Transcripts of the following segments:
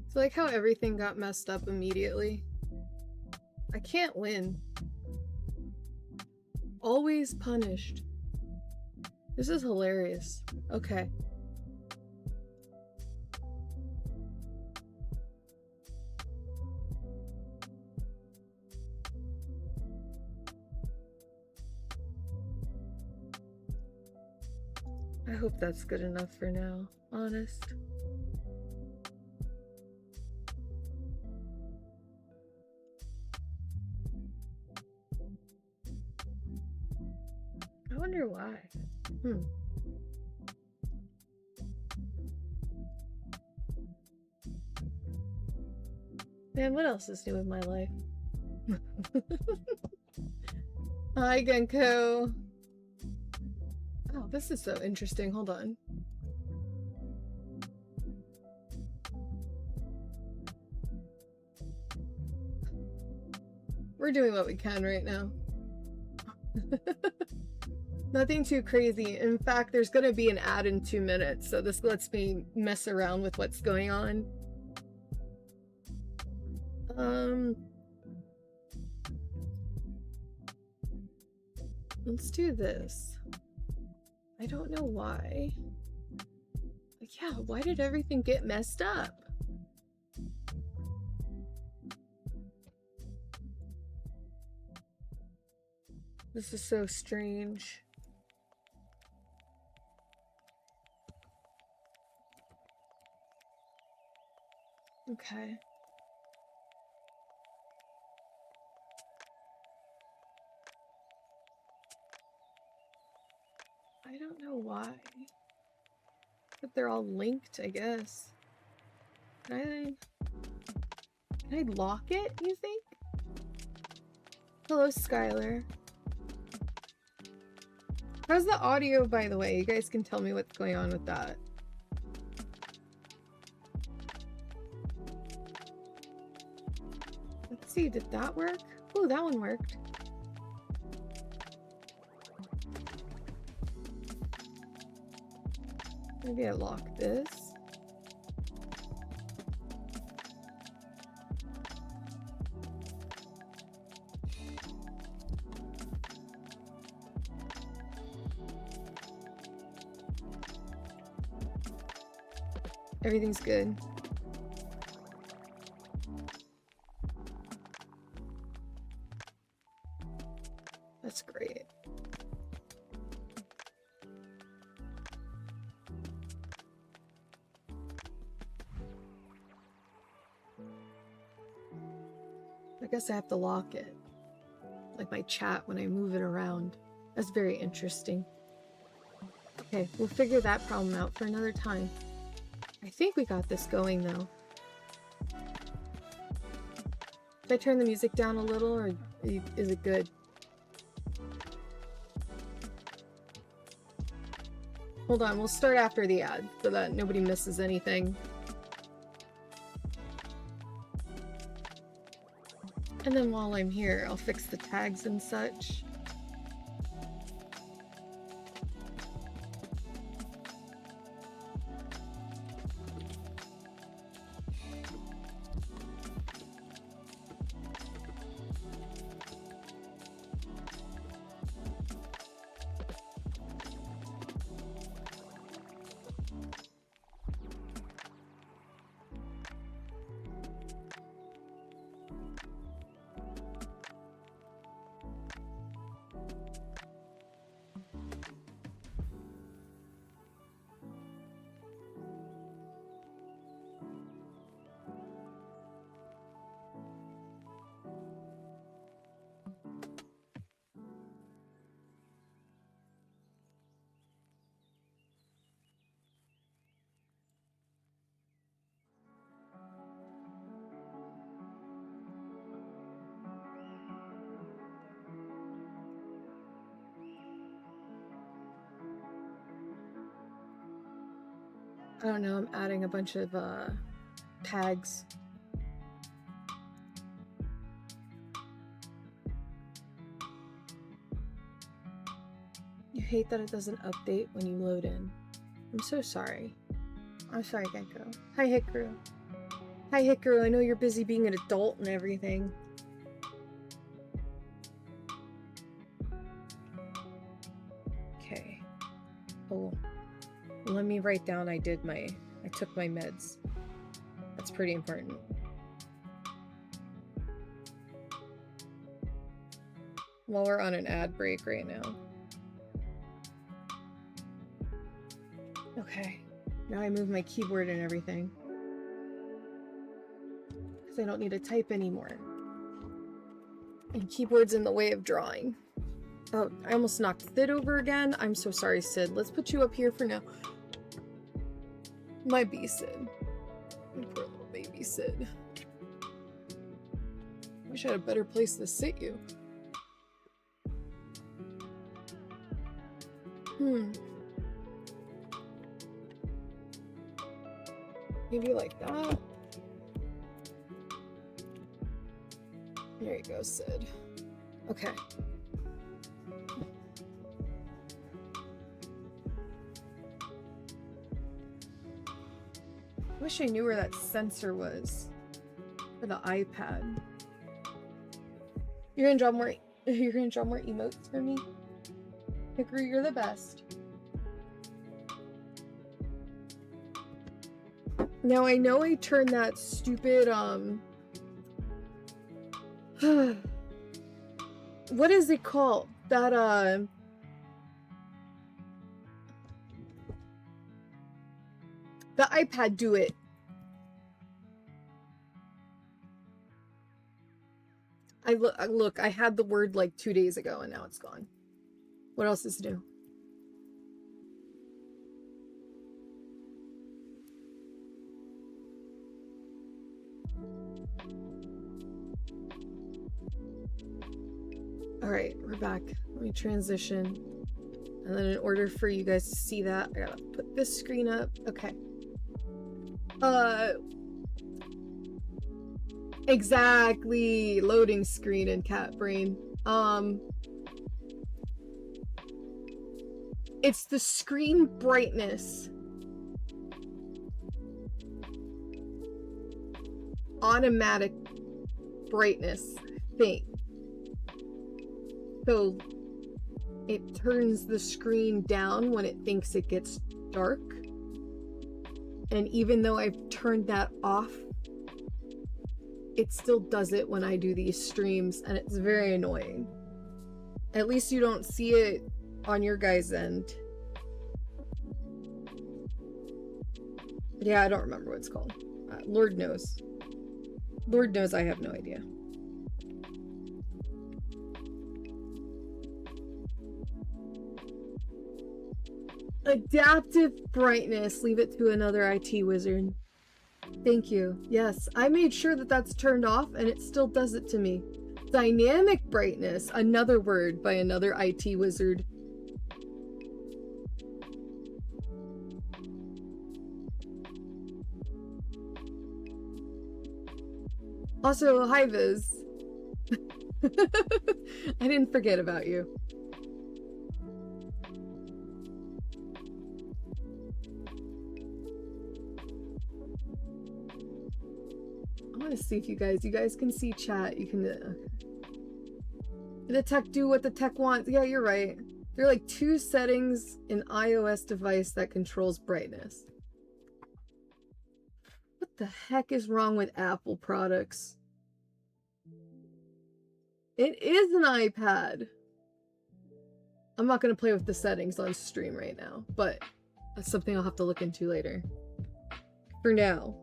It's like how everything got messed up immediately. I can't win. Always punished. This is hilarious. Okay. I hope that's good enough for now, honest. I wonder why. Man, what else is new in my life? Hi, Genko. Oh, this is so interesting. Hold on. We're doing what we can right now. Nothing too crazy. In fact, there's gonna be an ad in 2 minutes, so this lets me mess around with what's going on. Let's do this. I don't know why. Like, yeah, why did everything get messed up? This is so strange. Okay. I don't know why. But they're all linked, I guess. Can I lock it, you think? Hello, Skylar. How's the audio, by the way? You guys can tell me what's going on with that. Let's see, did that work? Oh, that one worked. Maybe I lock this. Everything's good. That's great. I guess I have to lock it. Like my chat when I move it around. That's very interesting. Okay, we'll figure that problem out for another time. I think we got this going though. Did I turn the music down a little or is it good? Hold on, we'll start after the ad so that nobody misses anything. And then while I'm here, I'll fix the tags and such. I don't know, I'm adding a bunch of tags. You hate that it doesn't update when you load in. I'm so sorry. I'm sorry, Genko. Hi, Hikaru. Hi, Hikaru. I know you're busy being an adult and everything. Okay. Oh. Let me write down I took my meds. That's pretty important. Well, we're on an ad break right now. Okay. Now I move my keyboard and everything. Because I don't need to type anymore. And keyboard's in the way of drawing. Oh, I almost knocked Sid over again. I'm so sorry, Sid. Let's put you up here for now. My bee Sid. My poor little baby Sid. Wish I had a better place to sit you. Maybe like that. There you go, Sid. Okay. Wish I knew where that sensor was for the iPad. You're gonna draw more emotes for me? Hikaru, you're the best. Now I know I turned that stupid what is it called? That the iPad do it. Look, I had the word like 2 days ago and now it's gone. What else is new? Alright, we're back. Let me transition. And then in order for you guys to see that, I gotta put this screen up. Okay. Exactly. Loading screen in cat brain. It's the screen brightness. Automatic brightness thing. So it turns the screen down when it thinks it gets dark. And even though I've turned that off, it still does it when I do these streams, and it's very annoying. At least you don't see it on your guys' end. Yeah, I don't remember what it's called. Lord knows. Lord knows I have no idea. Adaptive brightness. Leave it to another IT wizard. Thank you. Yes, I made sure that that's turned off and it still does it to me. Dynamic brightness. Another word by another IT wizard. Also, hi Viz. I didn't forget about you. I want to see if you guys can see chat. You can okay. The tech do what the tech wants. Yeah, you're right. There are like 2 settings in iOS device that controls brightness. What the heck is wrong with Apple products? It is an iPad. I'm not going to play with the settings on stream right now, but that's something I'll have to look into later. For now.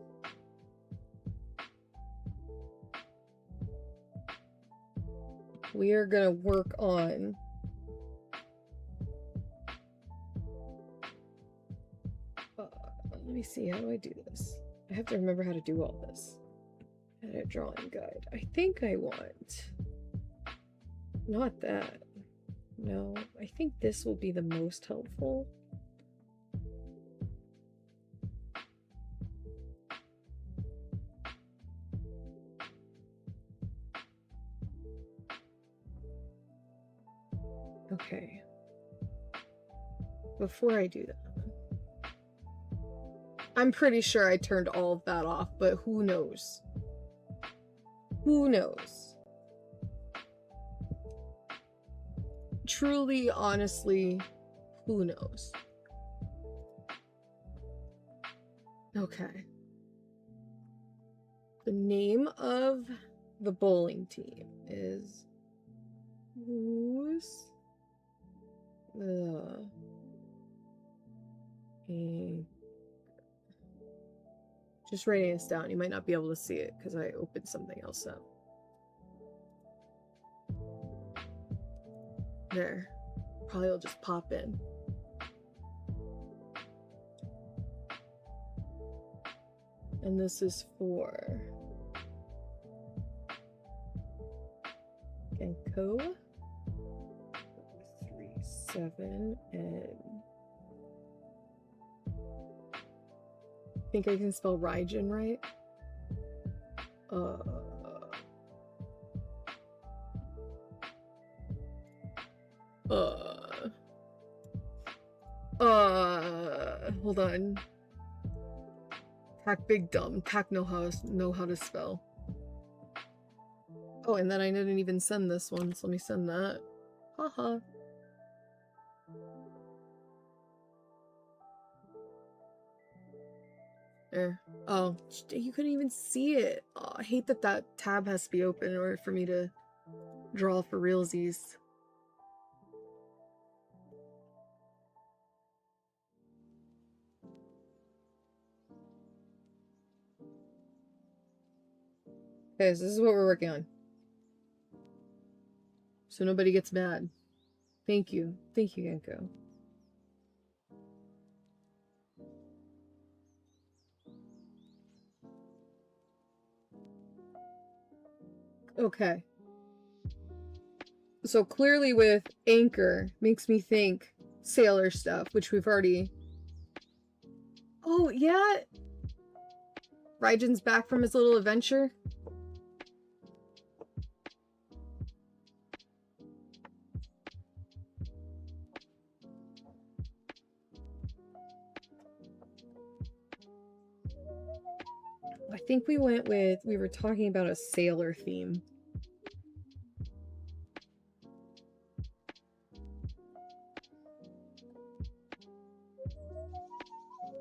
We are going to work on let me see, how do I do this? I have to remember how to do all this. Edit drawing guide. I think I want not that. No, I think this will be the most helpful. Okay. Before I do that, I'm pretty sure I turned all of that off, but who knows? Who knows? Truly, honestly, who knows? Okay. The name of the bowling team is who's the just writing this down. You might not be able to see it because I opened something else up. There. Probably will just pop in. And this is for Genko 37 and I think I can spell Raijin right. Hold on. Tack big dumb. Tack know how to spell. Oh, and then I didn't even send this one, so let me send that. Haha. There. Oh, you couldn't even see it. Oh, I hate that that tab has to be open in order for me to draw for realsies. Okay, so this is what we're working on. So nobody gets mad. Thank you. Thank you, Genko. Okay. So clearly with Anchor makes me think sailor stuff, which we've already... Oh, yeah! Raijin's back from his little adventure. I think we went with... We were talking about a sailor theme.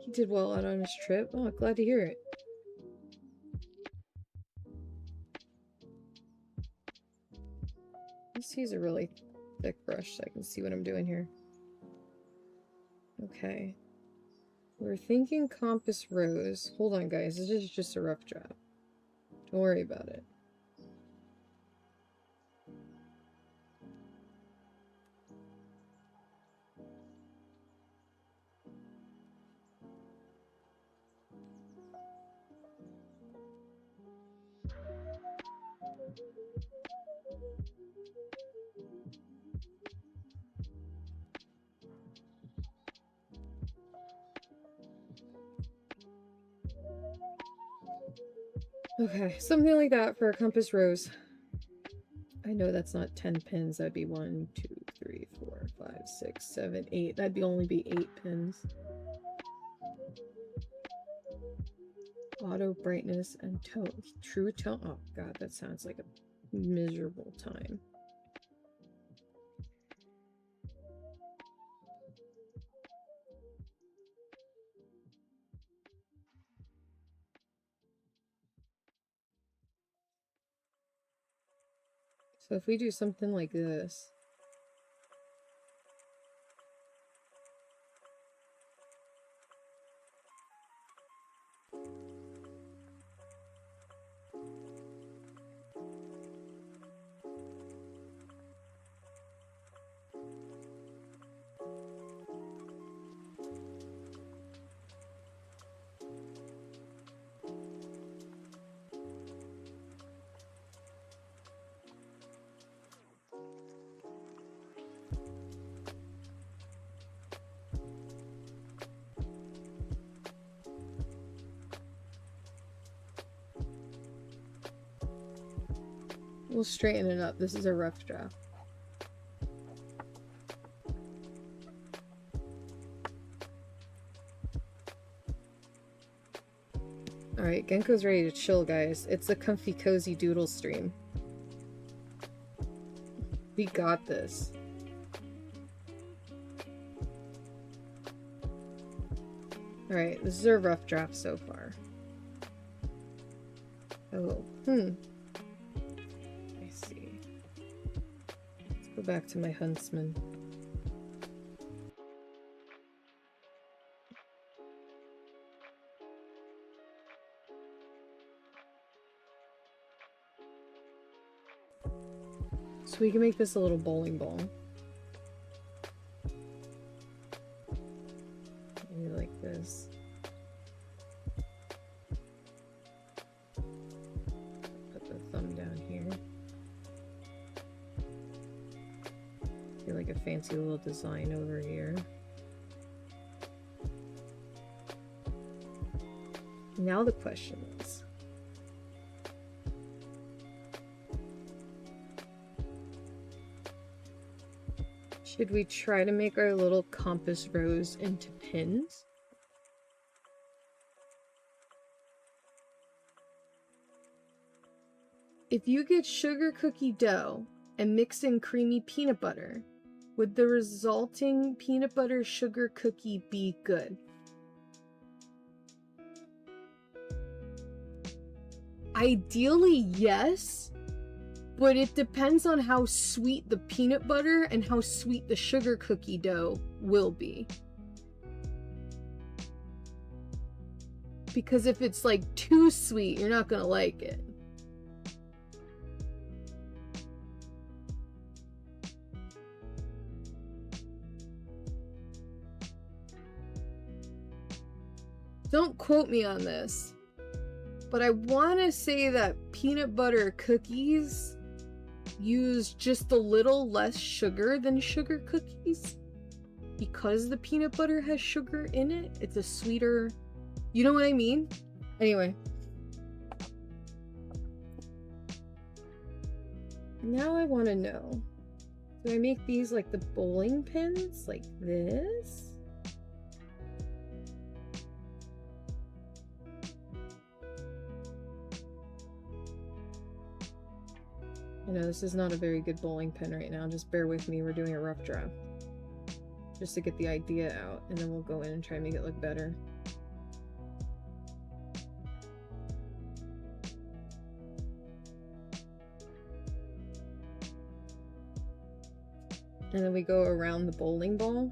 He did well out on his trip. Oh, glad to hear it. Let's use a really thick brush so I can see what I'm doing here. Okay. We're thinking Compass Rose. Hold on, guys. This is just a rough draft. Don't worry about it. Okay, something like that for a Compass Rose. I know that's not 10 pins. That'd be 1, 2, 3, 4, 5, 6, 7, 8. That'd only be 8 pins. Auto brightness and tone. True tone. Oh god, that sounds like a miserable time. So if we do something like this. We'll straighten it up. This is a rough draft. Alright, Genko's ready to chill, guys. It's a comfy cozy doodle stream. We got this. Alright, this is a rough draft so far. Oh, I see. Let's go back to my huntsman. So we can make this a little bowling ball. Maybe like this. Put the thumb down here. Do like a fancy little design over here. Now the question is, should we try to make our little compass rose into pins? If you get sugar cookie dough and mix in creamy peanut butter, would the resulting peanut butter sugar cookie be good? Ideally, yes. But it depends on how sweet the peanut butter and how sweet the sugar cookie dough will be. Because if it's like too sweet, you're not gonna like it. Don't quote me on this, but I want to say that peanut butter cookies use just a little less sugar than sugar cookies. Because the peanut butter has sugar in it, it's a sweeter... You know what I mean? Anyway. Now I want to know. Do I make these like the bowling pins? Like this? I know this is not a very good bowling pin right now. Just bear with me. We're doing a rough draft. Just to get the idea out, and then we'll go in and try and make it look better. And then we go around the bowling ball.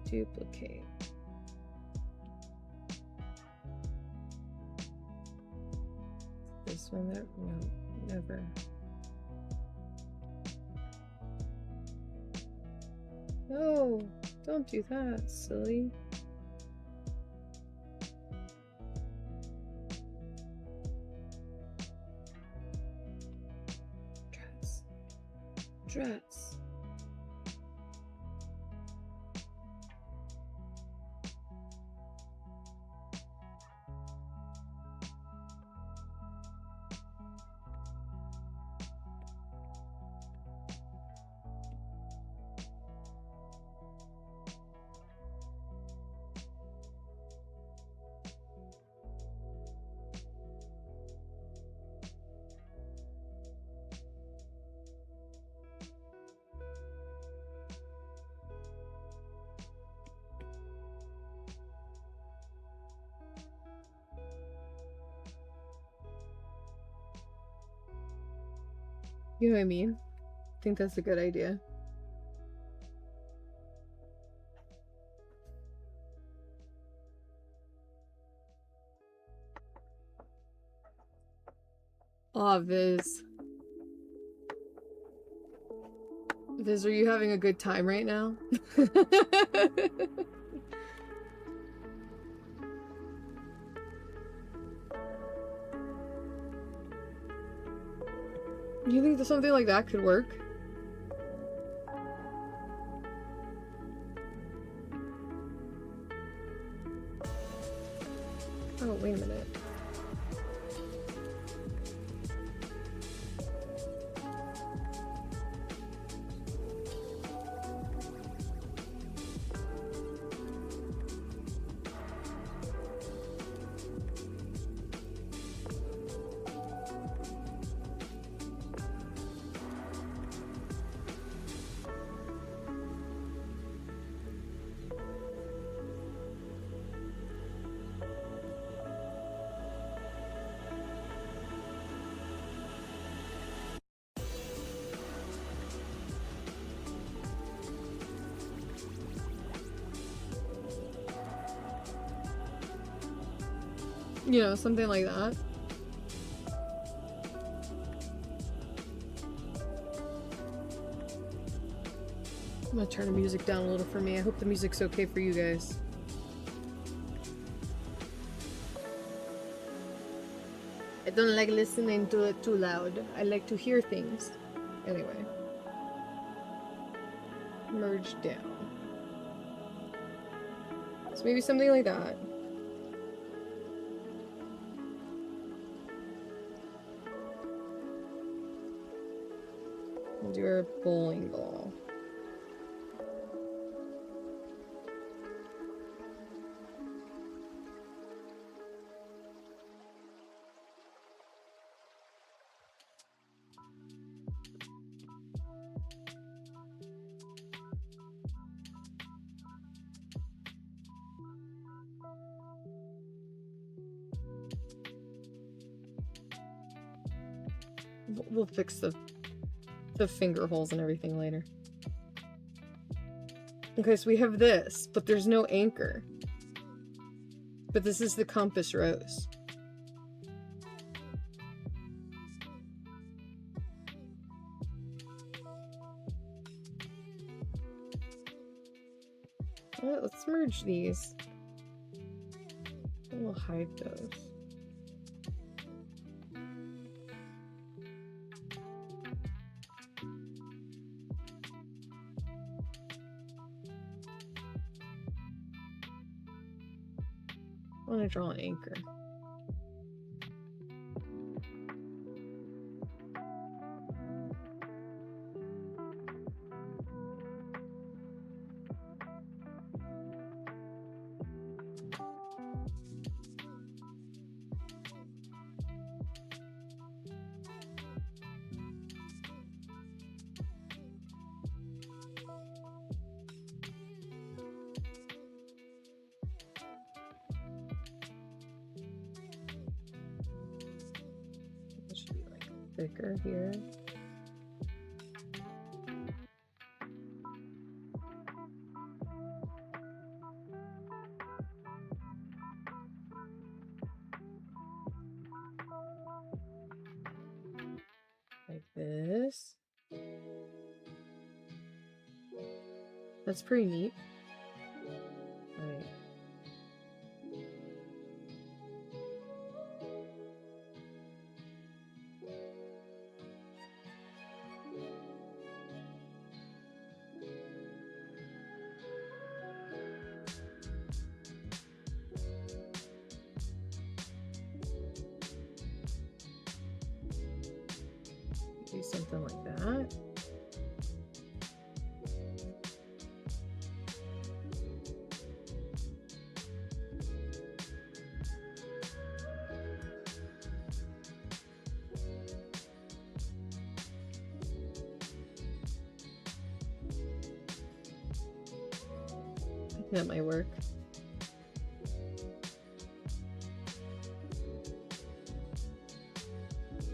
Duplicate. This one there? No, never. No, don't do that, silly. Dress. You know what I mean? I think that's a good idea. Aw, Viz. Viz, are you having a good time right now? You think that something like that could work? Oh, wait a minute. You know, something like that. I'm gonna turn the music down a little for me. I hope the music's okay for you guys. I don't like listening to it too loud. I like to hear things. Anyway. Merge down. So maybe something like that. We'll do our bowling ball. We'll fix the finger holes and everything later. Okay, so we have this, but there's no anchor. But this is the compass rose. Well, let's merge these. We'll hide those. I want to draw an anchor. It should be like thicker here. Like this. That's pretty neat. Right. Do something like that. That might work.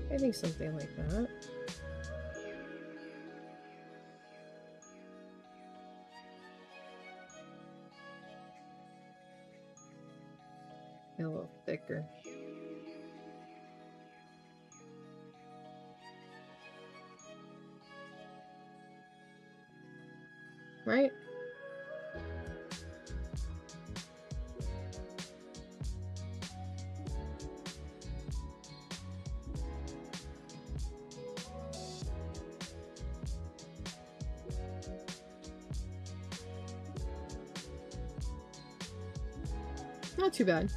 I think something like that. A little thicker. Right? Not too bad.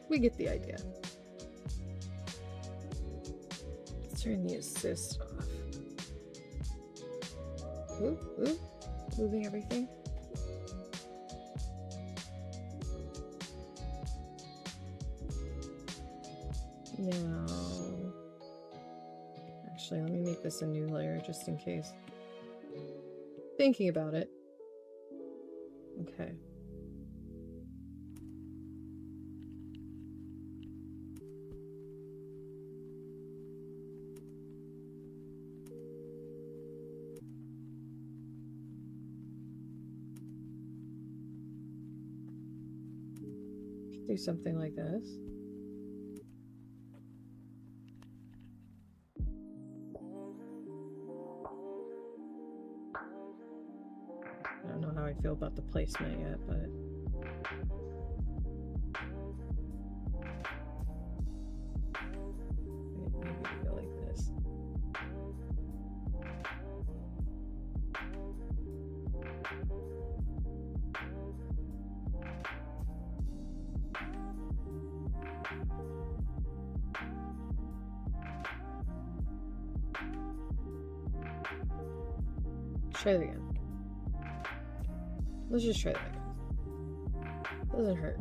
We get the idea. Let's turn the assist off. Ooh, ooh. Moving everything. Now, actually, let me make this a new layer just in case. Thinking about it. Okay. do something like this. I don't know how I feel about the placement yet, but maybe we go like this. Try it again. Let's just try that again. Doesn't hurt.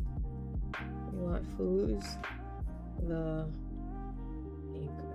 You want foods, the anchor.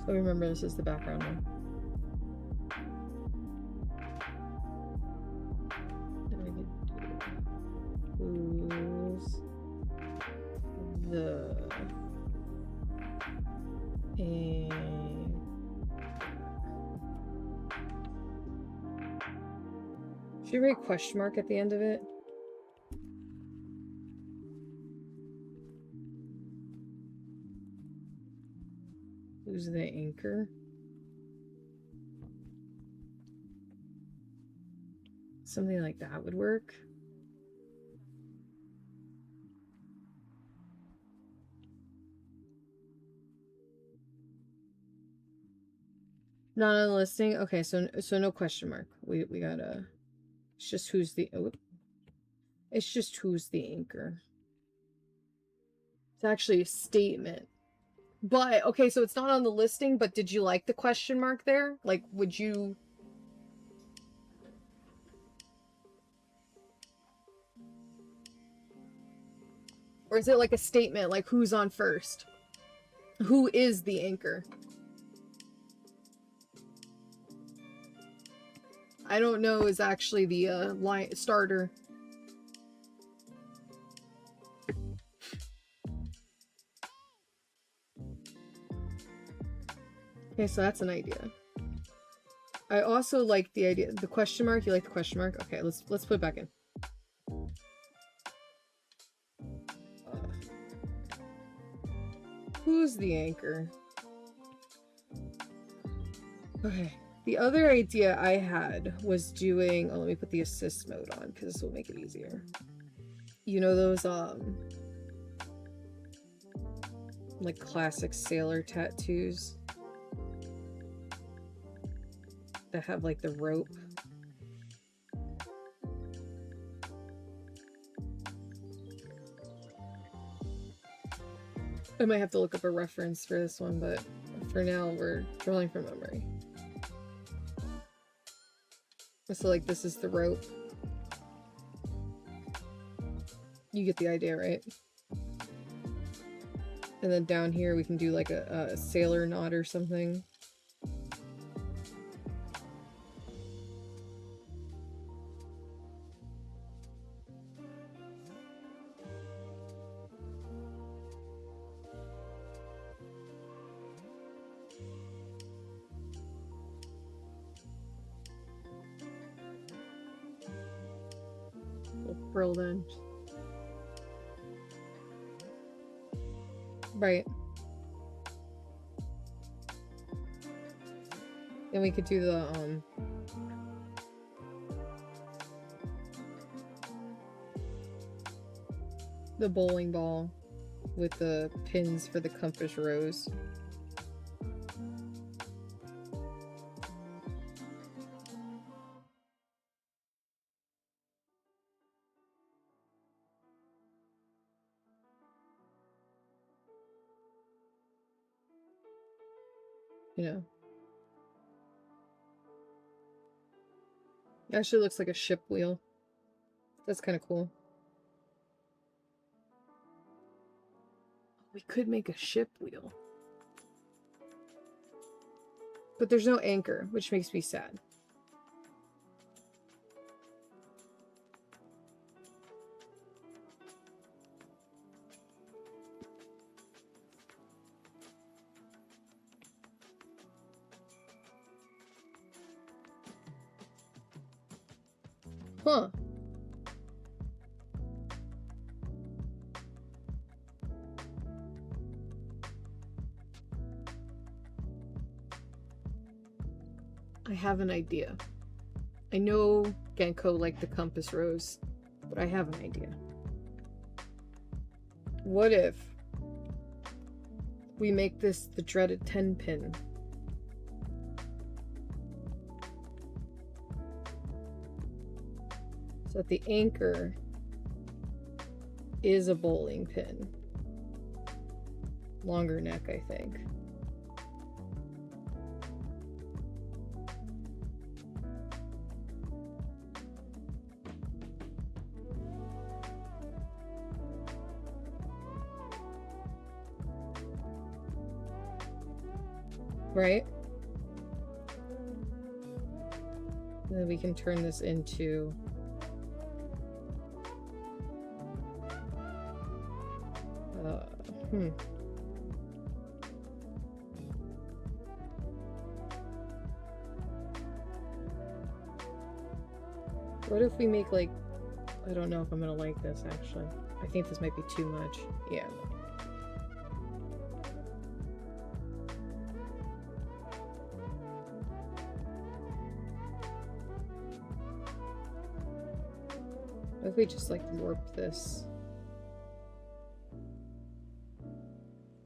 So remember, this is the background one. Who's the should you write question mark at the end of it? Who's the anchor? Something like that would work. Not on the listing? Okay, so no question mark. We gotta... It's just who's the... Oh, it's just who's the anchor. It's actually a statement. But, okay, so it's not on the listing, but did you like the question mark there? Like, would you... Or is it like a statement, like who's on first? Who is the anchor? I don't know is actually the line starter. Okay, so that's an idea. I also like the idea. The question mark, you like the question mark? Okay, let's put it back in. Who's the anchor? Okay. The other idea I had was doing... Oh, let me put the assist mode on because this will make it easier. You know those, like classic sailor tattoos? That have like the rope. I might have to look up a reference for this one, but for now we're drawing from memory. So like this is the rope. You get the idea, right? And then down here we can do like a sailor knot or something. Frilled end. Right. And we could do the bowling ball with the pins for the compass rose. You know. It actually looks like a ship wheel. That's kind of cool. We could make a ship wheel. But there's no anchor, which makes me sad. Huh. I have an idea. I know Genko liked the compass rose, but I have an idea. What if we make this the dreaded 10 pin? So that the anchor is a bowling pin. Longer neck, I think. Right? And then we can turn this into What if we make, like, I don't know if I'm gonna like this, actually. I think this might be too much. Yeah. What if we just, like, warp this?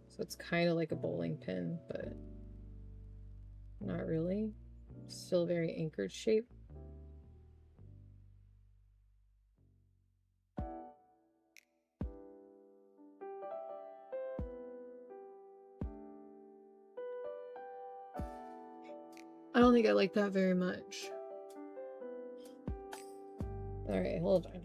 So it's kind of like a bowling pin, but not really. Still very anchored shape. I don't think I like that very much. Alright, hold on.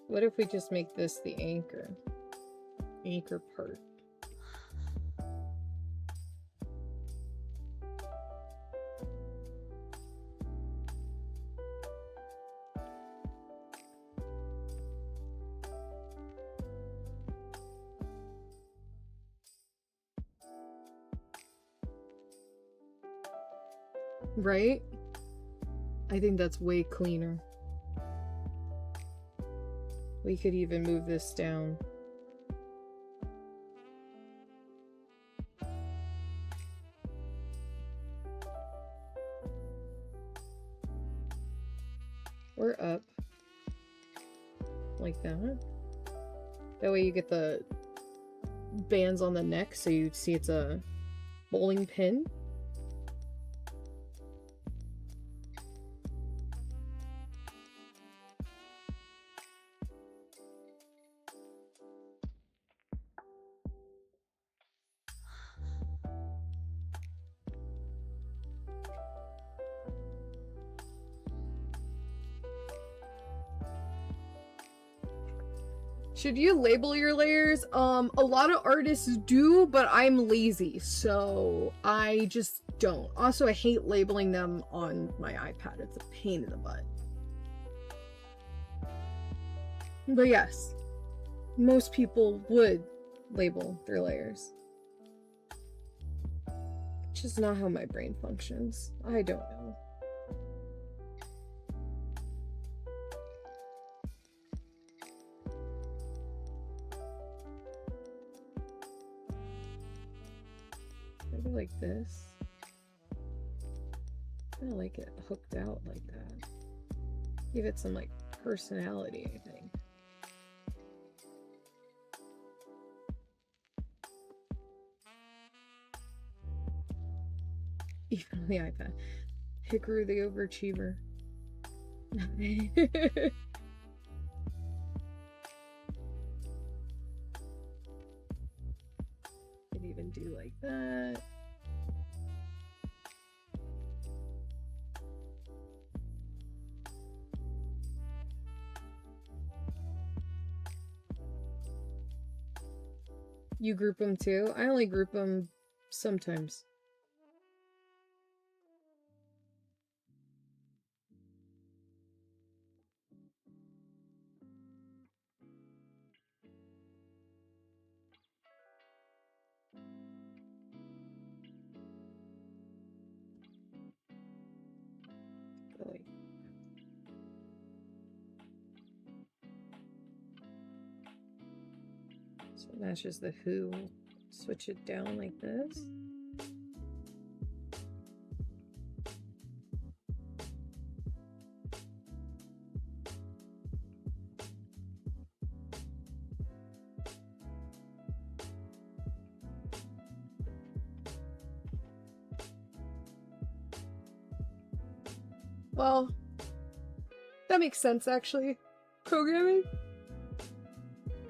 What if we just make this the anchor? Anchor part. Right? I think that's way cleaner. We could even move this down. Or up. Like that. That way you get the bands on the neck so you see it's a bowling pin. Should you label your layers? A lot of artists do, but I'm lazy, so I just don't. Also, I hate labeling them on my iPad. It's a pain in the butt. But yes, most people would label their layers. It's just not how my brain functions. I don't know. Maybe like this. I kind of like it hooked out like that. Give it some, like, personality, I think. Even on the iPad. Hikaru the overachiever. Could even do like that. You group them too? I only group them sometimes. Really. So it matches the who. Switch it down like this. Well, that makes sense actually. Programming?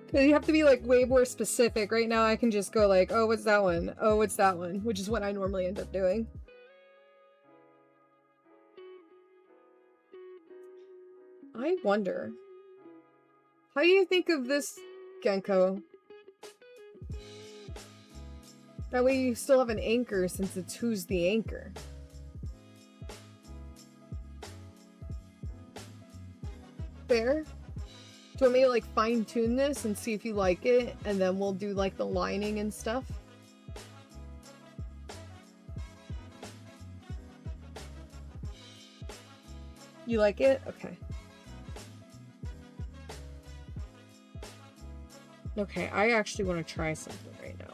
Because you have to be like way more specific. Right now I can just go like, oh, what's that one? Oh, what's that one? Which is what I normally end up doing. I wonder. How do you think of this, Genko? That way you still have an anchor since it's who's the anchor. Fair? Do you want me to like fine tune this and see if you like it, and then we'll do like the lining and stuff? You like it? Okay. Okay, I actually want to try something right now.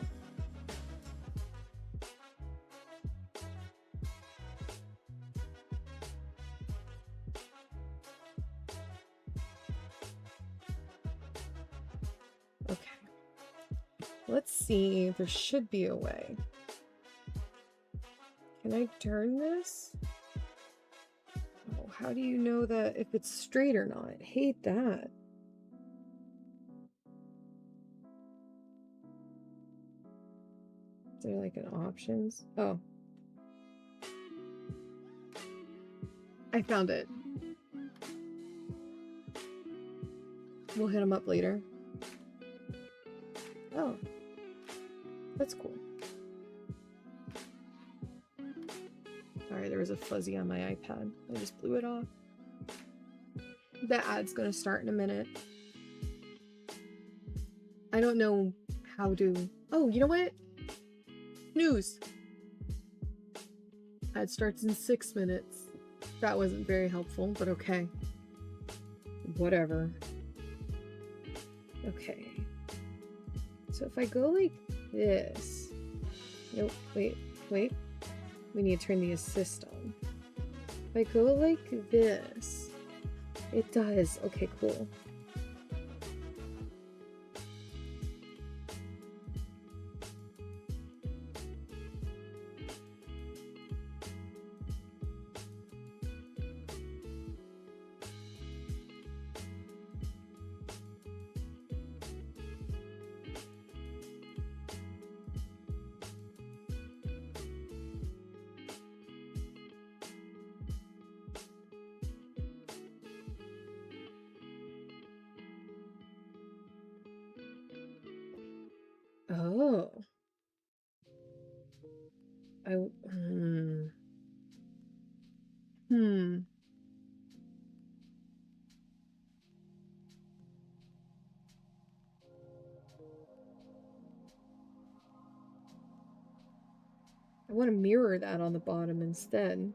Okay. Let's see. There should be a way. Can I turn this? Oh, how do you know that if it's straight or not? I hate that. Is there like an options? Oh. I found it. We'll hit him up later. Oh. That's cool. Sorry, there was a fuzzy on my iPad. I just blew it off. The ad's gonna start in a minute. I don't know how to... Oh, you know what? News! Ad starts in 6 minutes. That wasn't very helpful, but okay. Whatever. Okay. So if I go like this... Nope, wait. We need to turn the assist on. If I go like this... It does. Okay, cool. Oh. I want to mirror that on the bottom instead.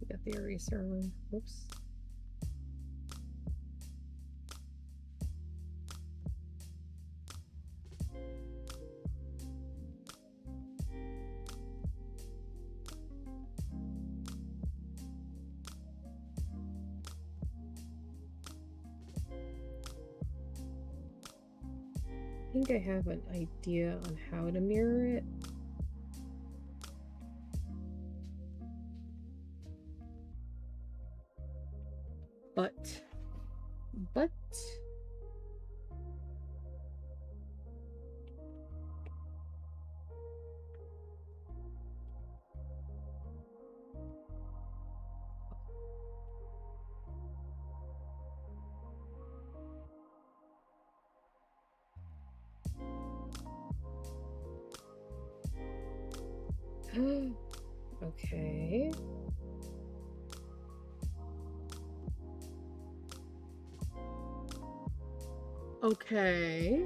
We got the eraser on. Whoops. think I have an idea on how to mirror it. But okay. Okay.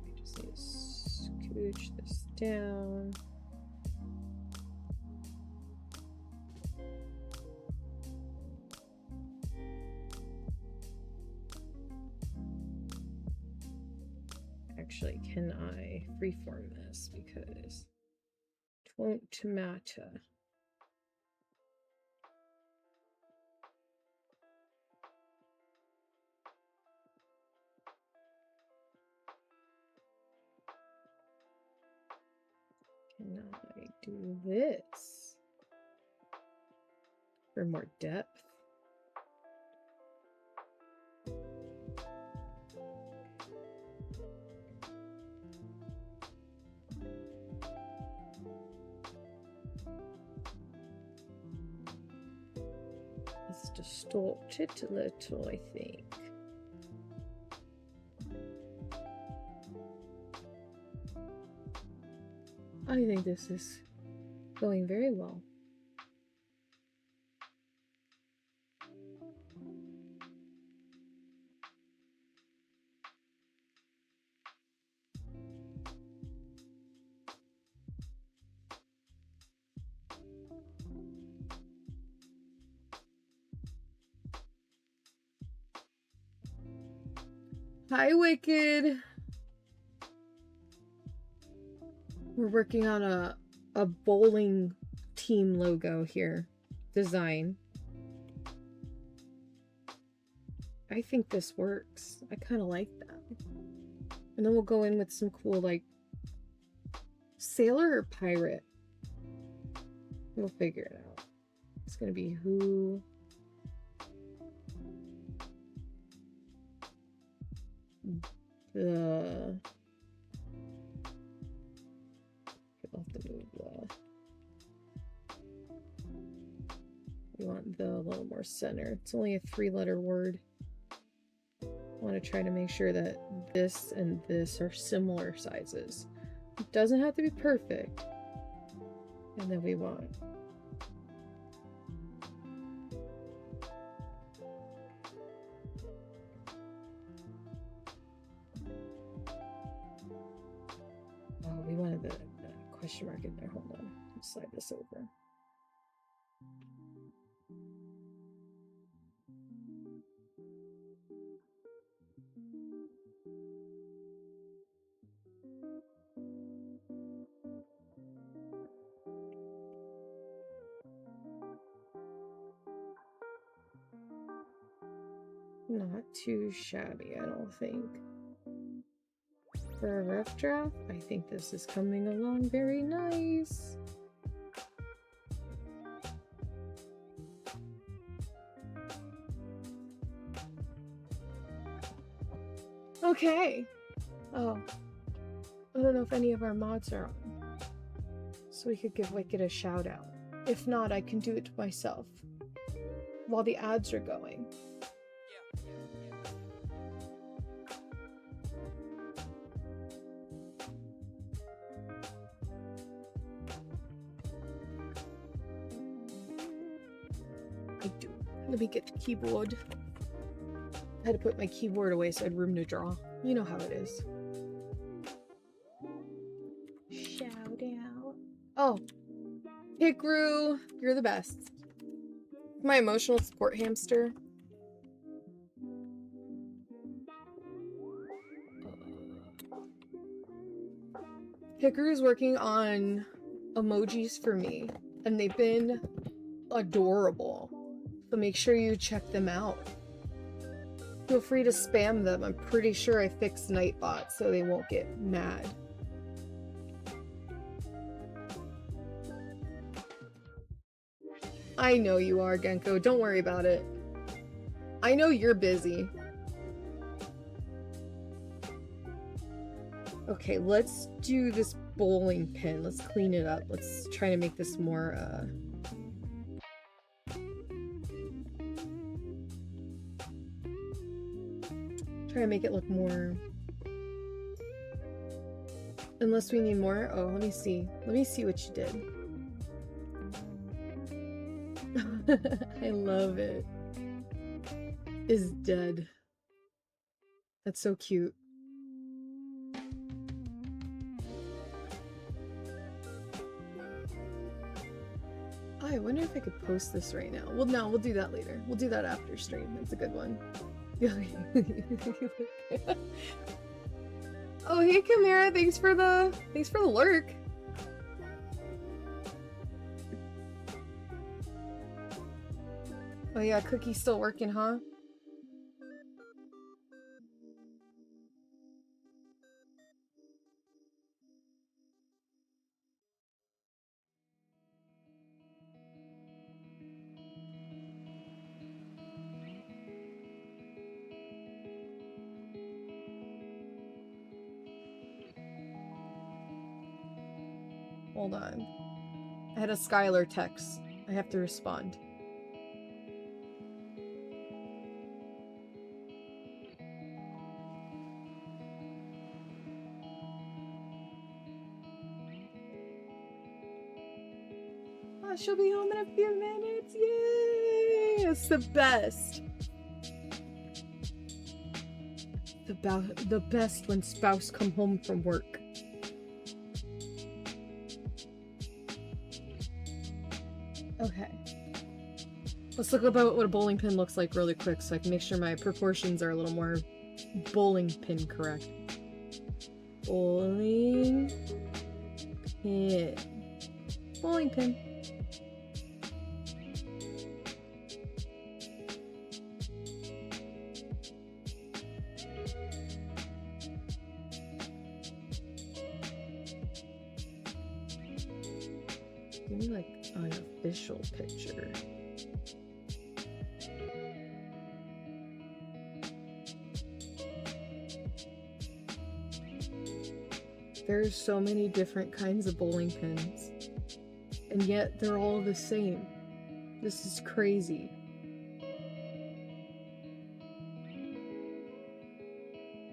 I just need to scooch this down. Actually, can I freeform this because it won't matter. Can I do this for more depth? Let's distort it a little, I think. I think this is going very well. Hi, Wicked. We're working on a bowling team logo here. Design. I think this works. I kind of like that. And then we'll go in with some cool, like, sailor or pirate? We'll figure it out. It's gonna be who... the... I'll have to move we want the a little more center. It's only a 3-letter word. I want to try to make sure that this and this are similar sizes. It doesn't have to be perfect. And then we want we wanted the question mark in there. Hold on. Let's slide this over. Not too shabby, I don't think. For a rough draft, I think this is coming along very nice. Okay. Oh. I don't know if any of our mods are on. So we could give Wicked a shout out. If not, I can do it myself. While the ads are going. Let me get the keyboard. I had to put my keyboard away so I had room to draw. You know how it is. Shout out. Oh. Hikaru, you're the best. My emotional support hamster. Hikaru's working on emojis for me, and they've been adorable. So make sure you check them out. Feel free to spam them. I'm pretty sure I fixed Nightbot so they won't get mad. I know you are, Genko. Don't worry about it. I know you're busy. Okay, let's do this bowling pin. Let's clean it up. Let's try to make this more, try to make it look more... Unless we need more? Oh, let me see. Let me see what you did. I love it. Is dead. That's so cute. I wonder if I could post this right now. Well, no, we'll do that later. We'll do that after stream. That's a good one. Oh, hey, Chimera. Thanks for the lurk. Oh yeah, Cookie's still working, huh? Hold on. I had a Skylar text. I have to respond. Oh, she'll be home in a few minutes. Yay! It's the best. The best when spouse come home from work. Okay. Let's look about what a bowling pin looks like really quick so I can make sure my proportions are a little more bowling pin correct. Bowling pin. Bowling pin. Give me like an official picture. There's so many different kinds of bowling pins, and yet they're all the same. This is crazy.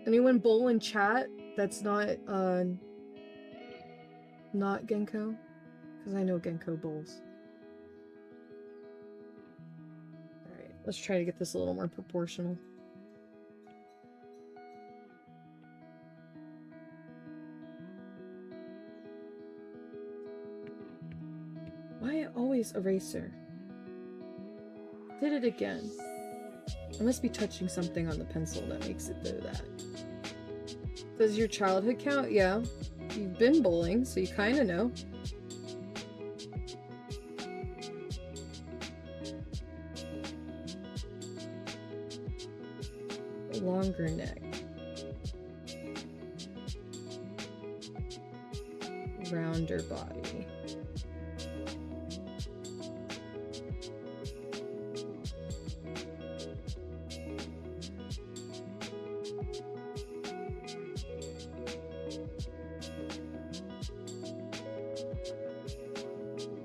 Anyone bowl in chat that's not Genko? Because I know Genko bowls. Alright, let's try to get this a little more proportional. Why always eraser? Did it again. I must be touching something on the pencil that makes it do that. Does your childhood count? Yeah. You've been bowling, so you kind of know. Longer neck. Rounder body.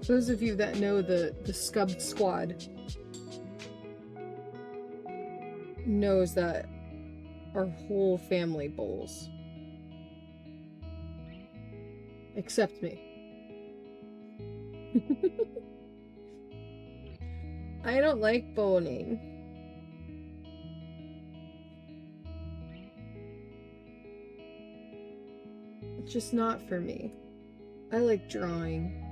Those of you that know the Scubbed Squad knows that our whole family bowls. Except me. I don't like bowling. It's just not for me. I like drawing.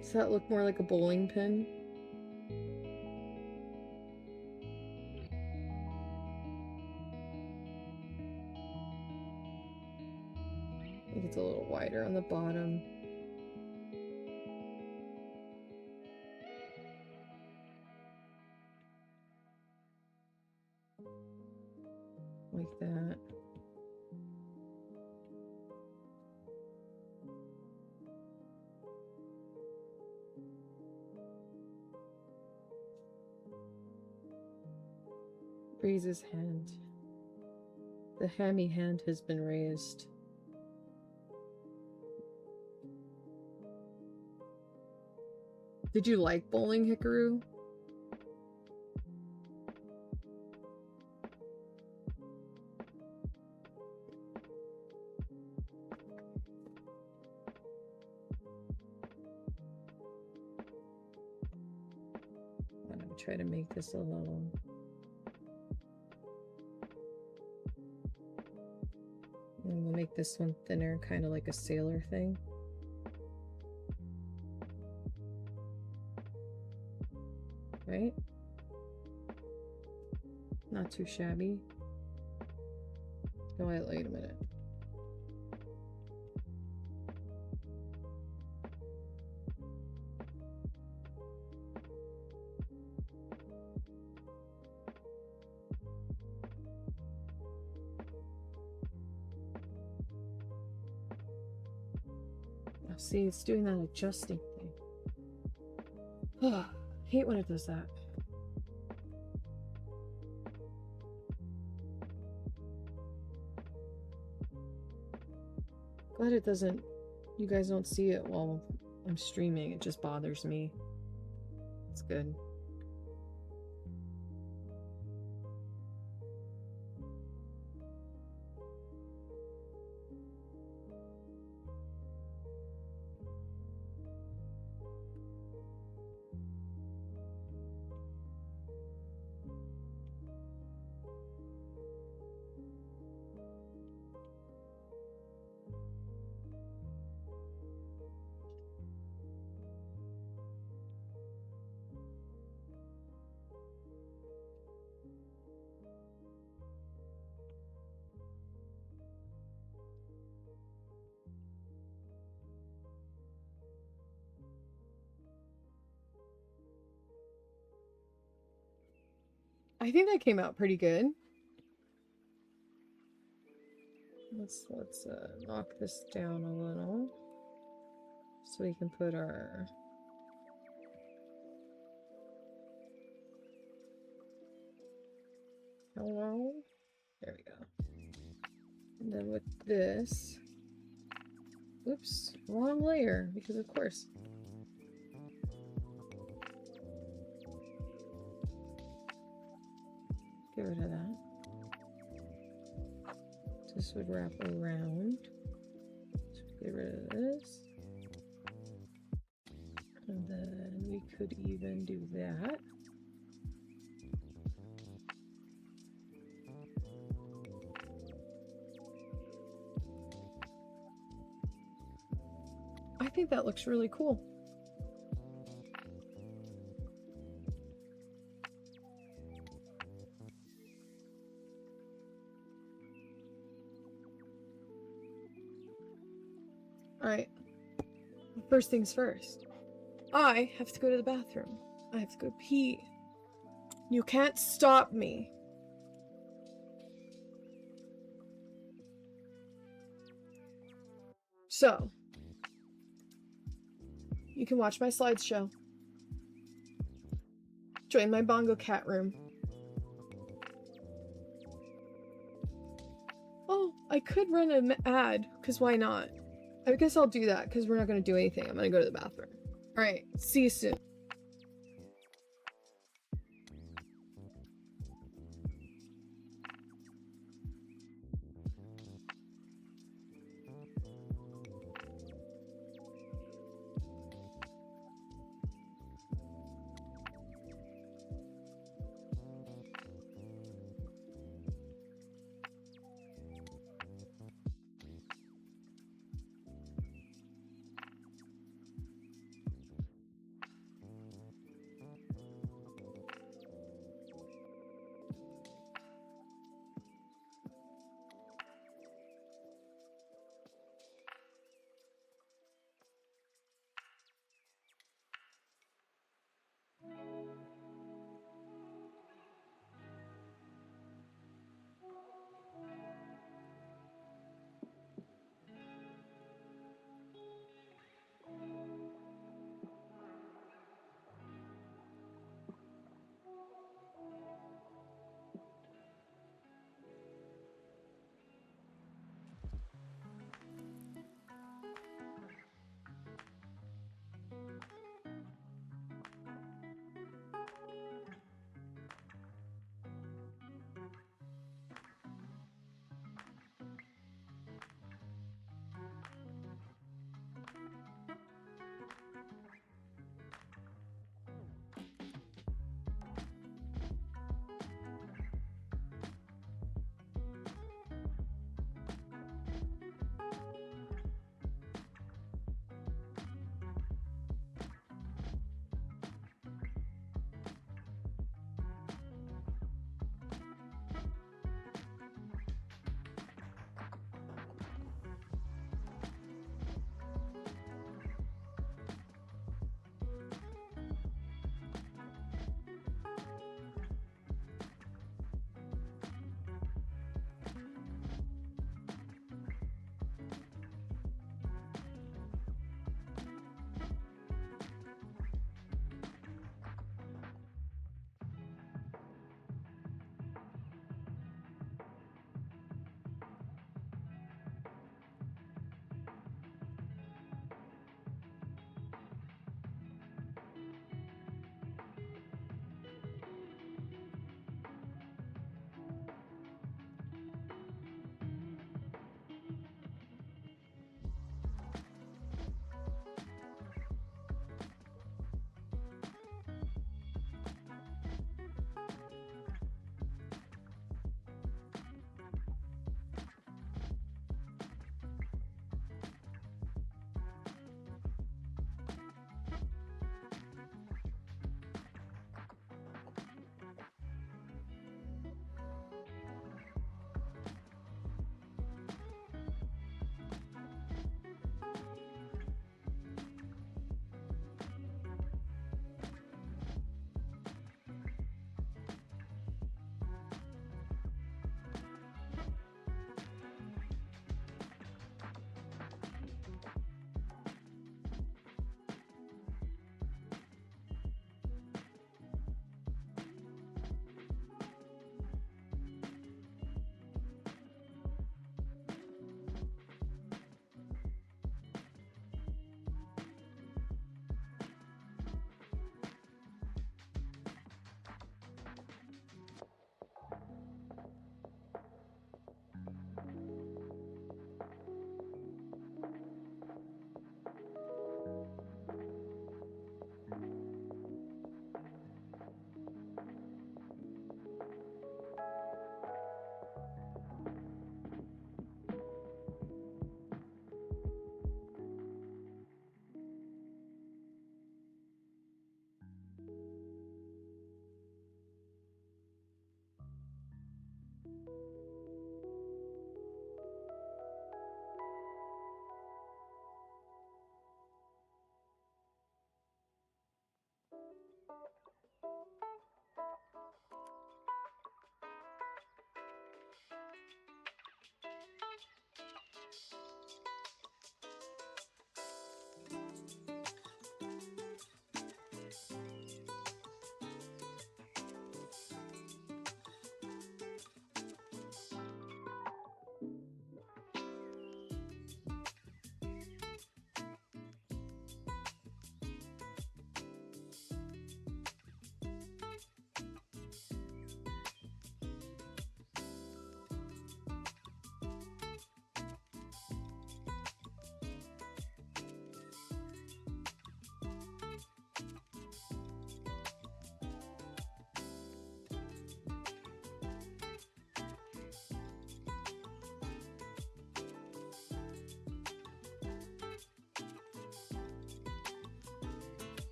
Does that look more like a bowling pin? spider on the bottom. Like that. Raise his hand. The hammy hand has been raised. Did you like bowling, Hikaru? I'm gonna try to make this a little... And we'll make this one thinner, kind of like a sailor thing. Right? Not too shabby. Oh, wait a minute. Oh, see, it's doing that adjusting thing. Hate when it does that. Glad it doesn't, you guys don't see it while I'm streaming. It just bothers me. It's good. I think that came out pretty good. Let's knock this down a little so we can put our hello. There we go. And then with this, oops, wrong layer, because of course. Get rid of that. This would wrap around. So get rid of this. And then we could even do that. I think that looks really cool. Alright. First things first. I have to go to the bathroom. I have to go pee. You can't stop me. So, you can watch my slideshow. Join my bongo cat room. Oh, I could run an ad, because why not? I guess I'll do that, because we're not going to do anything. I'm going to go to the bathroom. Alright, see you soon.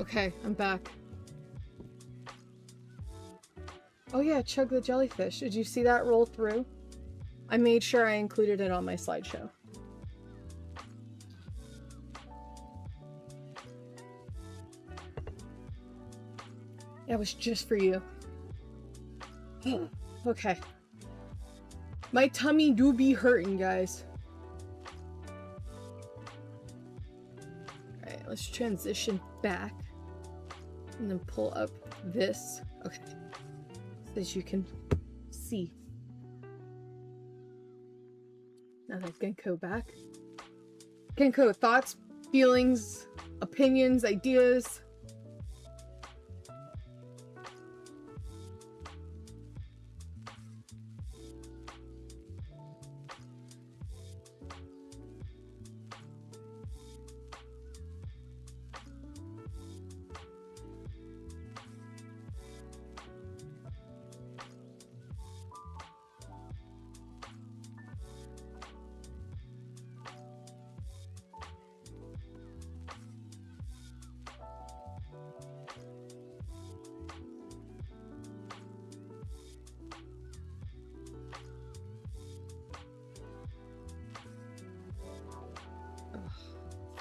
Okay, I'm back. Oh yeah, Chug the jellyfish. Did you see that roll through? I made sure I included it on my slideshow. That was just for you. Okay. My tummy do be hurting, guys. Alright, let's transition back. And then pull up this. Okay. So as you can see. Now that Genko back. Genko, thoughts, feelings, opinions, ideas?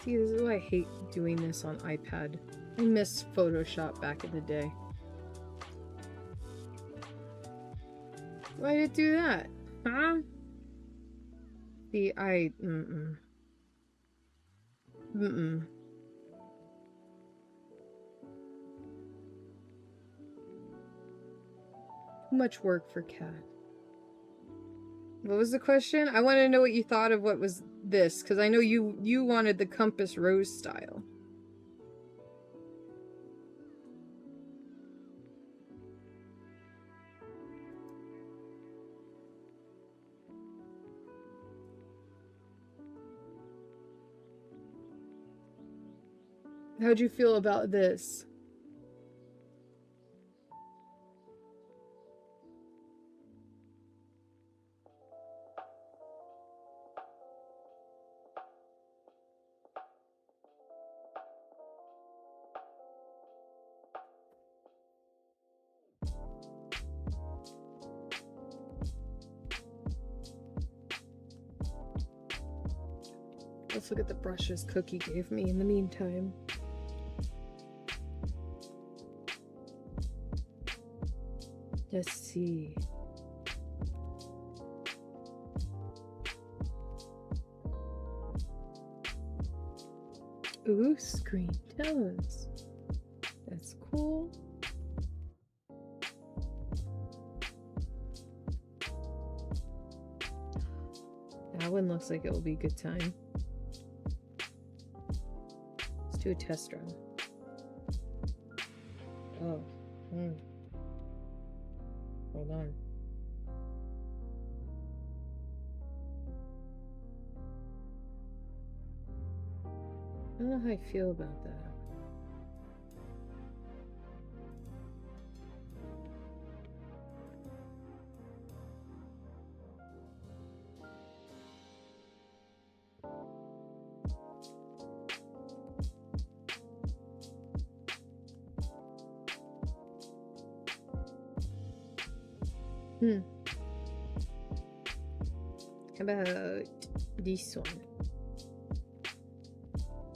See, this is why I hate doing this on iPad. I miss Photoshop back in the day. Why did it do that? Huh? See, Mm-mm. Too much work for Cat. What was the question? I want to know what you thought of what was this, because I know you wanted the Compass Rose style. How'd you feel about this? Let's look at the brushes Cookie gave me in the meantime. Let's see. Ooh, screen tones. That's cool. That one looks like it will be a good time. Let's do a test run. Oh. Hold on. I don't know how I feel about that. How about this one?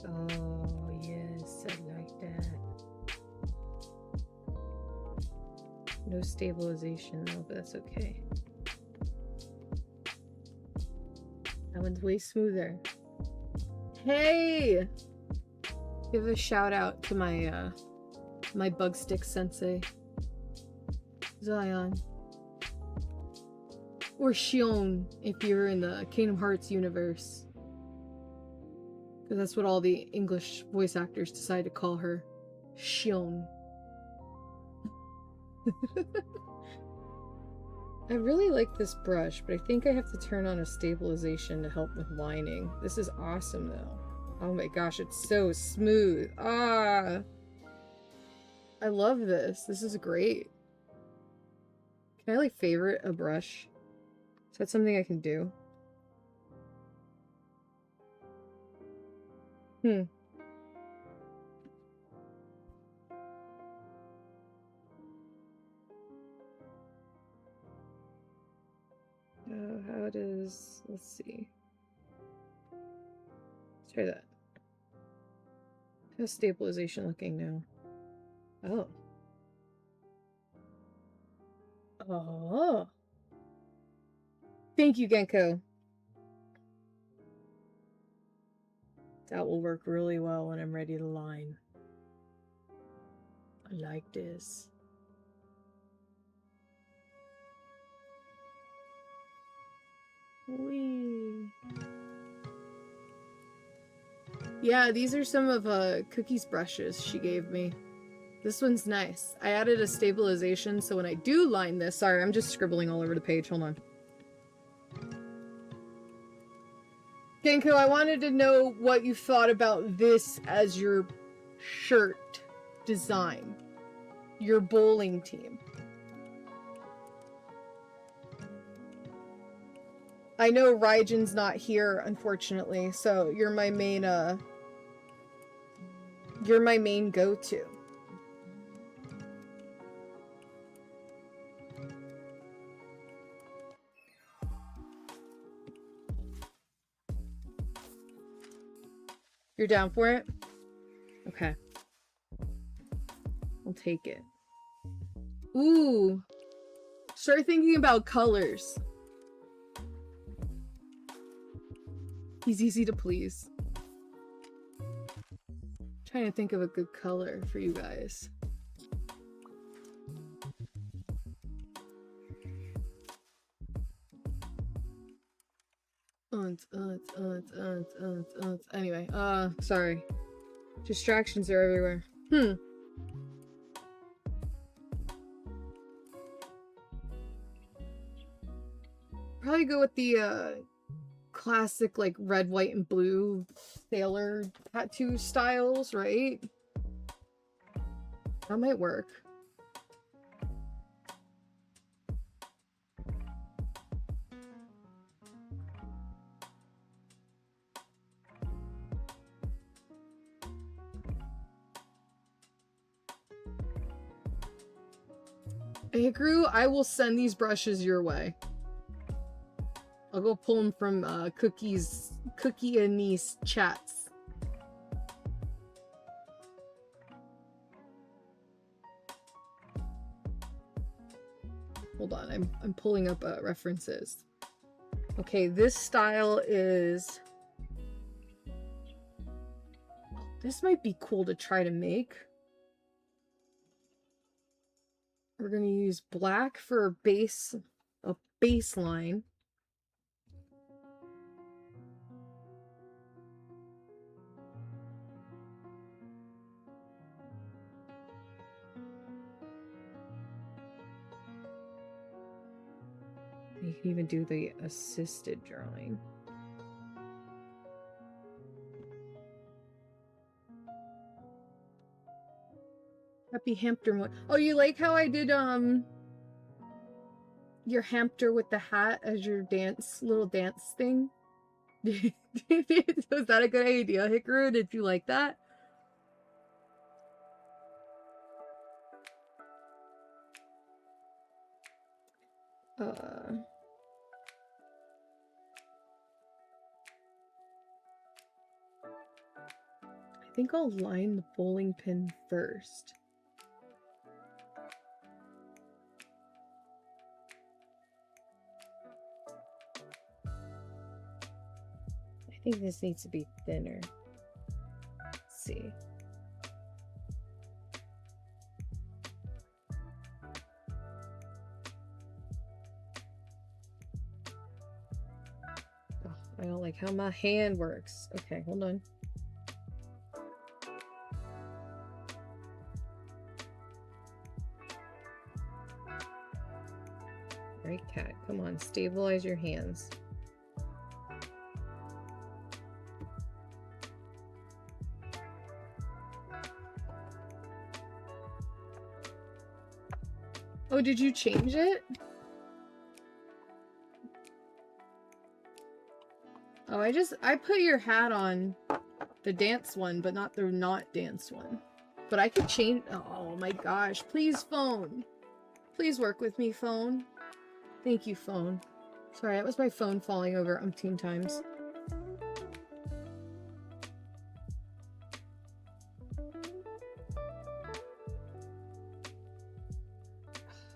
Oh, yes, I like that. No stabilization though, but that's okay. That one's way smoother. Hey! Give a shout out to my my bug stick sensei, Zion. Or Shion, if you're in the Kingdom Hearts universe. Because that's what all the English voice actors decide to call her. Shion. I really like this brush, but I think I have to turn on a stabilization to help with lining. This is awesome, though. Oh my gosh, it's so smooth. Ah! I love this. This is great. Can I, like, favorite a brush? Is that something I can do? how does... Let's see. Let's try that. How's stabilization looking now? Oh. Oh. Thank you, Genko. That will work really well when I'm ready to line. I like this. Whee. Yeah, these are some of Cookie's brushes she gave me. This one's nice. I added a stabilization so when I do line this... Sorry, I'm just scribbling all over the page. Hold on. Genko, I wanted to know what you thought about this as your shirt design. Your bowling team. I know Raijin's not here, unfortunately, so you're my main go-to. You're down for it? Okay. I'll take it. Ooh. Start thinking about colors. He's easy to please. Trying to think of a good color for you guys. Anyway, sorry. Distractions are everywhere. Probably go with the, classic, like, red, white, and blue sailor tattoo styles, right? That might work. Hikaru, I will send these brushes your way. I'll go pull them from Cookie and Niece chats. Hold on, I'm pulling up references. Okay, this style is... This might be cool to try to make. We're gonna use black for a baseline. You can even do the assisted drawing. Happy hamster mode. Oh, you like how I did your hamster with the hat as your little dance thing? Was that a good idea, Hikaru? Did you like that? I think I'll line the bowling pin first. I think this needs to be thinner. Let's see. Oh, I don't like how my hand works. Okay, hold on. Right, cat. Come on, stabilize your hands. Oh, did you change it? Oh, I put your hat on the dance one, but not the not dance one. But I could change. Oh my gosh. Please, phone. Please work with me, phone. Thank you, phone. Sorry, that was my phone falling over umpteen times.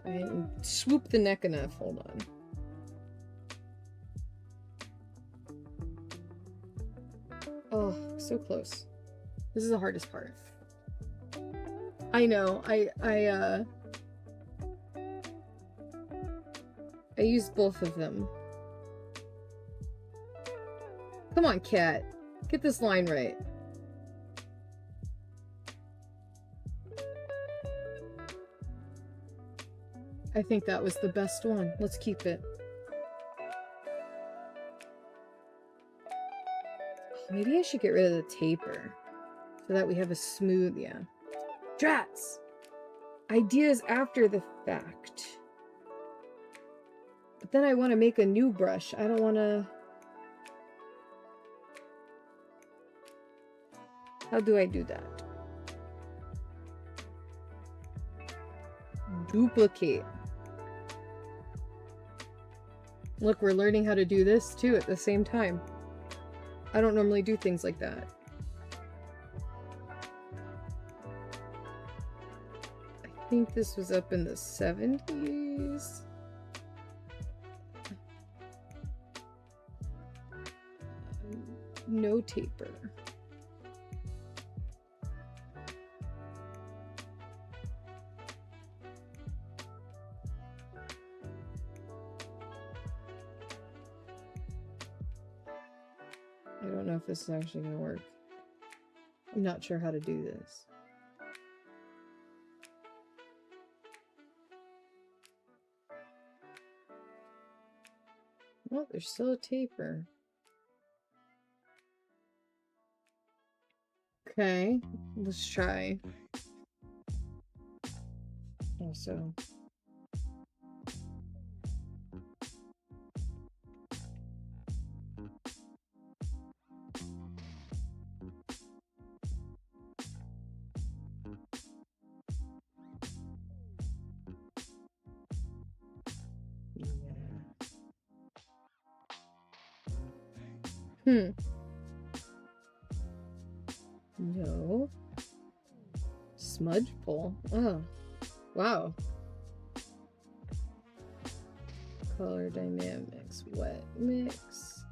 I didn't swoop the neck enough. Hold on. Oh, so close. This is the hardest part. I know. I used both of them. Come on, cat. Get this line right. I think that was the best one. Let's keep it. Maybe I should get rid of the taper so that we have a smooth, yeah. Drats! Ideas after the fact. But then I want to make a new brush. I don't want to... How do I do that? Duplicate. Look, we're learning how to do this too at the same time. I don't normally do things like that. I think this was up in the 70s. No taper. I don't know if this is actually going to work. I'm not sure how to do this. Well, there's still a taper. Okay, let's try. Also, no. Smudge pull. Oh. Wow. Color dynamics. Wet mix.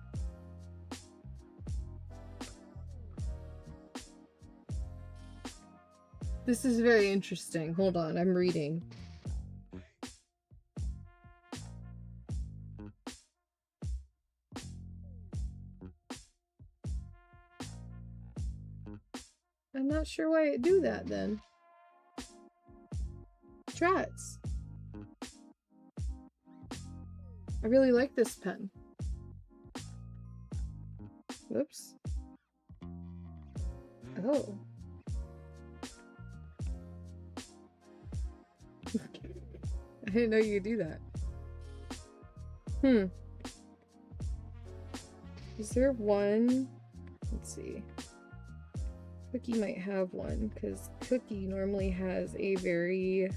This is very interesting. Hold on, I'm reading. I'm not sure why it do that then. Drats. I really like this pen. Whoops. Oh. I didn't know you could do that. Is there one? Let's see. Cookie might have one, because Cookie normally has a very...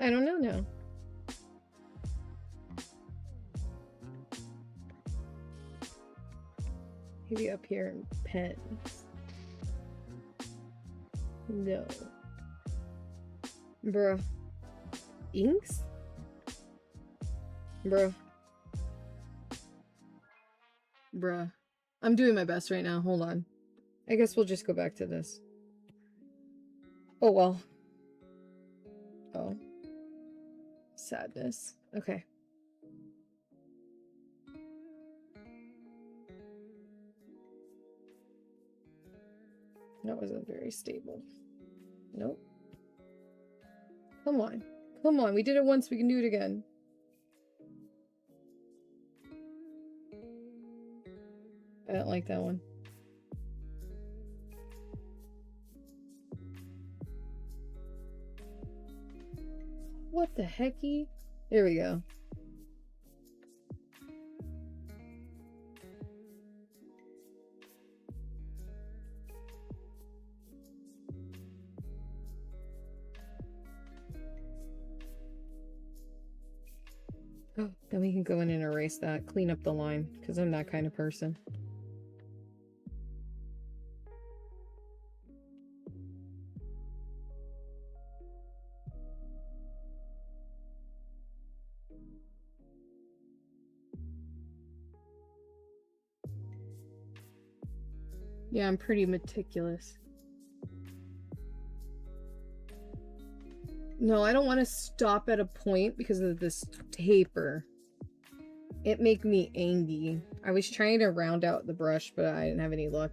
I don't know now. Maybe up here in pens. No. Bruh. Inks? Bruh. Bruh. I'm doing my best right now. Hold on. I guess we'll just go back to this. Oh well. Oh. Sadness. Okay. That wasn't very stable. Nope. Come on. Come on. We did it once. We can do it again. I don't like that one. What the hecky? There we go. Then we can go in and erase that, clean up the line, because I'm that kind of person. Yeah, I'm pretty meticulous. No, I don't want to stop at a point because of this taper. It make me angry. I was trying to round out the brush, but I didn't have any luck.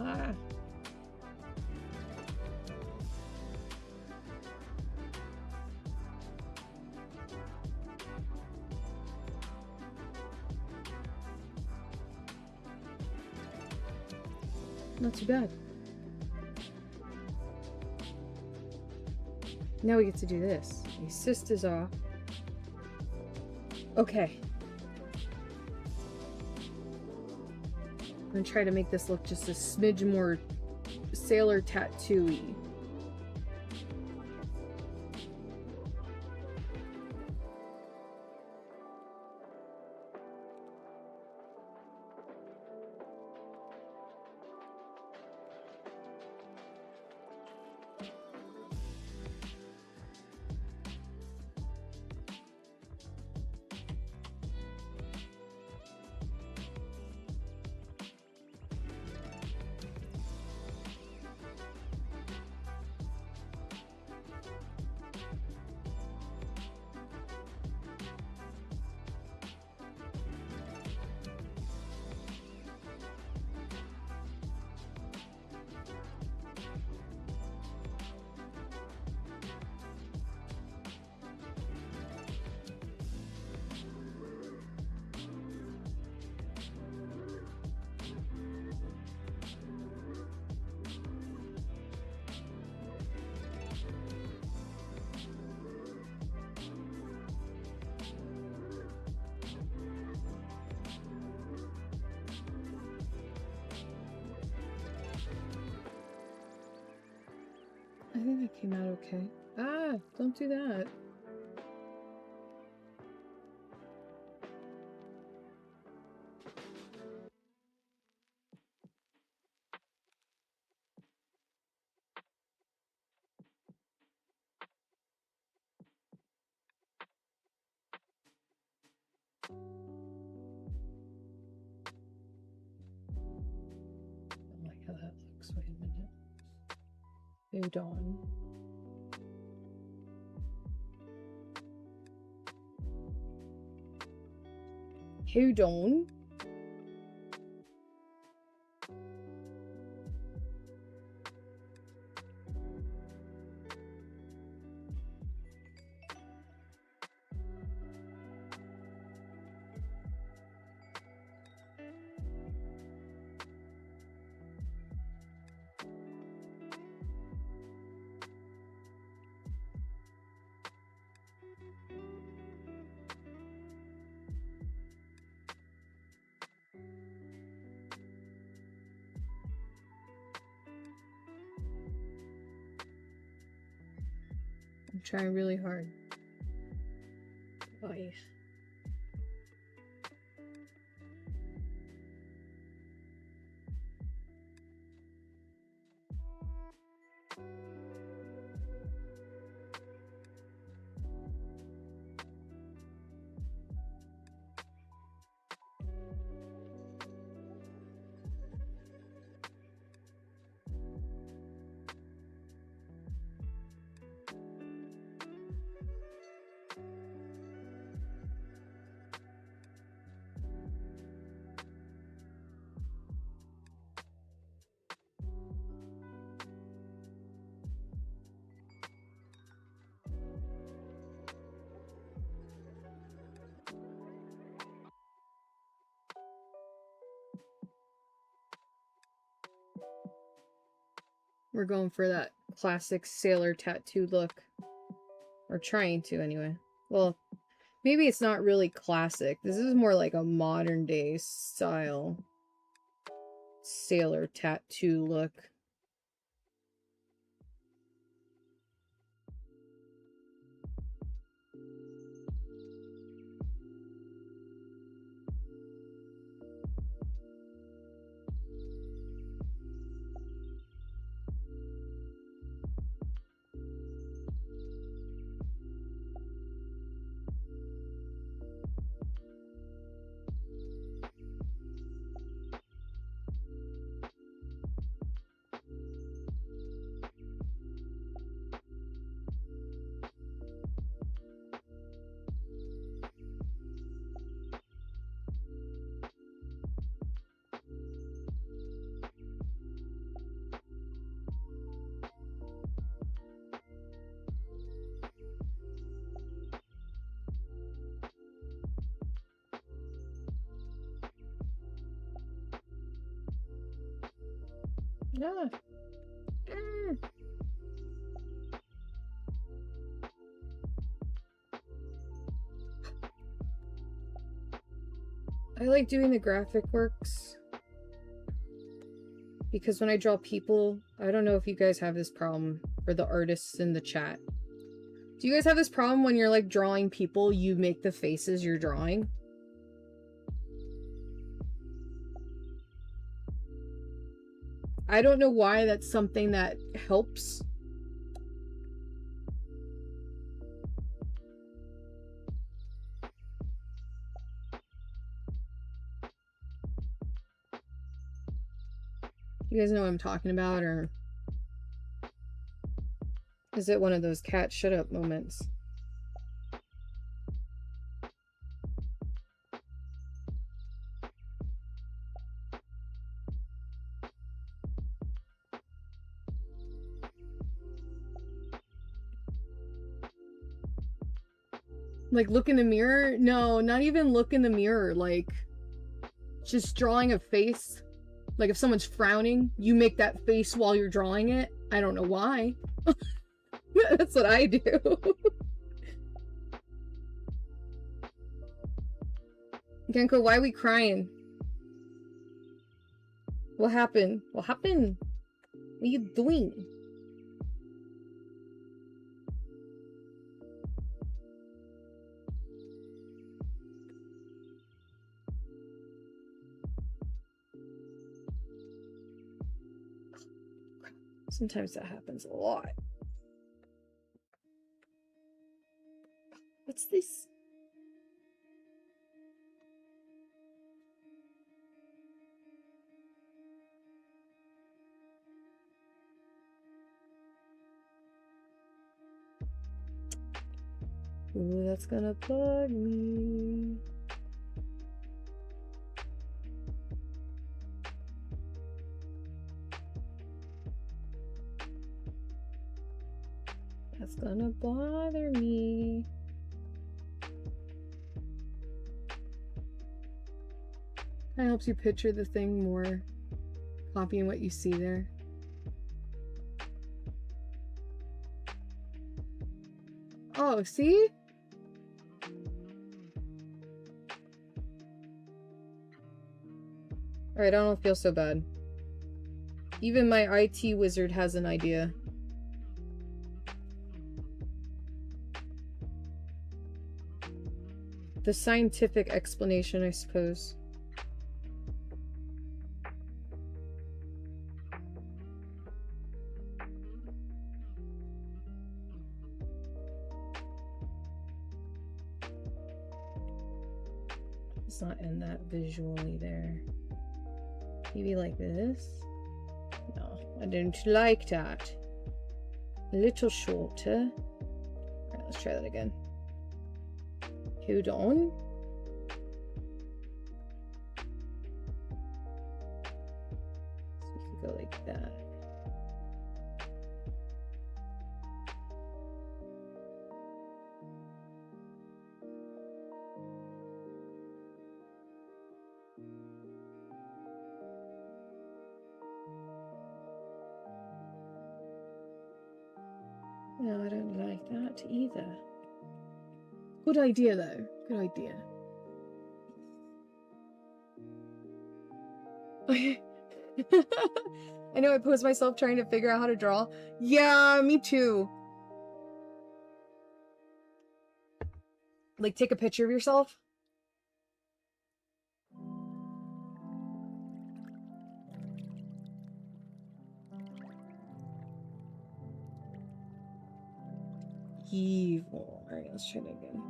Ah. Not too bad. Now we get to do this. The assist is off. Okay. I'm gonna try to make this look just a smidge more sailor tattoo-y. I think that came out okay. Ah, don't do that. I like how that looks. Wait a minute. Udon. Udon. I'm trying really hard. Oh, yeah. We're going for that classic sailor tattoo look. Or trying to, anyway. Well, maybe it's not really classic. This is more like a modern day style sailor tattoo look. Yeah. I like doing the graphic works because when I draw people, I don't know if you guys have this problem, for the artists in the chat. Do you guys have this problem when you're like drawing people, you make the faces you're drawing? I don't know why that's something that helps. You guys know what I'm talking about, or is it one of those cat shut up moments? Like, look in the mirror? No, not even look in the mirror. Like, just drawing a face. Like, if someone's frowning, you make that face while you're drawing it. I don't know why. That's what I do. Genko, why are we crying? What happened? What happened? What are you doing? Sometimes that happens a lot. What's this? Ooh, that's gonna bug me. That's gonna bother me. That helps you picture the thing more, copying what you see there. Oh, see? Alright, I don't feel so bad. Even my IT wizard has an idea. The scientific explanation, I suppose. Let's not end that visually there. Maybe like this? No, I don't like that. A little shorter. Alright, let's try that again. Hold on. So we could go like that. No, I don't like that either. Good idea, though. Good idea. I know I posed myself trying to figure out how to draw. Yeah, me too. Like, take a picture of yourself. Evil. Alright, let's try that again.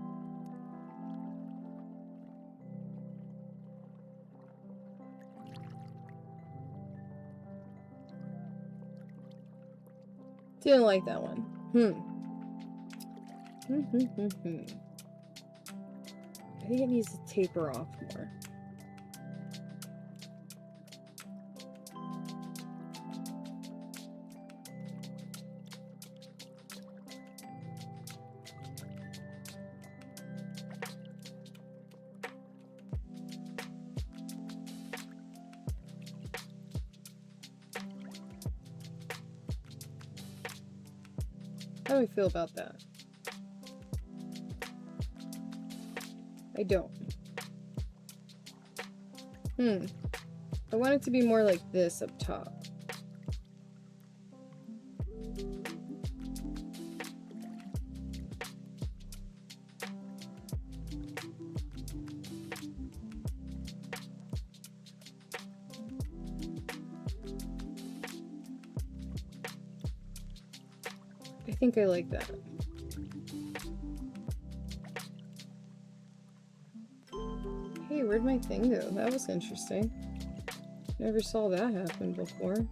Didn't like that one. I think it needs to taper off more. How do I feel about that? I don't. I want it to be more like this up top. I think I like that. Hey, where'd my thing go? That was interesting. Never saw that happen before.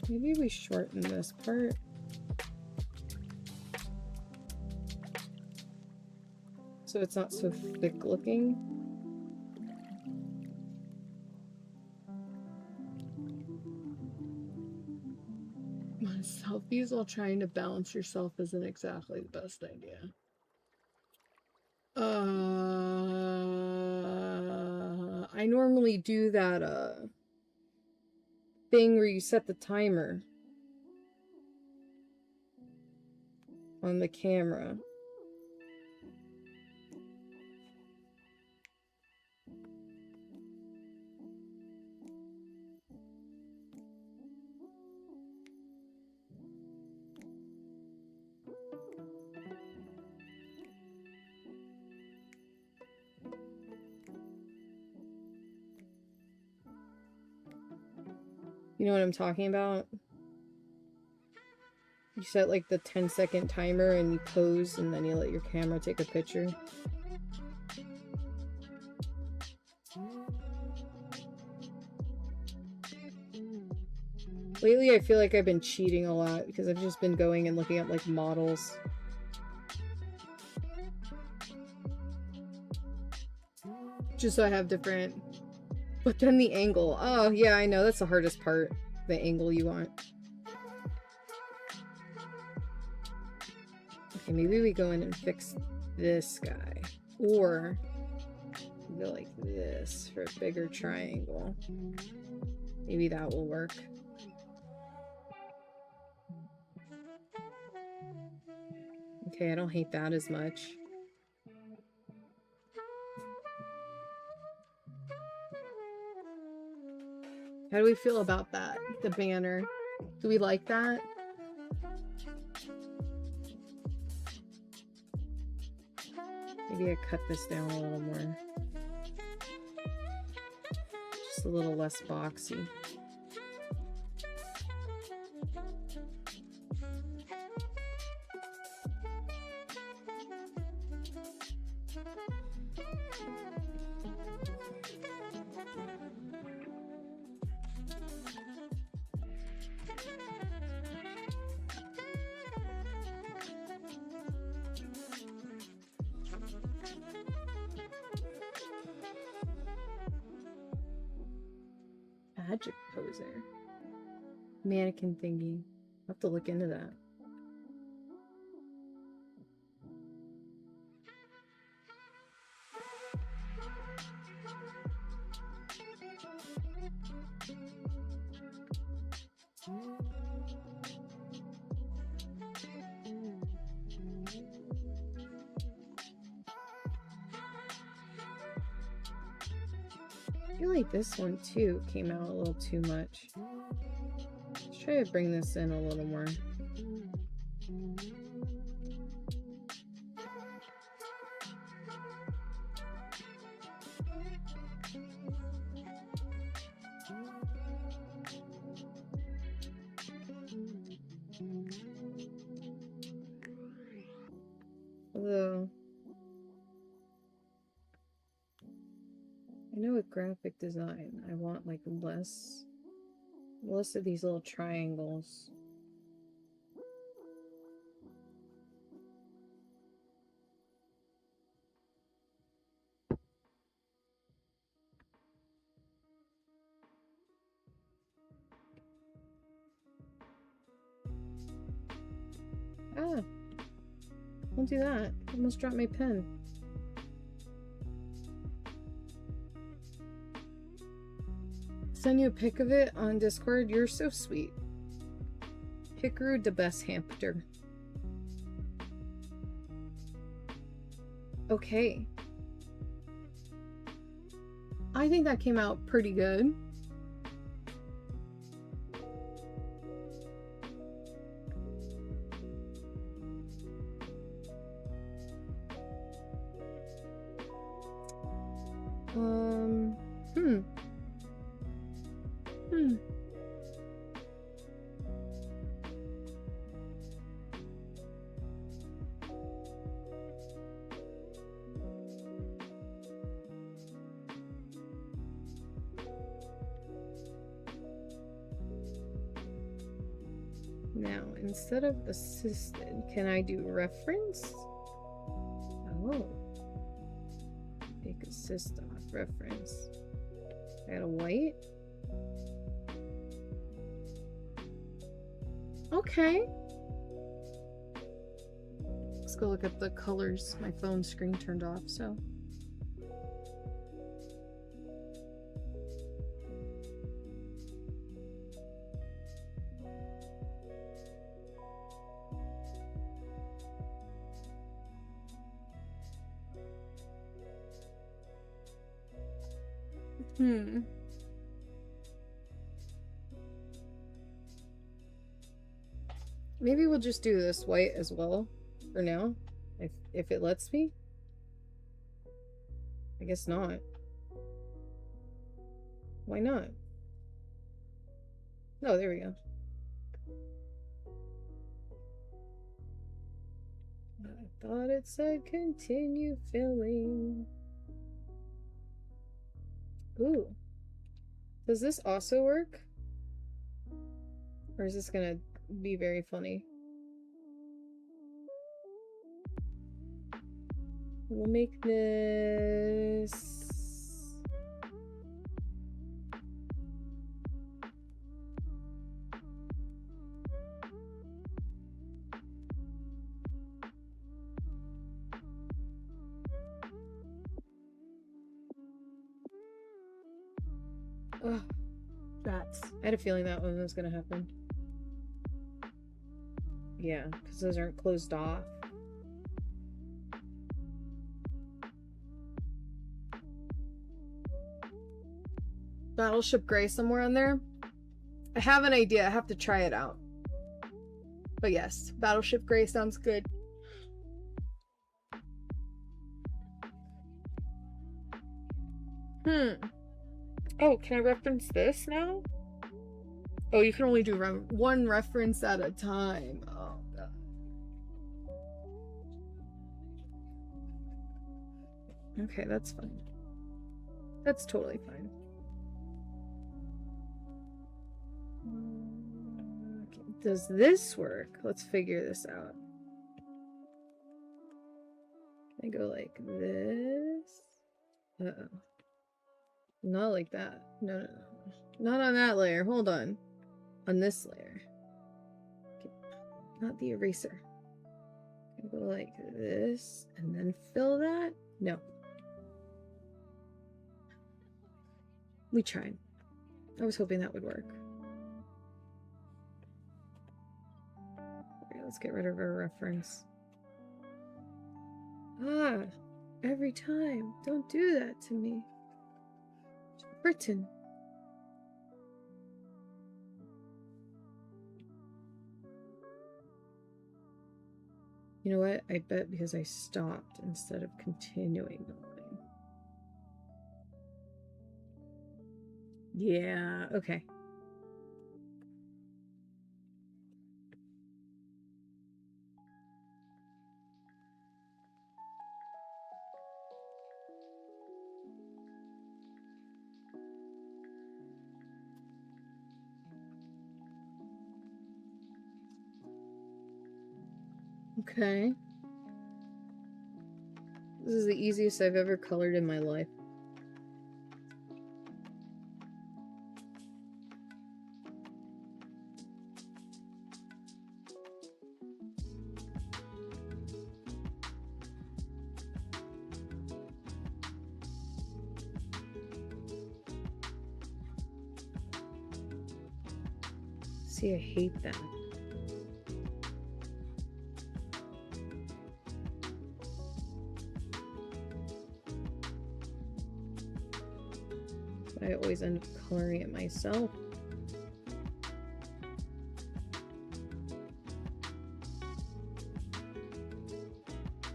Maybe we shorten this part. So it's not so thick looking. Selfies while trying to balance yourself isn't exactly the best idea. I normally do that thing where you set the timer on the camera. You know what I'm talking about? You set like the 10-second timer and you pose and then you let your camera take a picture. Lately I feel like I've been cheating a lot because I've just been going and looking at like models. Just so I have different... But then the angle. Oh, yeah, I know. That's the hardest part. The angle you want. Okay, maybe we go in and fix this guy. Or go like this for a bigger triangle. Maybe that will work. Okay, I don't hate that as much. How do we feel about that? The banner. Do we like that? Maybe I cut this down a little more. Just a little less boxy. magic poser. Mannequin thingy. I'll have to look into that. I feel like this one too came out a little too much. Let's try to bring this in a little more. Although I know with graphic design, I want like less of these little triangles. Ah, don't do that. I almost dropped my pen. Send you a pic of it on Discord. You're so sweet. Hikaru the best hamster. Okay. I think that came out pretty good. Now, instead of assisted, can I do reference? Oh. Take assist off reference. I got a white. Okay. Let's go look at the colors. My phone screen turned off, so. Maybe we'll just do this white as well for now, if it lets me. I guess not. Why not? Oh, there we go. I thought it said continue filling. Ooh. Does this also work? Or is this gonna be very funny? We'll make this... Ugh. I had a feeling that one was gonna happen. Yeah, because those aren't closed off. Battleship Gray somewhere on there? I have an idea. I have to try it out. But yes, Battleship Gray sounds good. Oh, can I reference this now? Oh, you can only do one reference at a time. Oh, God. Okay, that's fine. That's totally fine. Okay, does this work? Let's figure this out. Can I go like this? Uh-oh. Not like that. No, no, no. Not on that layer. Hold on. On this layer. Okay. Not the eraser. Go like this and then fill that? No. We tried. I was hoping that would work. Okay, let's get rid of our reference. Ah, every time. Don't do that to me. Britain. You know what? I bet because I stopped instead of continuing the line. Yeah, okay. Okay. This is the easiest I've ever colored in my life. See, I hate that. I always end up coloring it myself.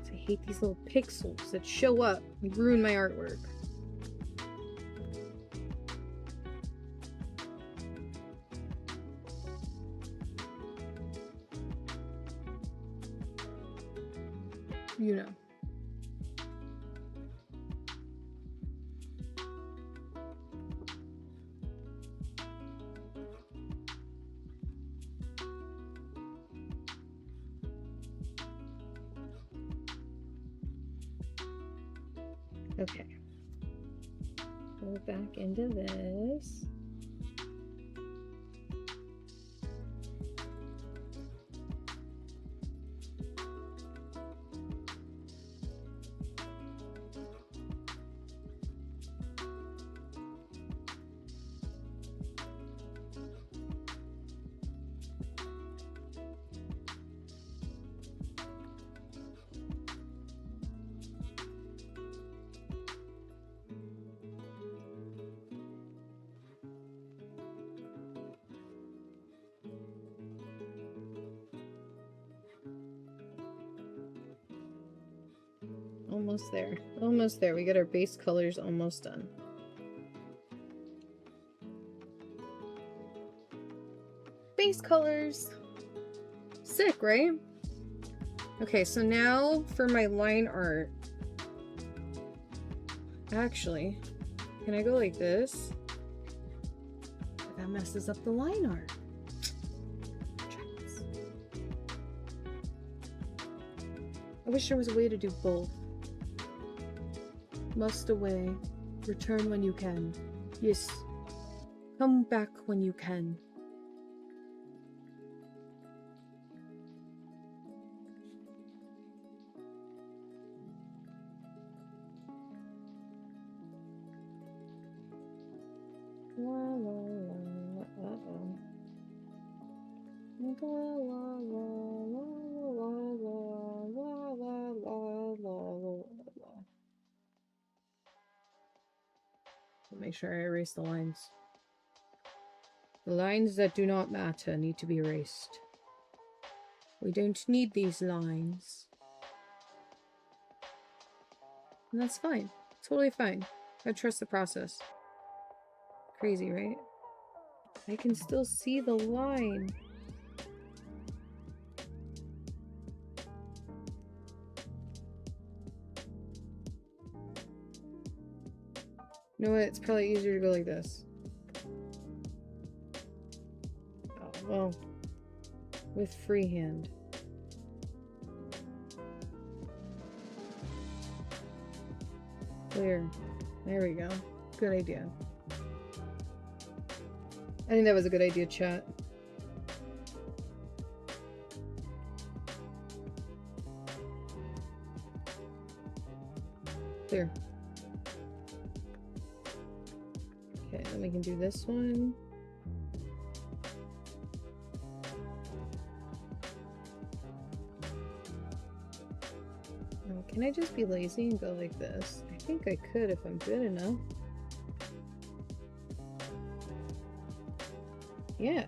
I hate these little pixels that show up and ruin my artwork. You know. Okay. Go back into this. Almost there. Almost there. We got our base colors almost done. Base colors. Sick, right? Okay, so now for my line art. Actually, can I go like this? That messes up the line art. I wish there was a way to do both. Must away. Return when you can. Yes. Come back when you can. Make sure I erase the lines. The lines that do not matter need to be erased. We don't need these lines. And that's fine. Totally fine. I trust the process. Crazy, right? I can still see the line. You know what? It's probably easier to go like this. Oh, well, with freehand. Clear. There we go. Good idea. I think that was a good idea, chat. There. Okay, then we can do this one. Oh, can I just be lazy and go like this? I think I could if I'm good enough. Yeah.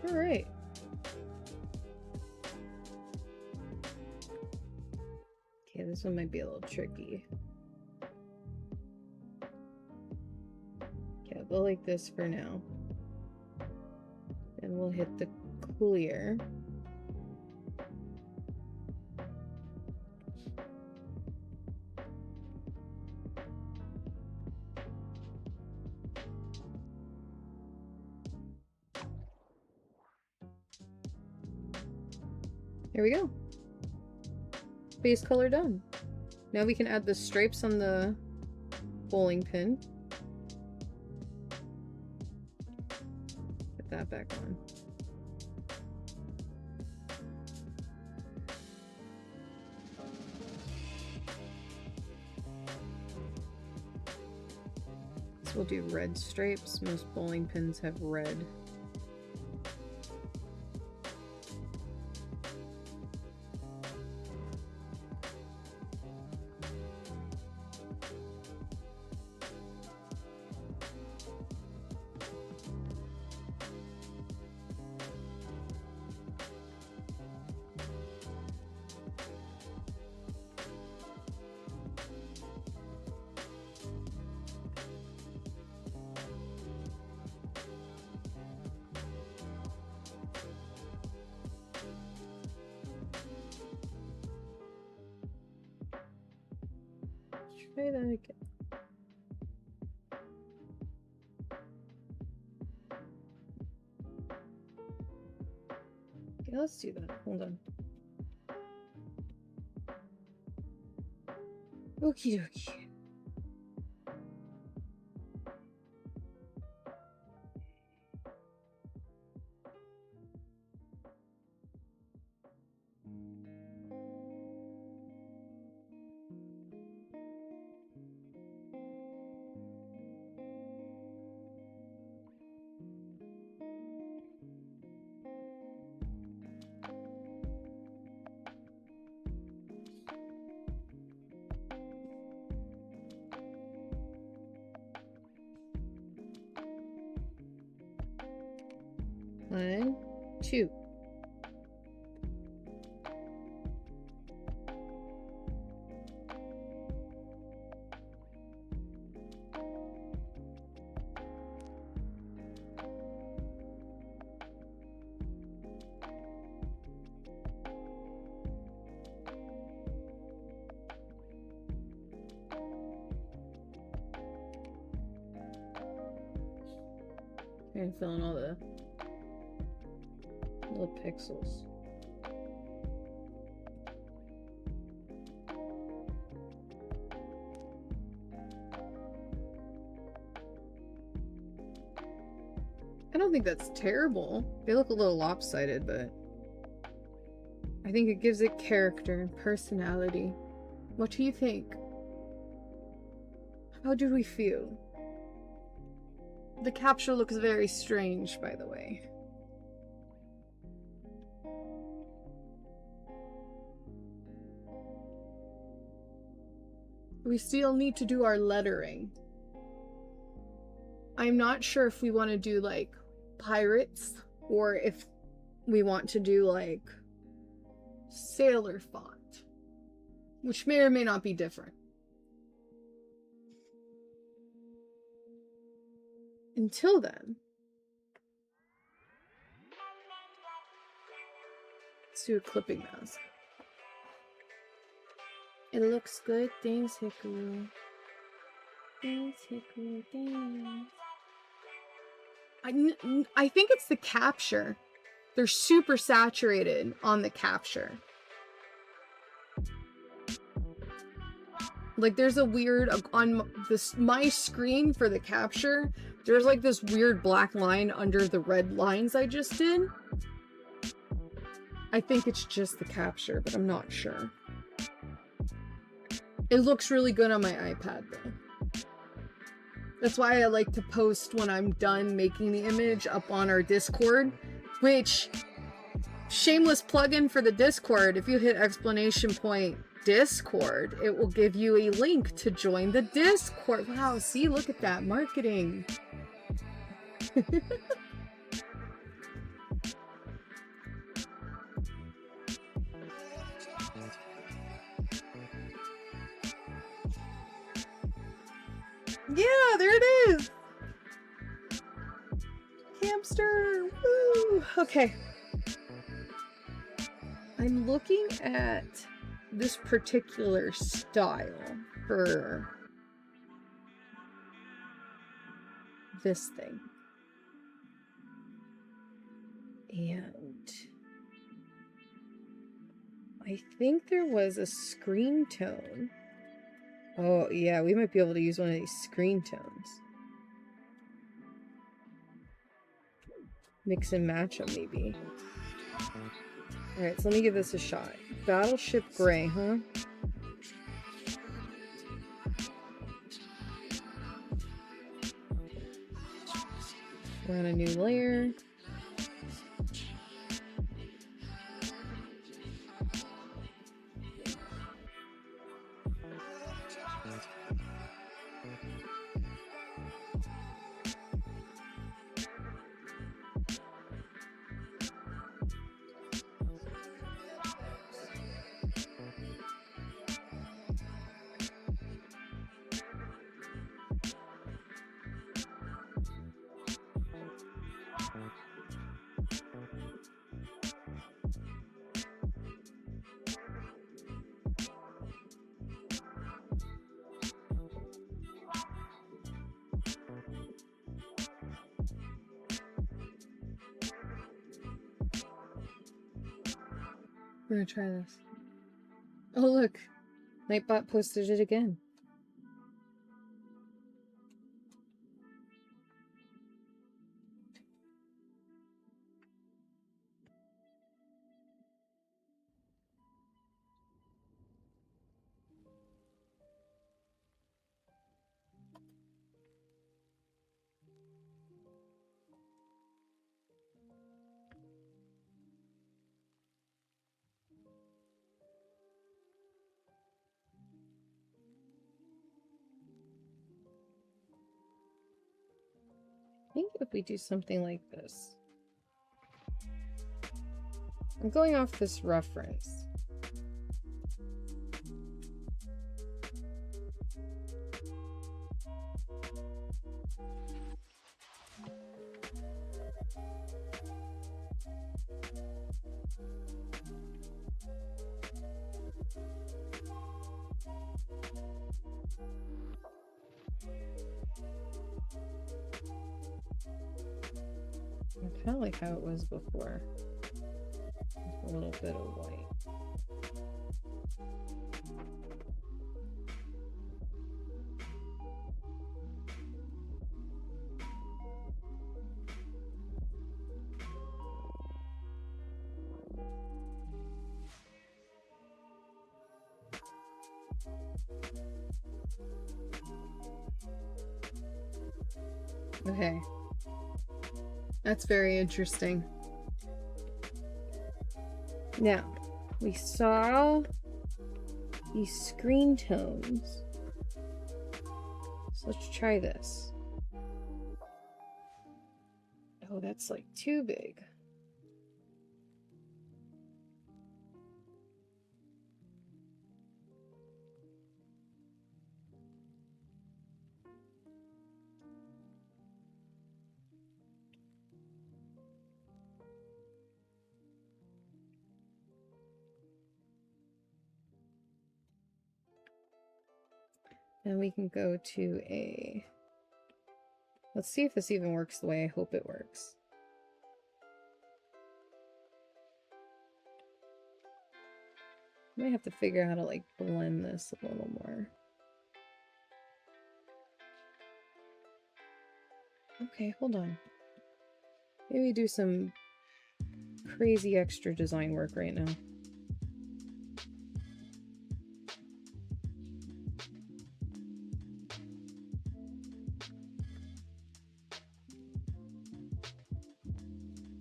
All right. Okay, this one might be a little tricky. Okay, I'll go like this for now. Then we'll hit the clear. There we go. Base color done. Now we can add the stripes on the bowling pin. Put that back on. So we'll do red stripes. Most bowling pins have red. Try that again. Okay, let's do that. Hold on. Okie dokie. One, two. And fill in all the little pixels. I don't think that's terrible. They look a little lopsided, but I think it gives it character and personality. What do you think? How do we feel? The capture looks very strange, by the way. We still need to do our lettering. I'm not sure if we want to do like pirates or if we want to do like sailor font, which may or may not be different. Until then, let's do a clipping mask. It looks good. Thanks, Hikaru. Thanks, Hikaru. Thanks. I think it's the capture. They're super saturated on the capture. Like there's a weird, on this my screen for the capture, there's like this weird black line under the red lines I just did. I think it's just the capture, but I'm not sure. It looks really good on my iPad though. That's why I like to post when I'm done making the image up on our Discord, which, shameless plug-in for the Discord, if you hit exclamation point Discord, it will give you a link to join the Discord. Wow, see, look at that marketing. Yeah, there it is. Hamster. Woo. Okay. I'm looking at this particular style for this thing. And I think there was a screen tone. Oh, yeah, we might be able to use one of these screen tones. Mix and match them, maybe. Alright, so let me give this a shot. Battleship Gray, huh? We're on a new layer. We're gonna try this. Oh, look. Nightbot posted it again. I think if we do something like this. I'm going off this reference. I kind of like how it was before. A little bit of white. Okay. That's very interesting. Now, we saw these screen tones. So let's try this. Oh, that's like too big. And we can go to a... Let's see if this even works the way I hope it works. I might have to figure out how to like blend this a little more. Okay, hold on. Maybe do some crazy extra design work right now.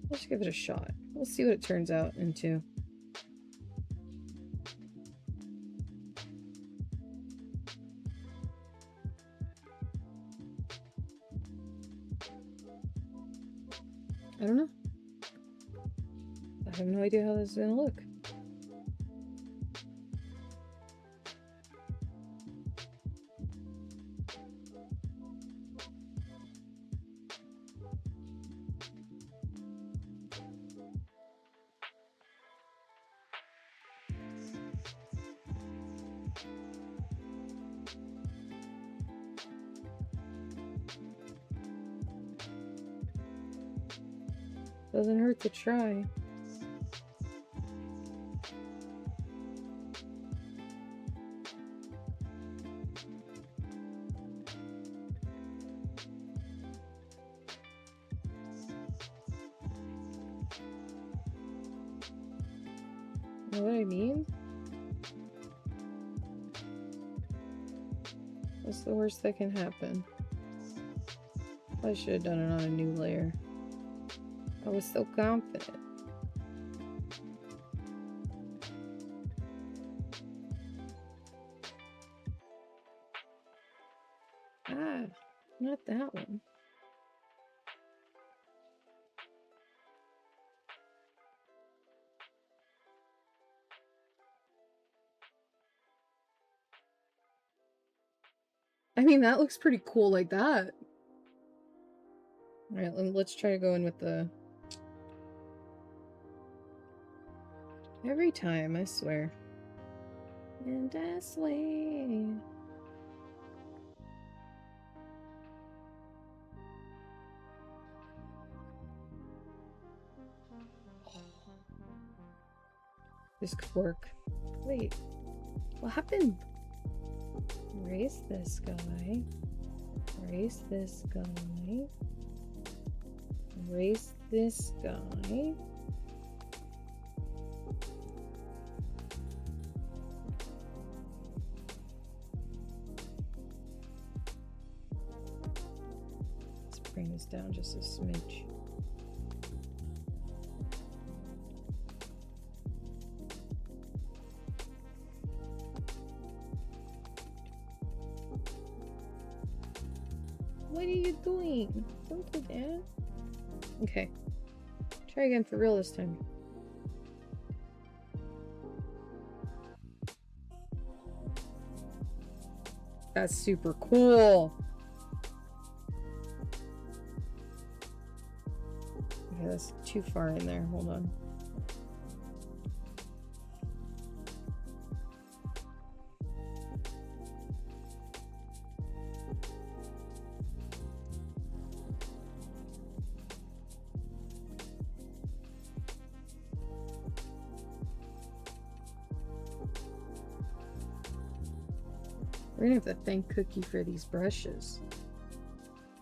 Let's give it a shot. We'll see what it turns out into. I don't know. I have no idea how this is gonna look. Doesn't hurt to try. You know what I mean? What's the worst that can happen? I should have done it on a new layer. I was so confident. Ah, not that one. I mean, that looks pretty cool like that. Alright, let's try to go in with the... Every time, I swear. And I swear. This could work. Wait, what happened? Erase this guy. Erase this guy. Erase this guy. Let's bring this down just a smidge. What are you doing? Don't do that. Okay. Try again for real this time. That's super cool. Okay, that's too far in there. Hold on. We're gonna have to thank Cookie for these brushes.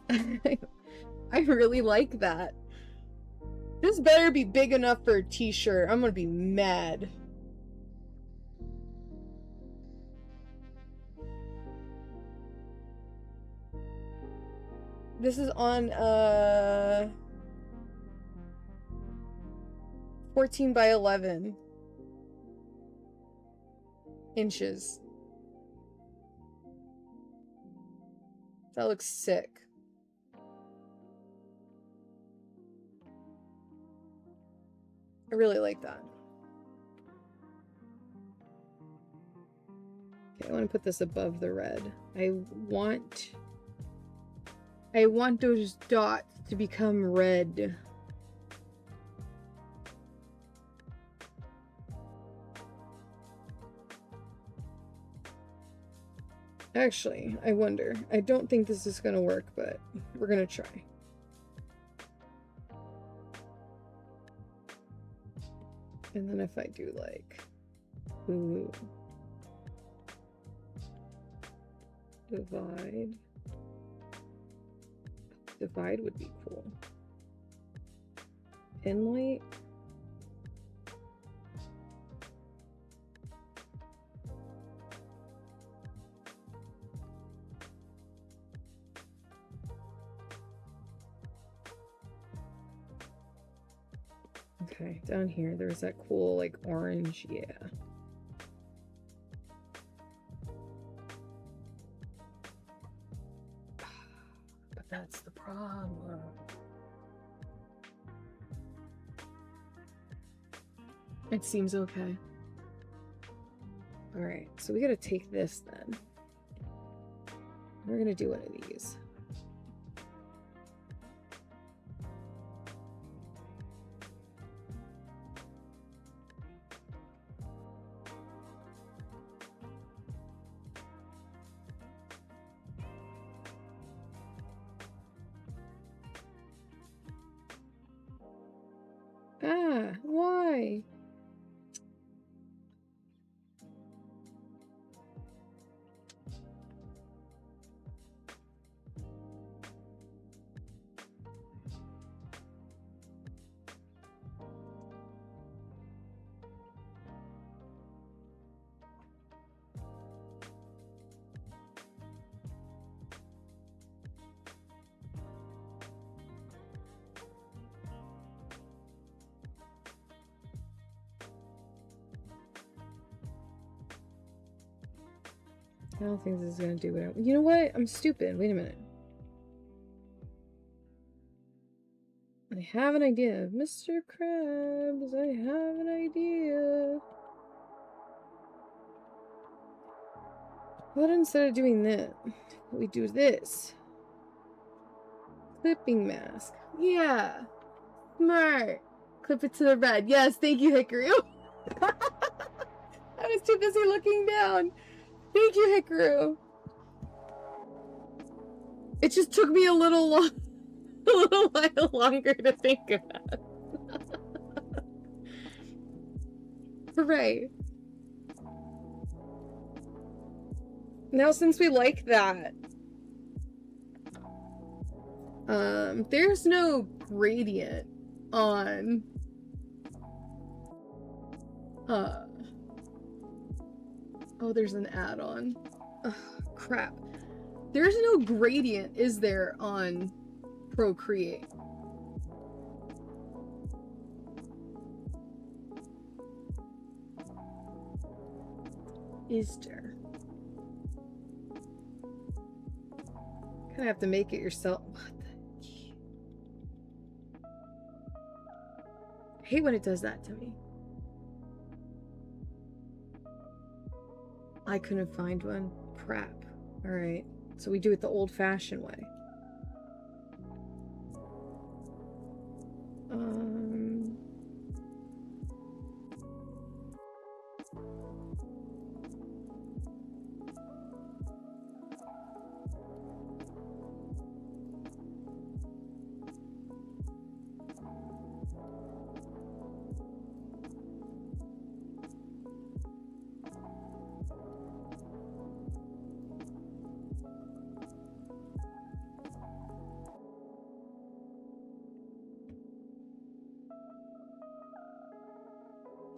I really like that. This better be big enough for a t-shirt. I'm gonna be mad. This is on 14 by 11 inches. That looks sick. I really like that. Okay, I want to put this above the red. I want those dots to become red. Actually, I wonder. I don't think this is gonna work, but we're gonna try. And then if I do like, ooh, divide, divide would be cool. Pin light. Okay, down here, there's that cool, like, orange, yeah. But that's the problem. It seems okay. Alright, so we gotta take this then. We're gonna do one of these. Ah, why? I don't think this is gonna do it. You know what? I'm stupid. Wait a minute. I have an idea. Mr. Krabs, I have an idea. What instead of doing that, we do this? Clipping mask. Yeah. Smart. Clip it to the red. Yes, thank you, Hikaru. I was too busy looking down. Thank you, Hikaru. It just took me a little while longer to think about. Hooray. Now, since we like that, there's no gradient on, oh, there's an add-on. Ugh, crap. There's no gradient, is there, on Procreate? Is there? Kind of have to make it yourself. What the? I hate when it does that to me. I couldn't find one. Crap. Alright. So we do it the old-fashioned way.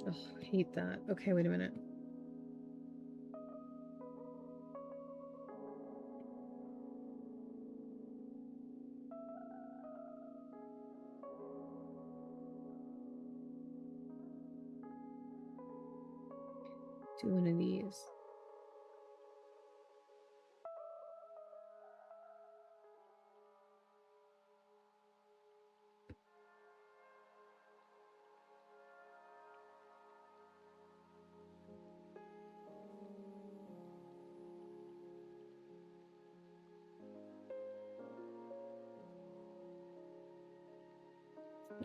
Ugh, I hate that. Okay, wait a minute. Do one of these.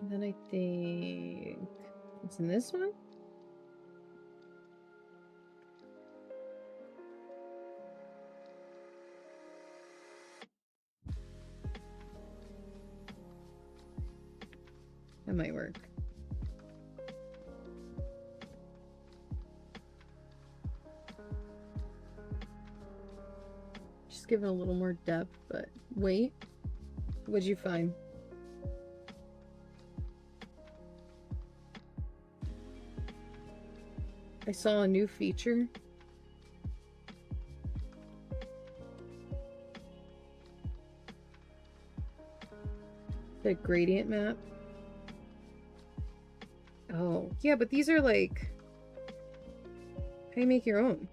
And then I think it's in this one. That might work. Just give it a little more depth, but wait. What'd you find? I saw a new feature. The gradient map. Oh, yeah, but these are like... How do you make your own?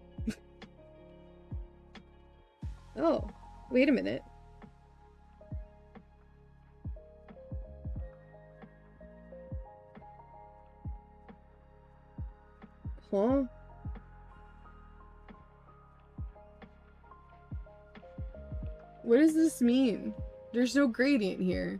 Oh, wait a minute. Huh? What does this mean? There's no gradient here.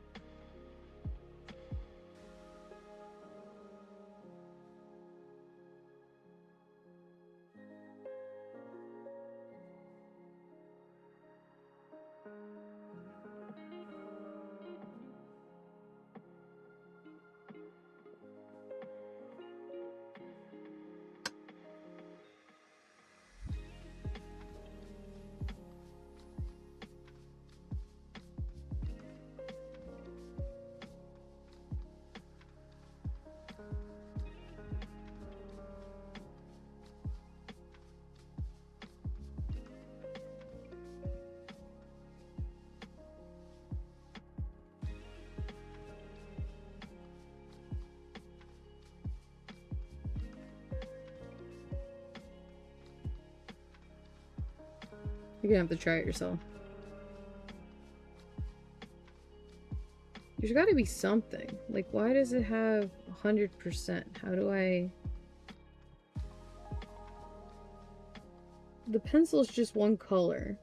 You're gonna have to try it yourself. There's gotta be something. Like, why does it have 100%? How do I... The pencil's just one color.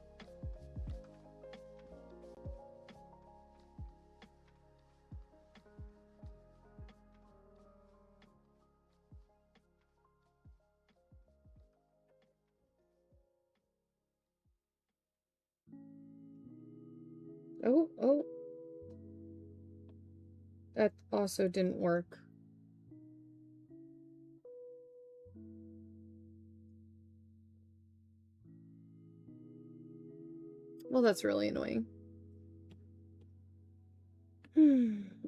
Oh. That also didn't work. Well, that's really annoying.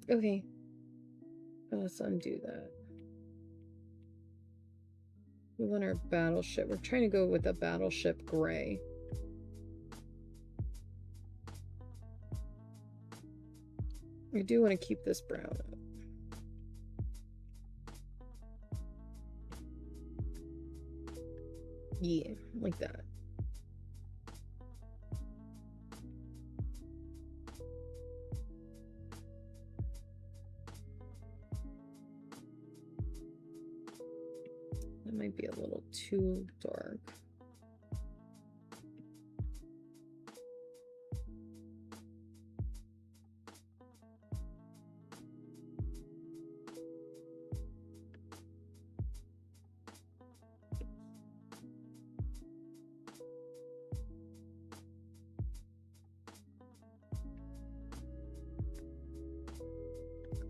Okay. Let's undo that. We want our battleship. We're trying to go with a battleship gray. I do want to keep this brown up. Yeah, like that. That might be a little too dark.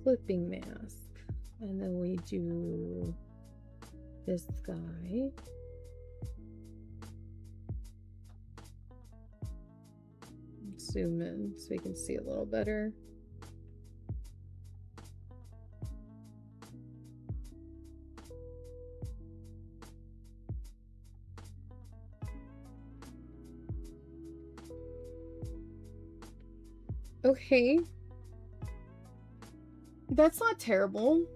Clipping mask. And then we do this guy. Zoom in so we can see a little better. Okay. That's not terrible.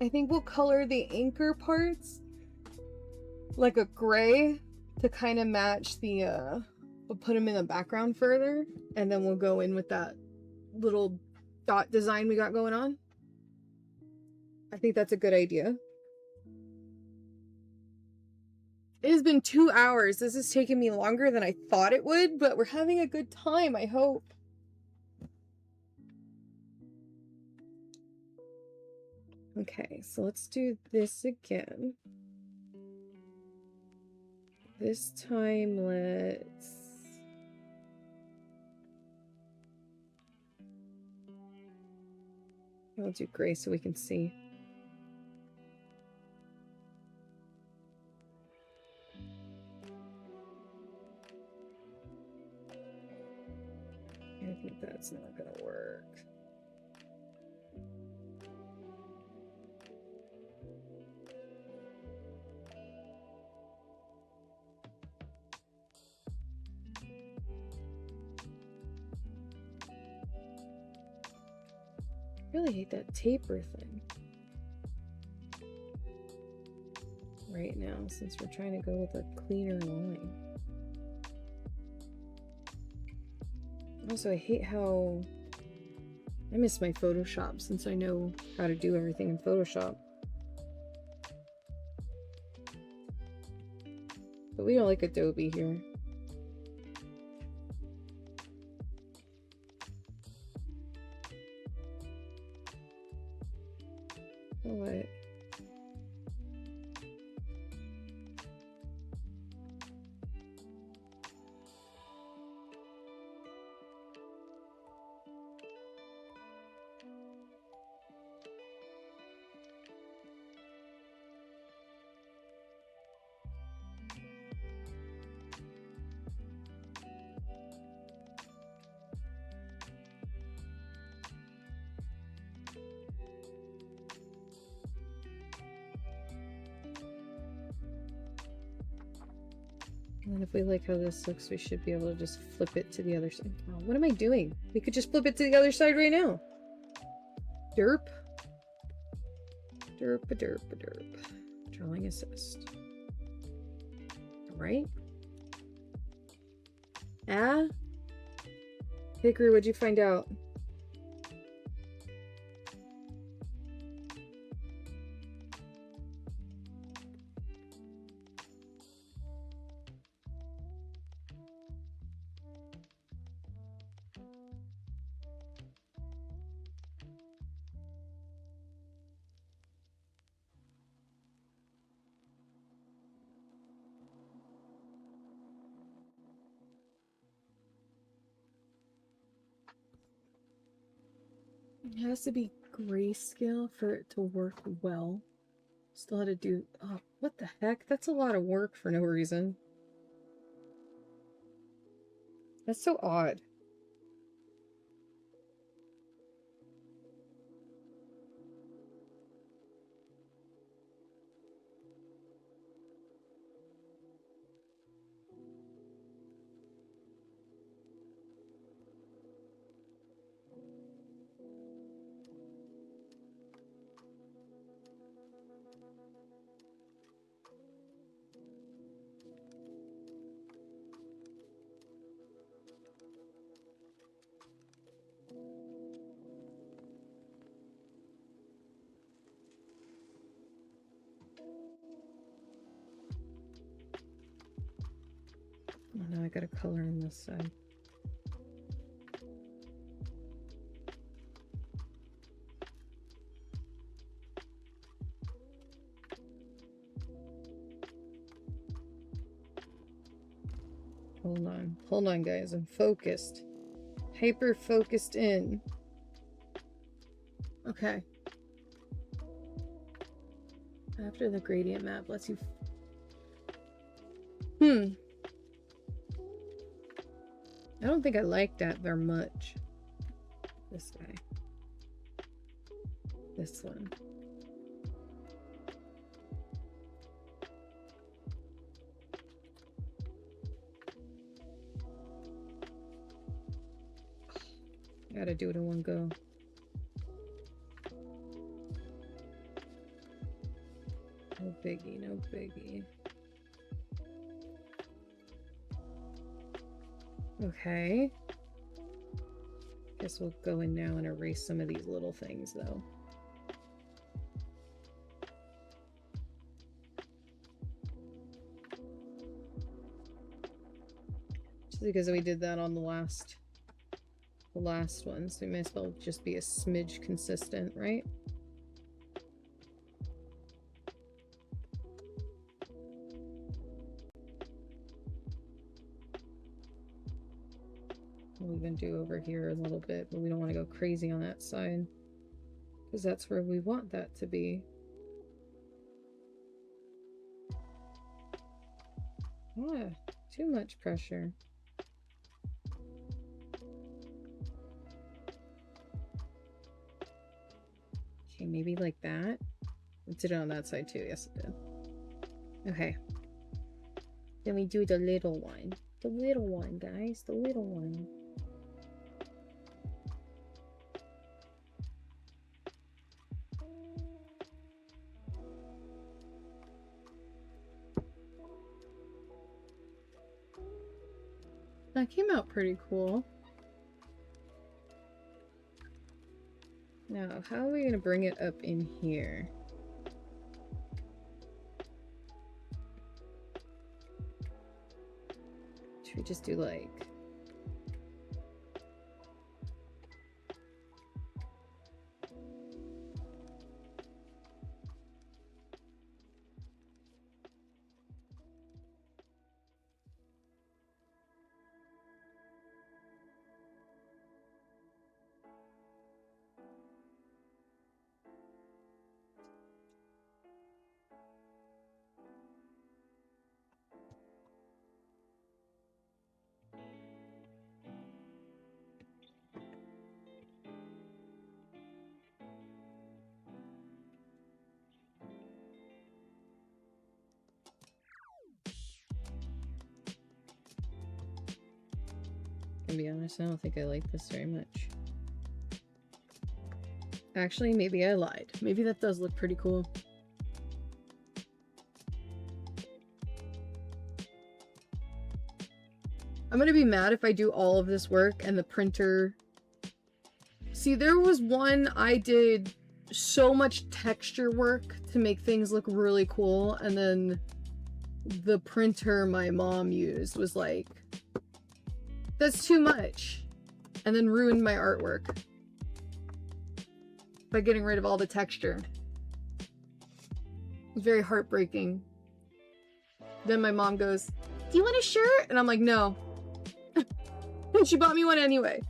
I think we'll color the anchor parts like a gray to kind of match the, we'll put them in the background further, and then we'll go in with that little dot design we got going on. I think that's a good idea. It has been 2 hours. This has taken me longer than I thought it would, but we're having a good time, I hope. Okay, so let's do this again. This time, I'll do gray so we can see. That's not gonna work. I really hate that taper thing right now, since we're trying to go with a cleaner line. Also, I hate how I miss my Photoshop, since I know how to do everything in Photoshop. But we don't like Adobe here. What? And if we like how this looks, we should be able to just flip it to the other side. Oh, what am I doing? We could just flip it to the other side right now. Derp. Derp a derp a derp. Drawing assist. Alright. Ah? Hickory, what'd you find out? It has to be grayscale for it to work well. Still had to do... Oh, what the heck? That's a lot of work for no reason. That's so odd. Oh, now I gotta color on this side. Hold on guys, I'm focused. Hyper focused in. Okay. After the gradient map lets you... I don't think I like that very much. This guy. This one. I gotta do it in one go. No biggie, no biggie. Okay. Guess we'll go in now and erase some of these little things, though. Just because we did that on the last one, so we may as well just be a smidge consistent, right? We'll even do over here a little bit, but we don't want to go crazy on that side because that's where we want that to be. Ah, too much pressure. maybe like that. It did it on that side too. Yes, it did. Okay. Then we do the little one. The little one, guys. The little one. That came out pretty cool. Now, how are we going to bring it up in here? Should we just do like... To be honest, I don't think I like this very much. Actually, maybe I lied. Maybe that does look pretty cool. I'm gonna be mad if I do all of this work and the printer... See, there was one I did so much texture work to make things look really cool, and then the printer my mom used was like, that's too much, and then ruined my artwork by getting rid of all the texture. It was very heartbreaking. Then my mom goes, do you want a shirt? And I'm like, no. And she bought me one anyway.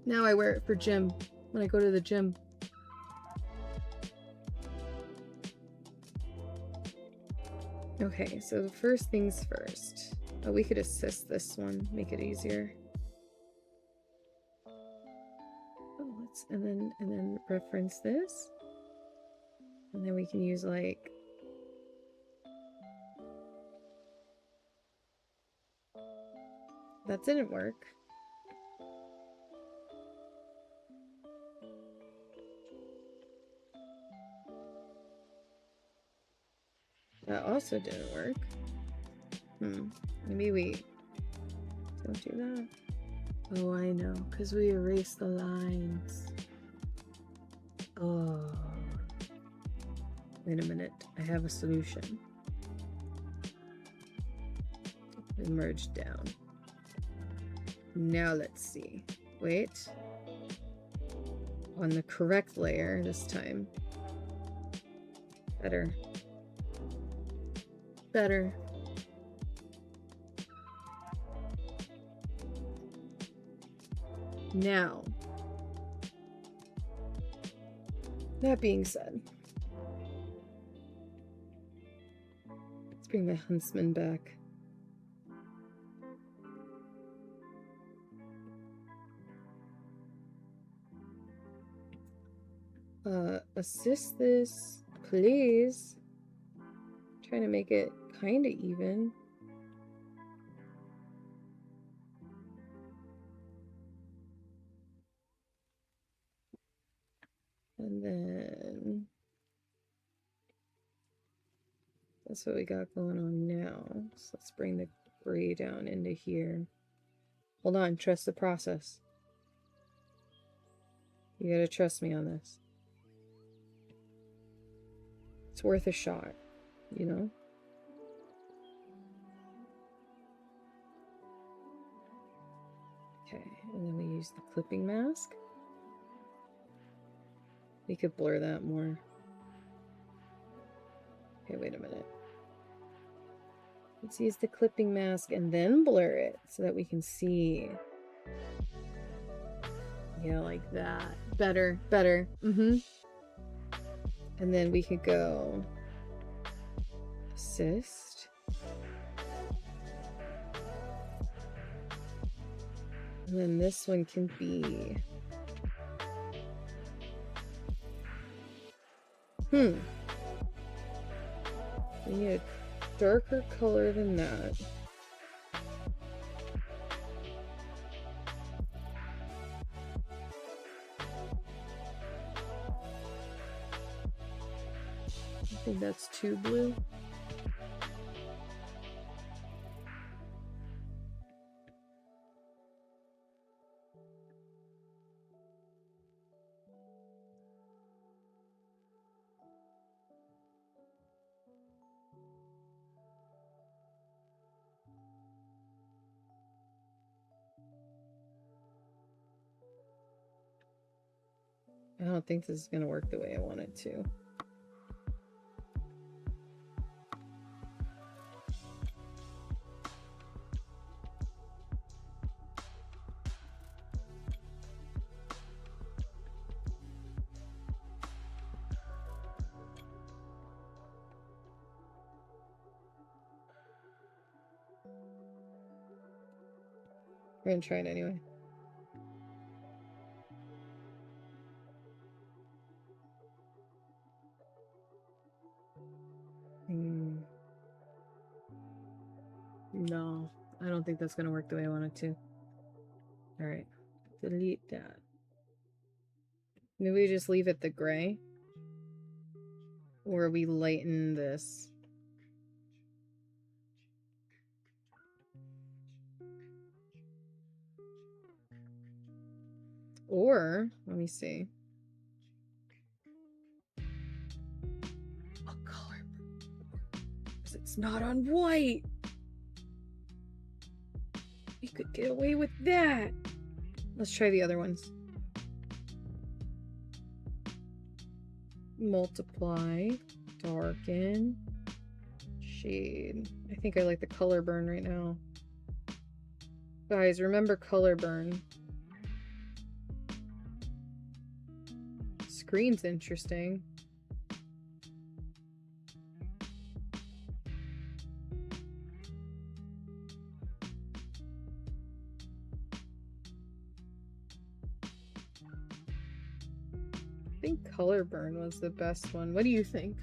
Now I wear it for gym, when I go to the gym. Okay, so the first things first. Oh, we could assist this one, make it easier. Oh, let's, and then reference this. And then we can use like... That didn't work. That also didn't work. Maybe we don't do that. Oh, I know, because we erased the lines. Oh. Wait a minute, I have a solution. We merge down. Now let's see. Wait. On the correct layer this time. Better. Better. Now, that being said, let's bring the huntsman back. Assist this, please. Trying to make it kind of even. And then that's what we got going on now. So let's bring the gray down into here. Hold on, trust the process. You gotta trust me on this. It's worth a shot, you know? Okay, and then we use the clipping mask. We could blur that more. Okay, wait a minute. Let's use the clipping mask and then blur it so that we can see. Yeah, like that. Better, better. And then we could go assist. And then this one can be We need a darker color than that. I think that's too blue. I don't think this is going to work the way I want it to. We're going to try it anyway. No, I don't think that's going to work the way I want it to. All right, delete that. Maybe we just leave it the gray, or we lighten this. Or, let me see. What color? Because it's not on white. We could get away with that. Let's try the other ones. Multiply, darken, shade. I think I like the color burn right now. Guys, remember color burn. Screen's interesting. I think color burn was the best one. What do you think?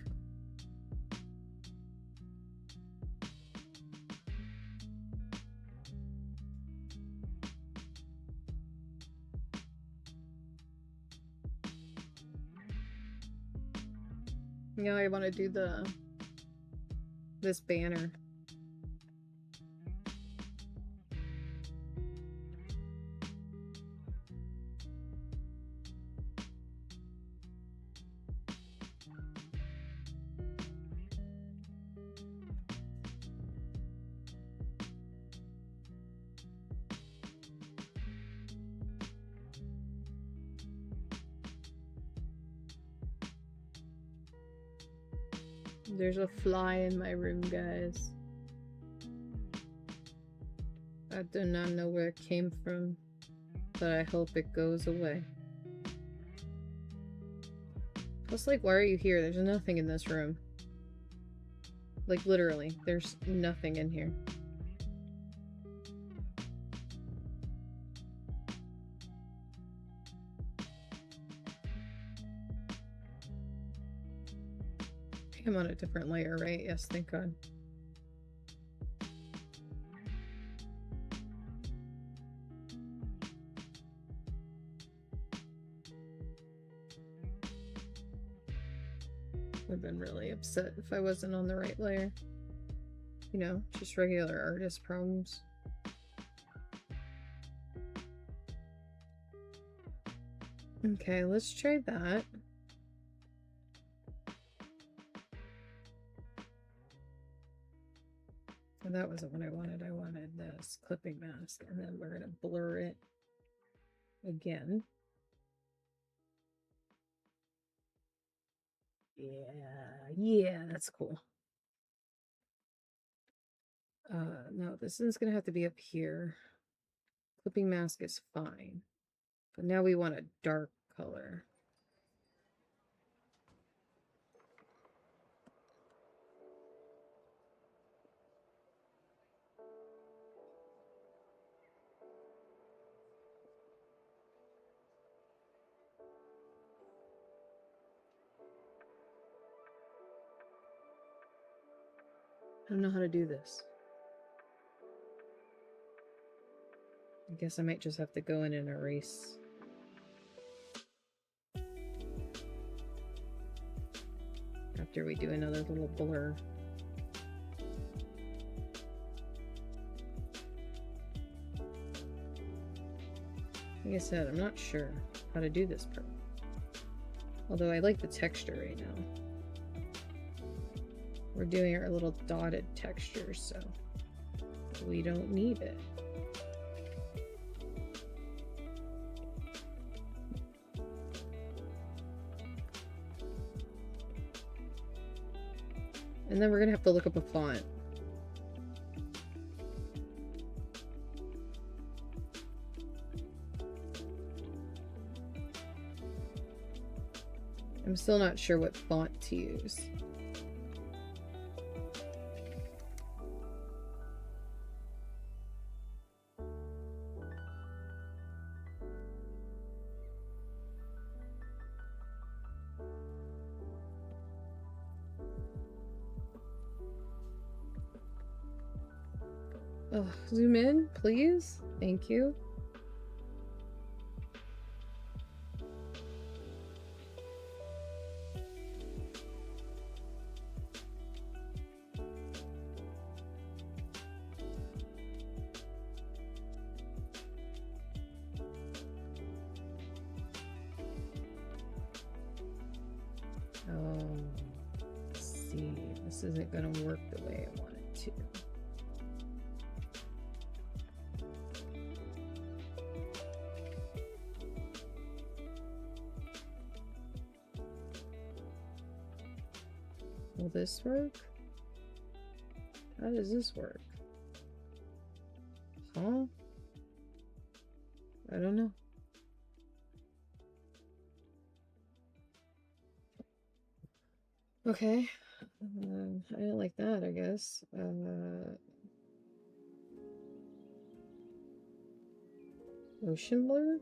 Yeah, I want to do this banner. There's a fly in my room, guys. I do not know where it came from, but I hope it goes away. Plus, like, why are you here? There's nothing in this room. Like, literally, there's nothing in here. I'm on a different layer, right? Yes, thank God. I've been really upset if I wasn't on the right layer. You know, just regular artist problems. Okay, let's try that. And that wasn't what I wanted. I wanted this clipping mask, and then we're gonna blur it again. Yeah, that's cool. No, this is gonna have to be up here. Clipping mask is fine. But now we want a dark color. don't know how to do this. I guess I might just have to go in and erase. After we do another little blur. Like I said, I'm not sure how to do this part. Although I like the texture right now. We're doing our little dotted texture, so we don't need it. And then we're gonna have to look up a font. I'm still not sure what font to use. Oh, zoom in, please. Thank you. Let's see. This isn't going to work the way I want it to. Will this work? How does this work? Huh? I don't know. Okay. I didn't like that, I guess. Ocean blur?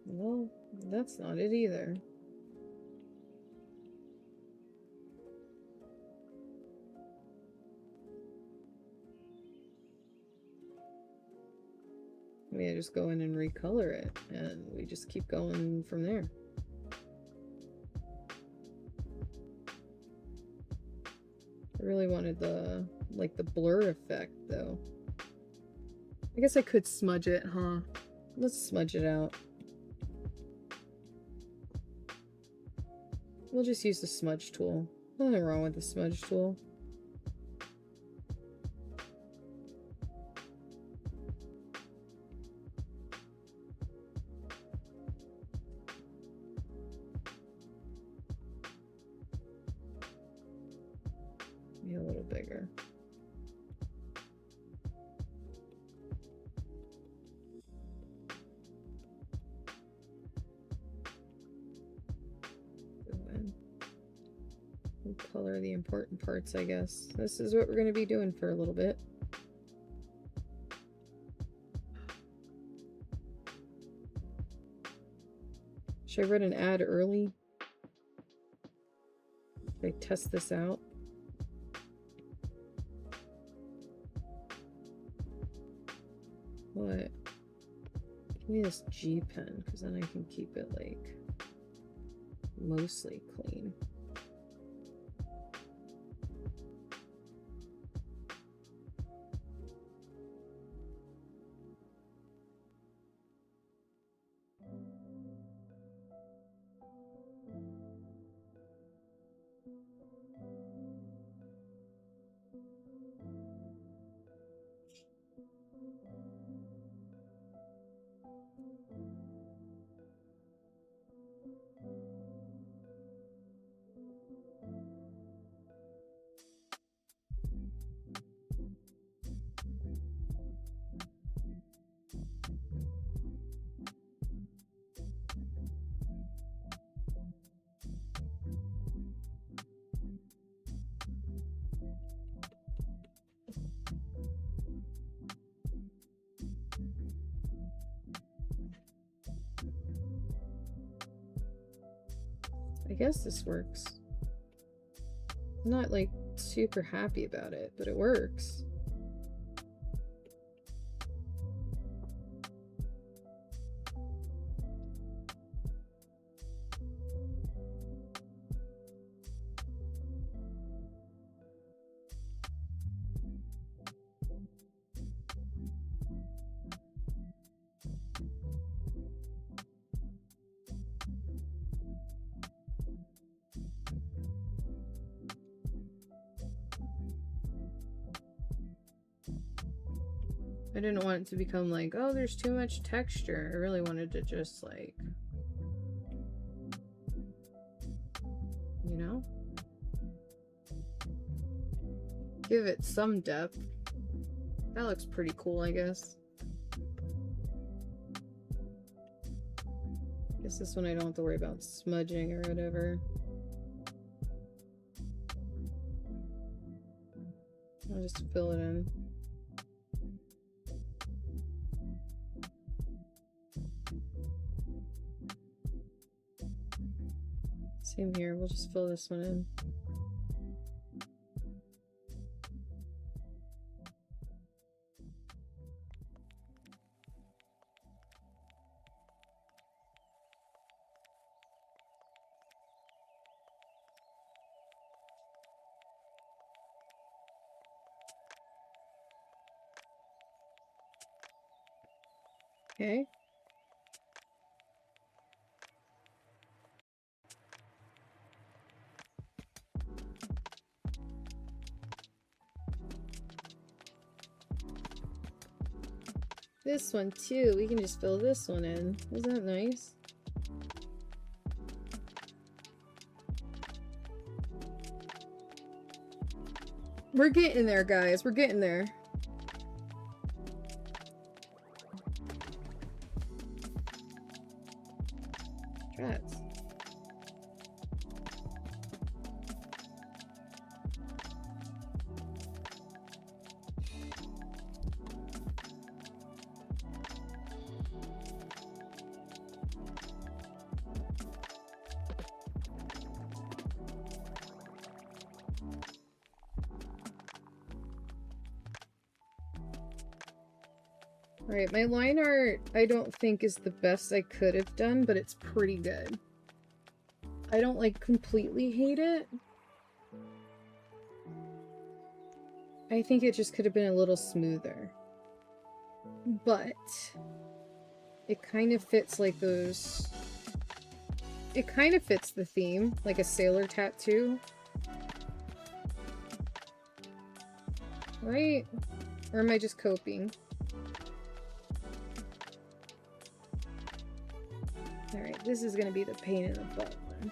Well, that's not it either. Maybe I just go in and recolor it, and we just keep going from there. I really wanted the, like, the blur effect, though. I guess I could smudge it, huh? Let's smudge it out. We'll just use the smudge tool. Nothing wrong with the smudge tool. Be a little bigger. We'll color the important parts, I guess. This is what we're going to be doing for a little bit. Should I run an ad early? Should I test this out? What? Give me this G pen, because then I can keep it, like, mostly clean. I guess this works. I'm not like super happy about it, but it works. I didn't want it to become like, oh, there's too much texture. I really wanted to just like, you know, give it some depth. That looks pretty cool, I guess. Guess this one I don't have to worry about smudging or whatever. I'll just fill it in. Same here, we'll just fill this one in. Okay. This one too, we can just fill this one in. Isn't that nice? We're getting there, guys. We're getting there. Rats. Alright, my line art I don't think is the best I could have done, but it's pretty good. I don't like completely hate it. I think it just could have been a little smoother. But it kind of fits like those... It kind of fits the theme, like a sailor tattoo. Right? Or am I just coping? Alright, this is gonna be the pain in the butt one.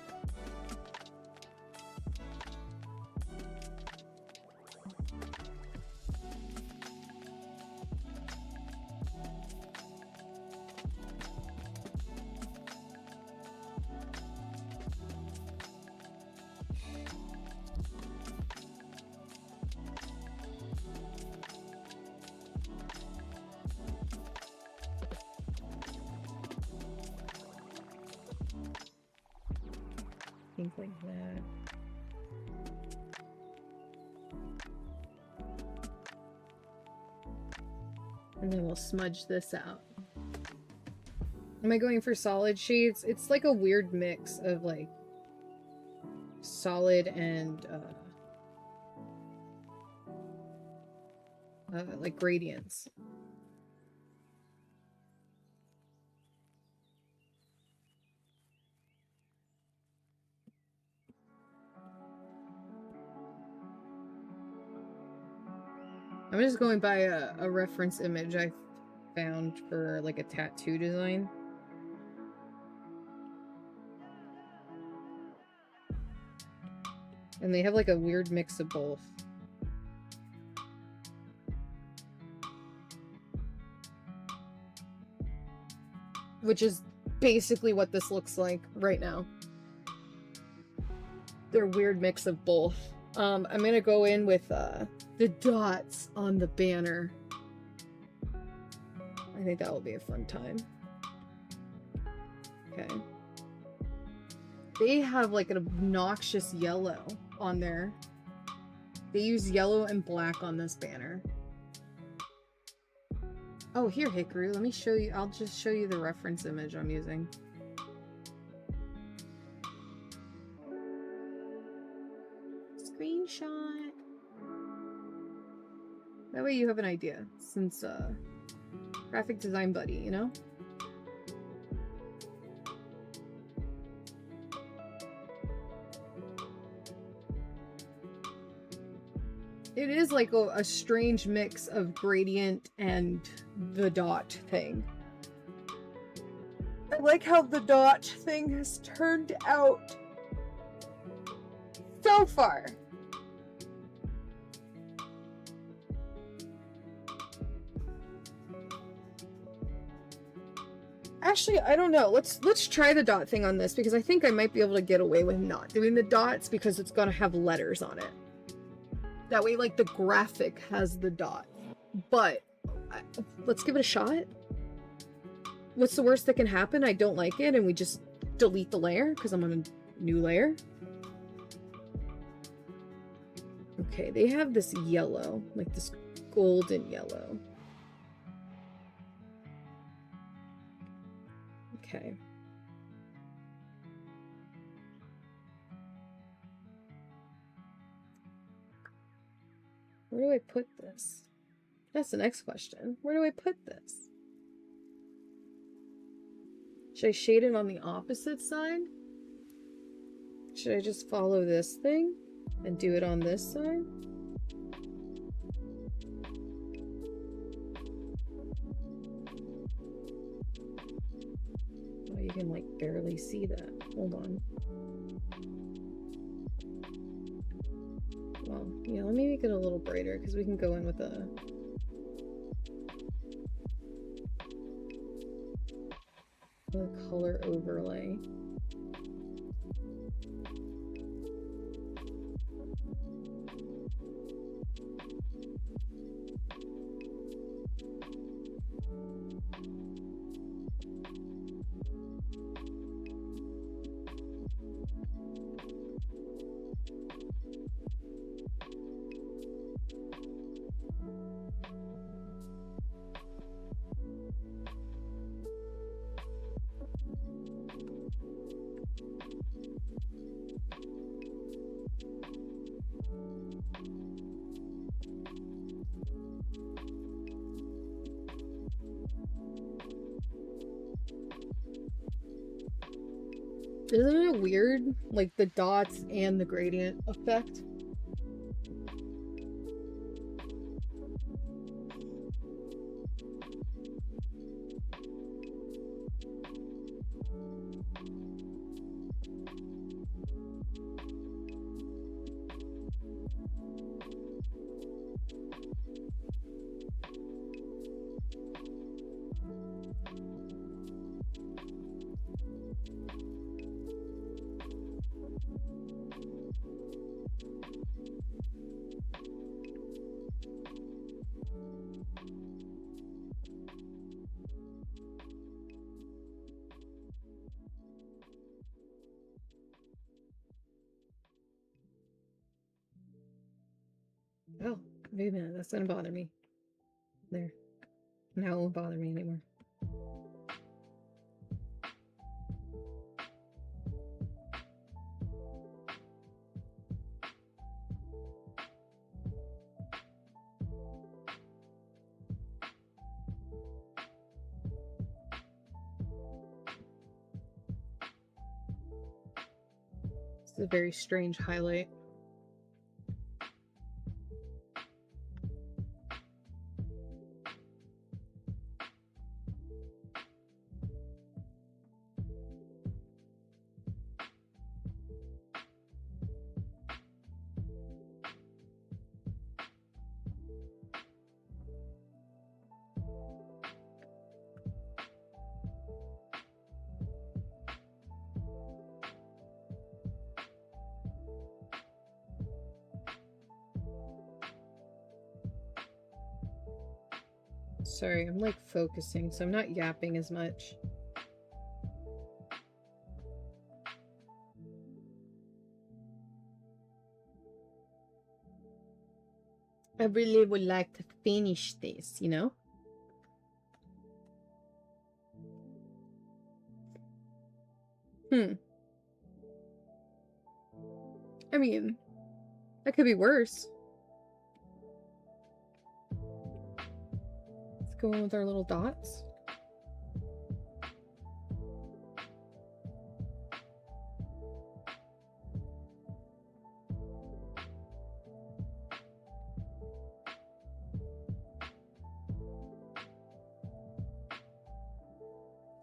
Things like that. And then we'll smudge this out. Am I going for solid shades? It's like a weird mix of like solid and like gradients. I'm just going by a reference image I found for like a tattoo design. And they have like a weird mix of both. Which is basically what this looks like right now. They're a weird mix of both. I'm gonna go in with the dots on the banner. I think that will be a fun time. Okay. They have like an obnoxious yellow on there. They use yellow and black on this banner. Oh, here, Hikaru, let me show you. I'll just show you the reference image I'm using. Screenshot. That way you have an idea, since, graphic design buddy, you know? It is like a strange mix of gradient and the dot thing. I like how the dot thing has turned out so far. Actually, I don't know. Let's try the dot thing on this, because I think I might be able to get away with not doing the dots because it's gonna have letters on it. That way, like, the graphic has the dot. But let's give it a shot. What's the worst that can happen? I don't like it and we just delete the layer because I'm on a new layer. Okay, they have this yellow, like this golden yellow. Okay. Where do I put this? That's the next question. Where do I put this? Should I shade it on the opposite side? Should I just follow this thing and do it on this side? Oh, you can like barely see that. Hold on. Well, yeah, let me make it a little brighter because we can go in with a color overlay. Isn't it weird? Like the dots and the gradient effect? Oh, wait a minute, that's gonna bother me. There. Now it won't bother me anymore. This is a very strange highlight. Sorry, I'm like focusing, so I'm not yapping as much. I really would like to finish this, you know? I mean, that could be worse. Let's go in with our little dots.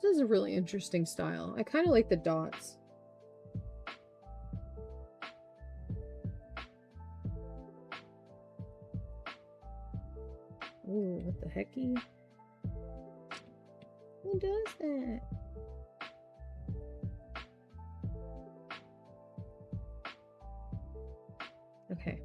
This is a really interesting style. I kind of like the dots. Ooh, what the hecky? Who does that? Okay.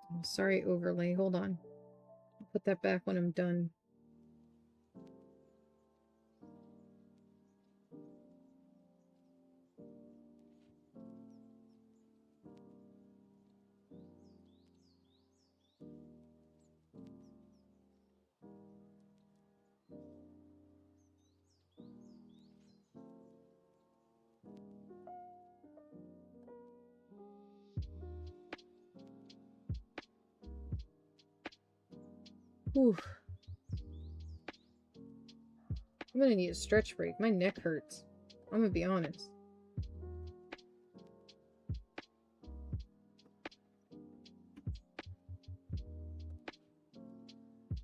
Oh, sorry, overlay. Hold on. I'll put that back when I'm done. Whew. I'm gonna need a stretch break. My neck hurts. I'm gonna be honest.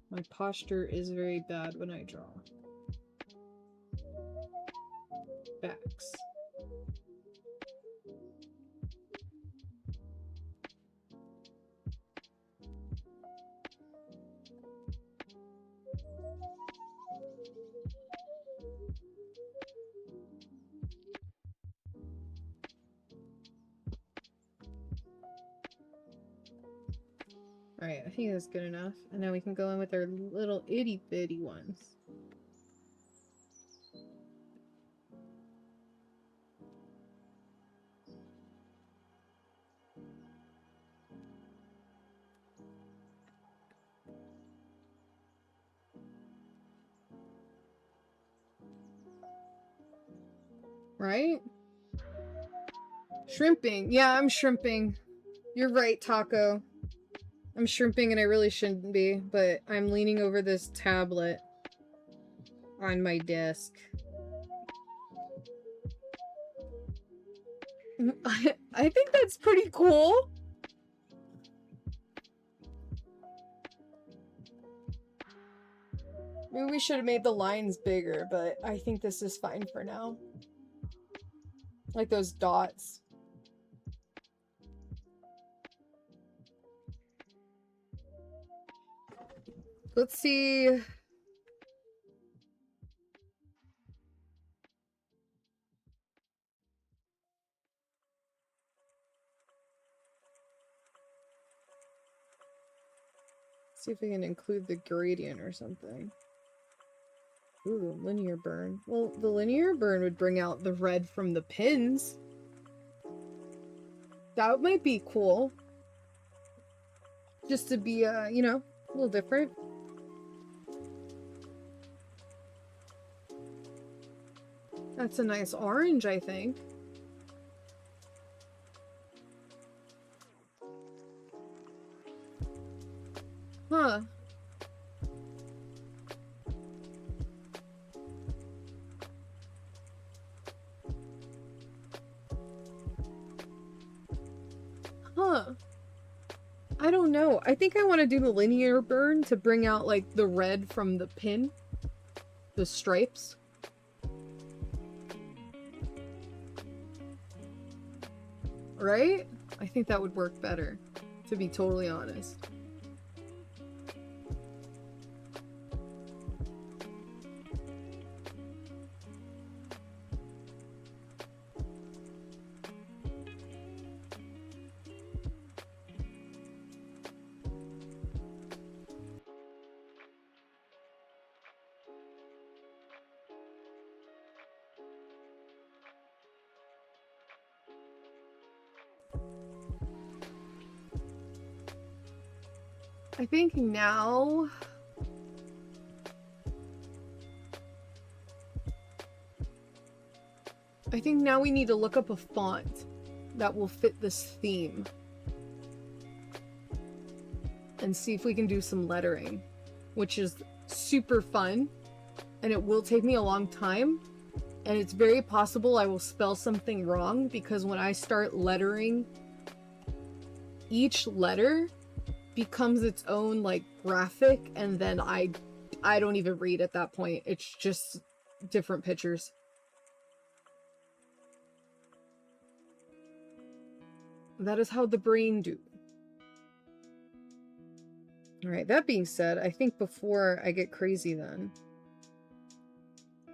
My posture is very bad when I draw. Backs. Alright, I think that's good enough. And now we can go in with our little itty bitty ones. Right? Shrimping. Yeah, I'm shrimping. You're right, Taco. I'm shrimping and I really shouldn't be, but I'm leaning over this tablet on my desk. I think that's pretty cool. Maybe we should have made the lines bigger, but I think this is fine for now. Like those dots. Let's see. See if we can include the gradient or something. Ooh, linear burn. Well, the linear burn would bring out the red from the pins. That might be cool. Just to be, you know, a little different. That's a nice orange, I think. Huh. Huh. I don't know. I think I want to do the linear burn to bring out, like, the red from the pin. The stripes. Right? I think that would work better, to be totally honest. I think now... we need to look up a font that will fit this theme. And see if we can do some lettering, which is super fun. And it will take me a long time. And it's very possible I will spell something wrong because when I start lettering, each letter becomes its own like graphic, and then I don't even read at that point. It's just different pictures. That is how the brain do. Alright, that being said, I think before I get crazy then,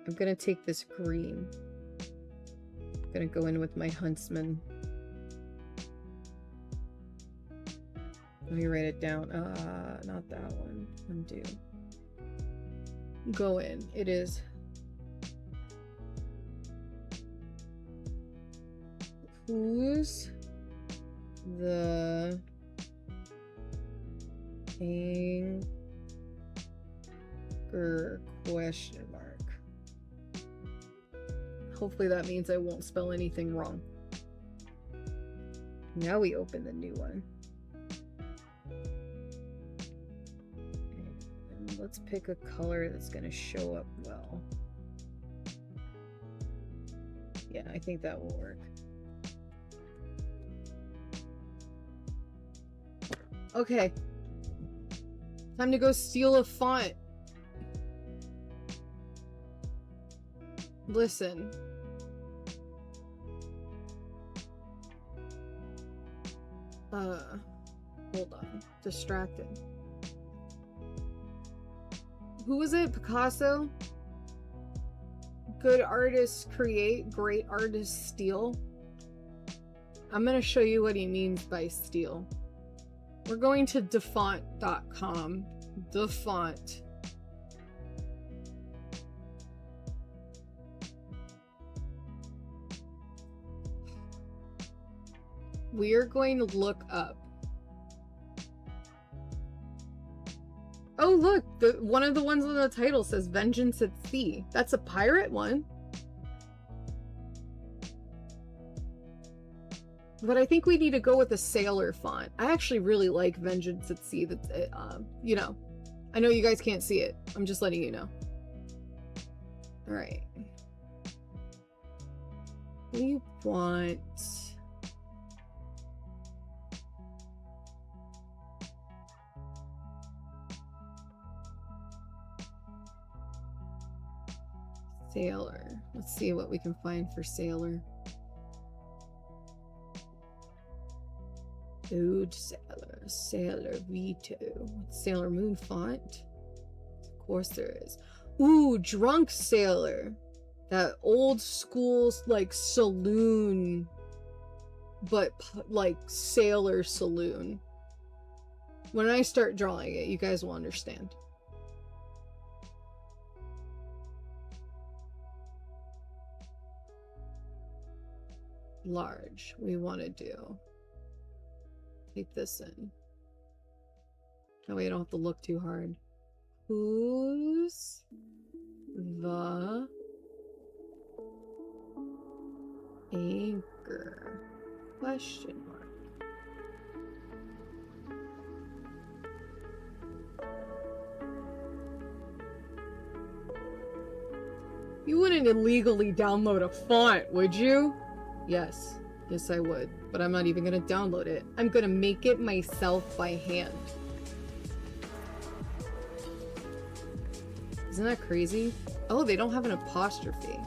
I'm gonna take this green. I'm gonna go in with my huntsman. Let me write it down. Not that one. Undo. Go in. It is... Who's the anchor question mark? Hopefully that means I won't spell anything wrong. Now we open the new one. And let's pick a color that's going to show up well. Yeah, I think that will work. Okay. Time to go steal a font. Listen. Hold on. Distracted. Who was it? Picasso? Good artists create, great artists steal. I'm gonna show you what he means by steal. We're going to defont.com. Defont. We are going to look up. Oh, look, one of the ones on the title says Vengeance at Sea. That's a pirate one. But I think we need to go with a sailor font. I actually really like Vengeance at Sea. That's, you know, I know you guys can't see it. I'm just letting you know. All right. We want... Sailor. Let's see what we can find for sailor. Old Sailor. Sailor Vito. Sailor Moon font? Of course there is. Ooh, Drunk Sailor. That old school, like, saloon. But, like, sailor saloon. When I start drawing it, you guys will understand. Large. We want to do. Take this in. That way I don't have to look too hard. Who's the anchor? Question mark. You wouldn't illegally download a font, would you? Yes. Yes, I would. But I'm not even gonna download it. I'm gonna make it myself by hand. Isn't that crazy? Oh, they don't have an apostrophe.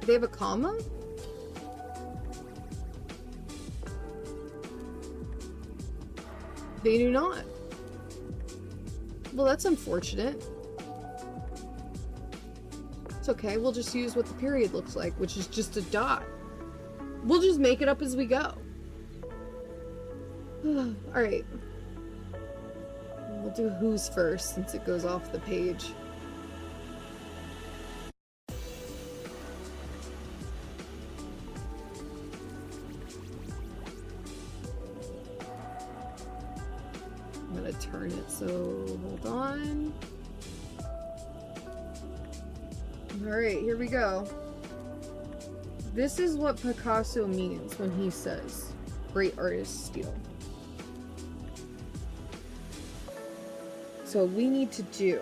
Do they have a comma? They do not. Well, that's unfortunate. It's okay. We'll just use what the period looks like, which is just a dot. We'll just make it up as we go. Alright. We'll do who's first since it goes off the page. I'm gonna turn it, so hold on. Alright, here we go. This is what Picasso means when he says, great artists steal. So what we need to do...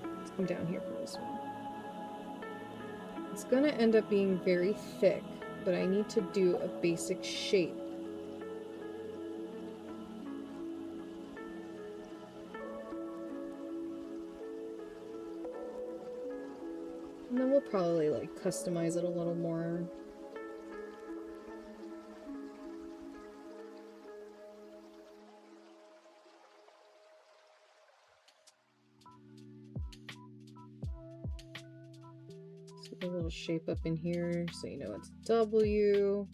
Let's come down here for this one. It's gonna end up being very thick, but I need to do a basic shape. And then we'll probably, like, customize it a little more. So a little shape up in here so you know it's W.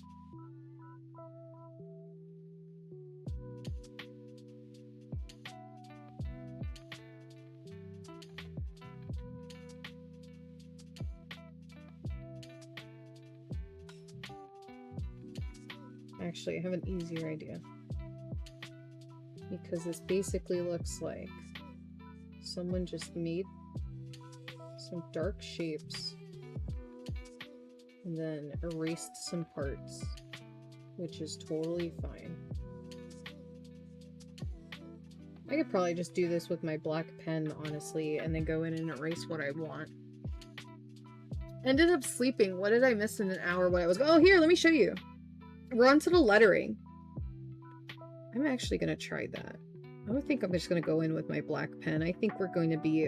Actually, I have an easier idea. Because this basically looks like someone just made some dark shapes and then erased some parts, which is totally fine. I could probably just do this with my black pen, honestly, and then go in and erase what I want. Ended up sleeping. What did I miss in an hour when I was... Oh, here, let me show you. We're on to the lettering. I'm actually going to try that. I don't think I'm just going to go in with my black pen. I think we're going to be,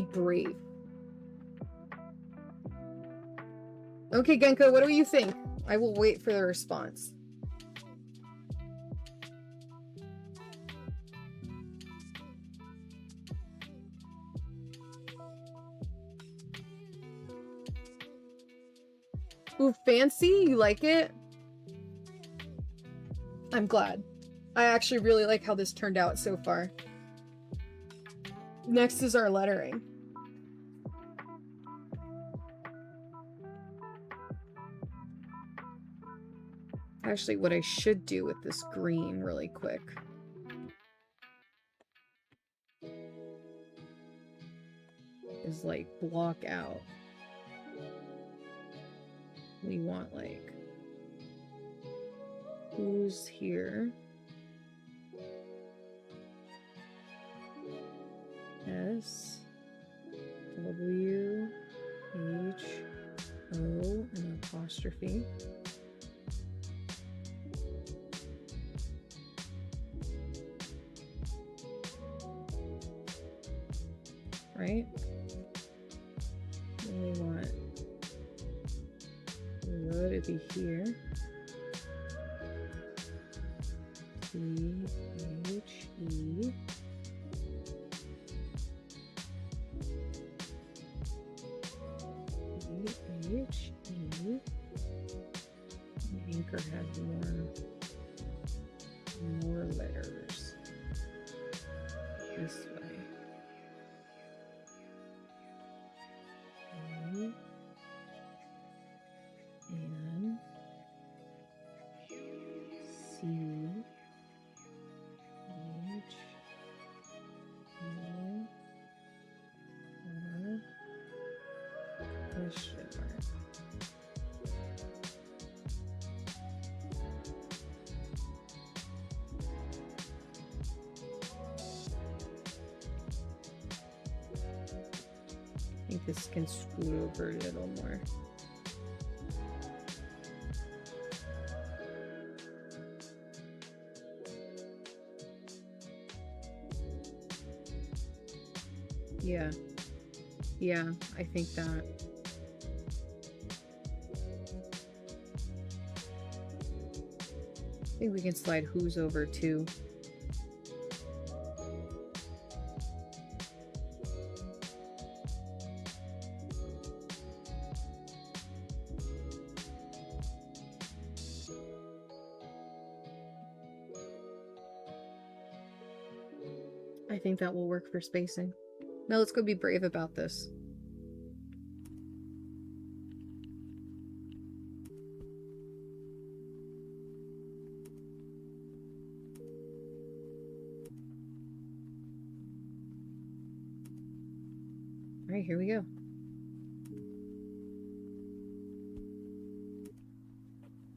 brave. Okay, Genko, what do you think? I will wait for the response. Ooh, fancy? You like it? I'm glad. I actually really like how this turned out so far. Next is our lettering. Actually, what I should do with this green really quick is, like, block out. We want, like, who's here? S, W, H, O, and apostrophe. Right? And we want rho to be here. T, H, E. H, E. Anchor has more letters this way. A, N, C, H, E, R, question mark. I think this can scoot over a little more. Yeah. Yeah, I think that. I think we can slide who's over too. I think that will work for spacing. Now let's go be brave about this. Alright, here we go.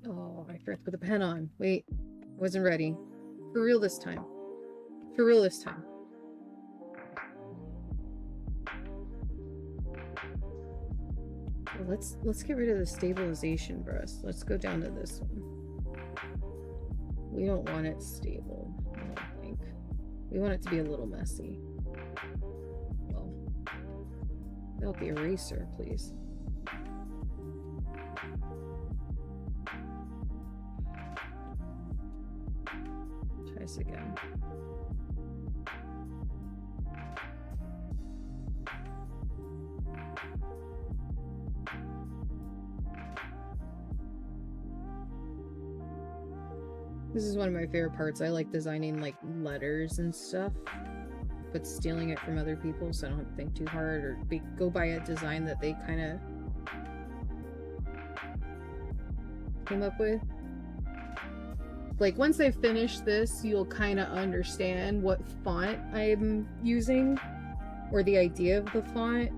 Oh, I forgot to put the pen on. Wait, wasn't ready. For real this time. For real this time. Well, let's get rid of the stabilization brush. Let's go down to this one. We don't want it stable, I don't think. We want it to be a little messy. Well, without the eraser, please. Try this again. This is one of my favorite parts. I like designing like letters and stuff, but stealing it from other people so I don't have to think too hard or go by a design that they kind of came up with. Like once I finish this, you'll kind of understand what font I'm using or the idea of the font.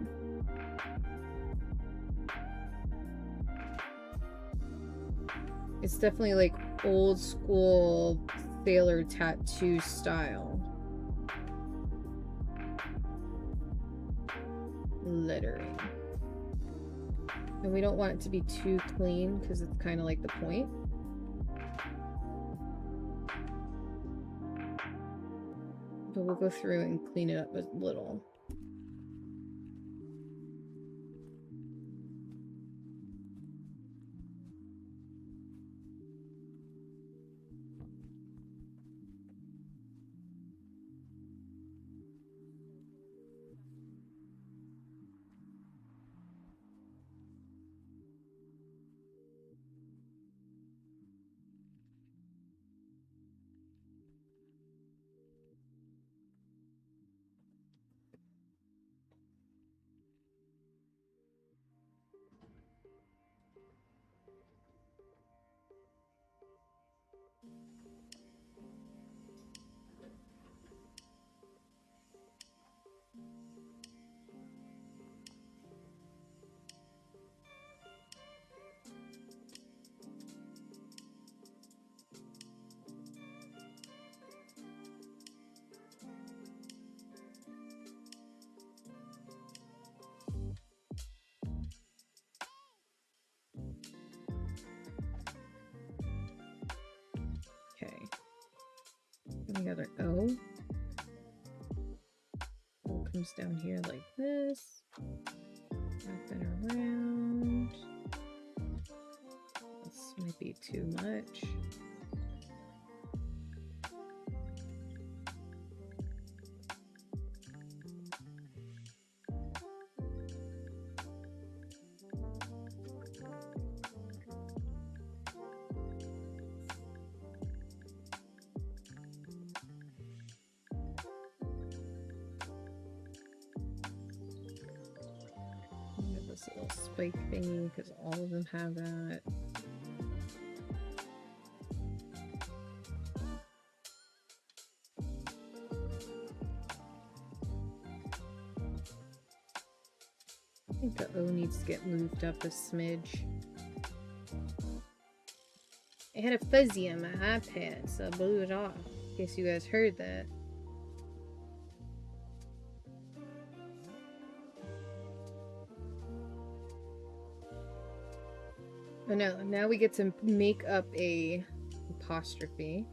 It's definitely like old school sailor tattoo style lettering. And we don't want it to be too clean because it's kind of like the point. But we'll go through and clean it up a little. We got our O. O comes down here like this. Up and around. This might be too much. This little spike thingy because all of them have that. I think the O needs to get moved up a smidge. I had a fuzzy on my iPad, so I blew it off. In case you guys heard that. Oh no, now we get to make up a apostrophe.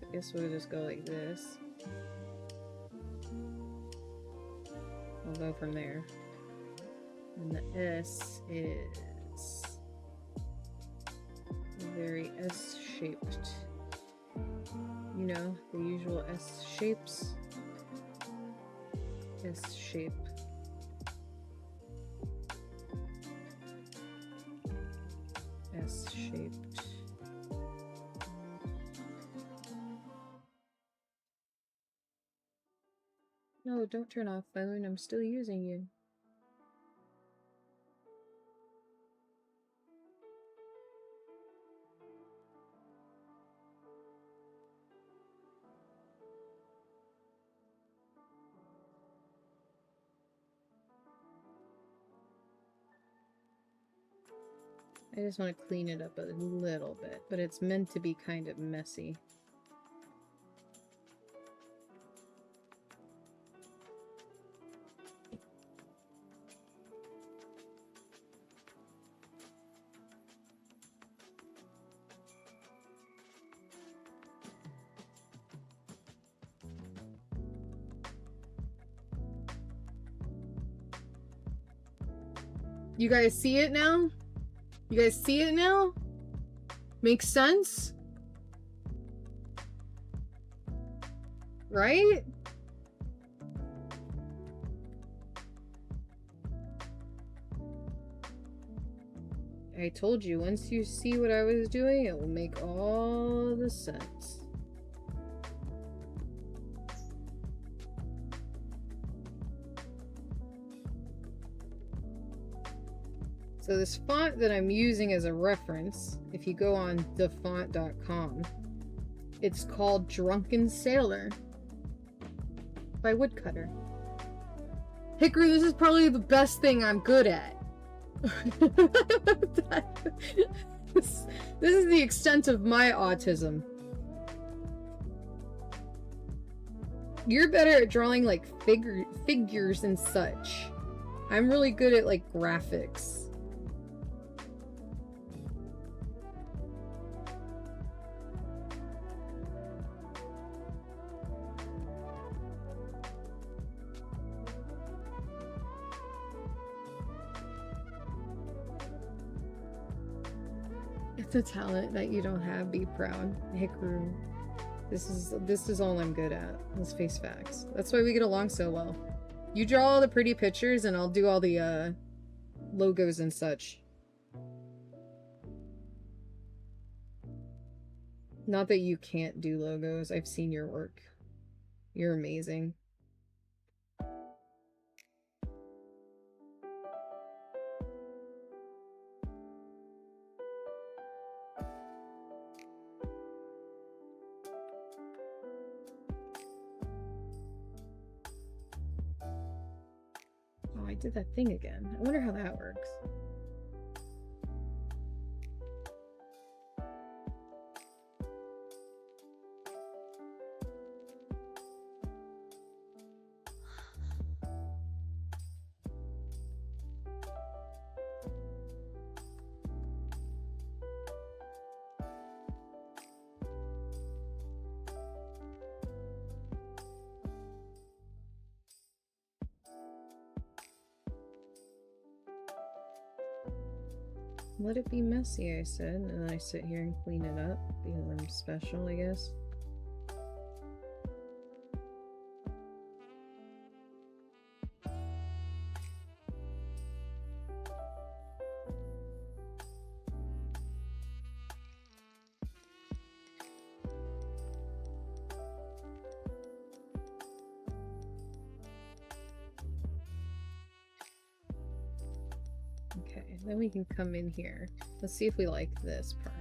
I guess we'll just go like this. We'll go from there. And the S is very S-shaped. You know, the usual S shapes. S-shape. S-shaped. No, don't turn off phone. I'm still using you. I just want to clean it up a little bit, but it's meant to be kind of messy. You guys see it now? You guys see it now? Makes sense? Right? I told you, once you see what I was doing, it will make all the sense. So this font that I'm using as a reference, if you go on thefont.com, it's called Drunken Sailor by Woodcutter. Hickory, this is probably the best thing I'm good at. This is the extent of my autism. You're better at drawing like figures and such. I'm really good at like graphics. It's a talent that you don't have. Be proud, Hikaru. This is all I'm good at. Let's face facts. That's why we get along so well. You draw all the pretty pictures, and I'll do all the logos and such. Not that you can't do logos. I've seen your work. You're amazing. I did that thing again. I wonder how that works. Let it be messy, I said, and then I sit here and clean it up because I'm special, I guess. Okay, then we can come in here. Let's see if we like this part.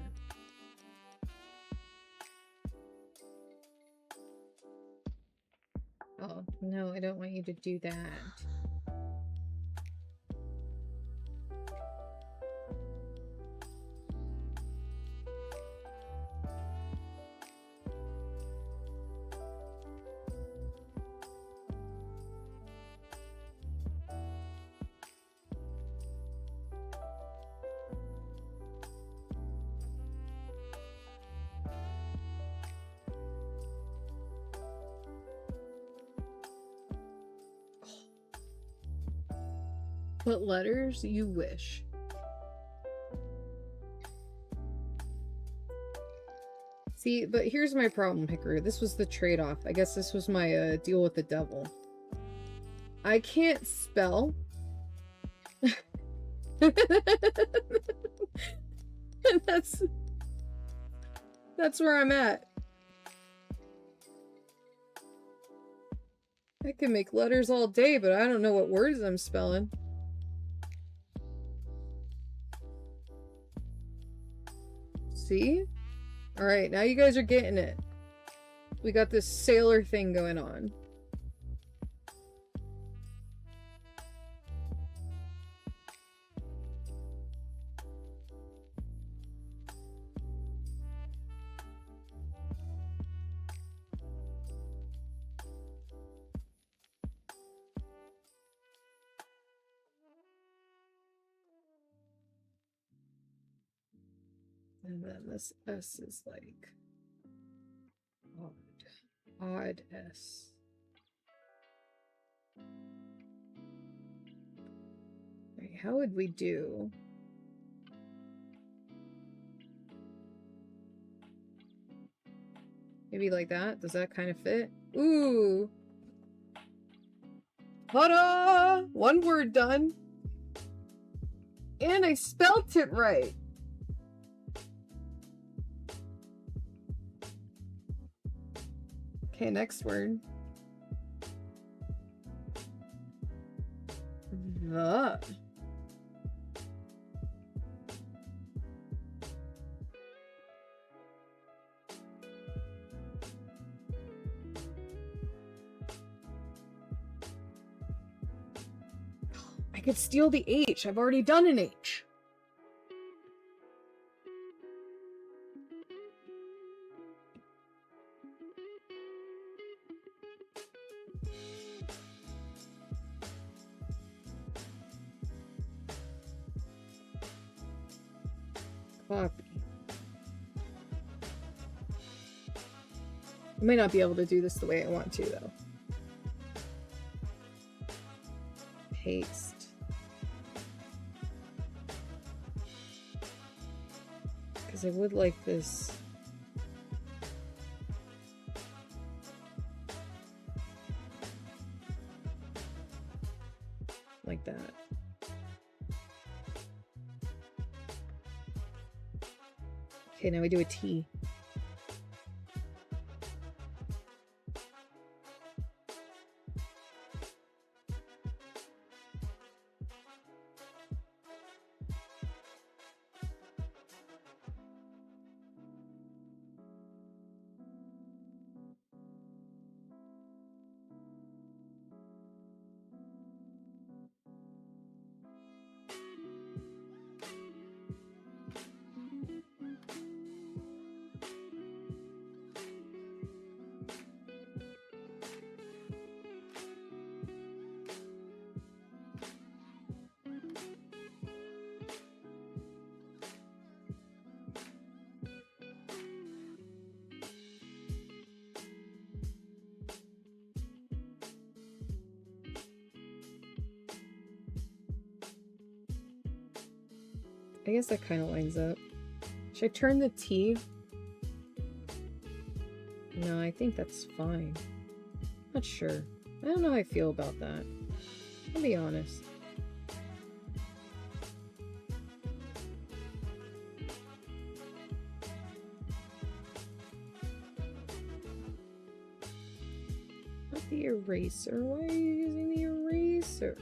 Oh, no, I don't want you to do that. What letters you wish. See, but here's my problem, Hikaru. This was the trade-off. I guess this was my deal with the devil. I can't spell. And that's where I'm at. I can make letters all day, but I don't know what words I'm spelling. See? Alright, now you guys are getting it. We got this sailor thing going on. And then this S is like odd S. Right, how would we do? Maybe like that? Does that kind of fit? Ooh! Ta-da! One word done. And I spelt it right. Okay, next word. The. I could steal the H. I've already done an H. Copy. I may not be able to do this the way I want to, though. Paste. Because I would like this. Like that. Okay, now we do a T. I guess that kind of lines up. Should I turn the T? No, I think that's fine. Not sure. I don't know how I feel about that. I'll be honest. Not the eraser. Why are you using the eraser?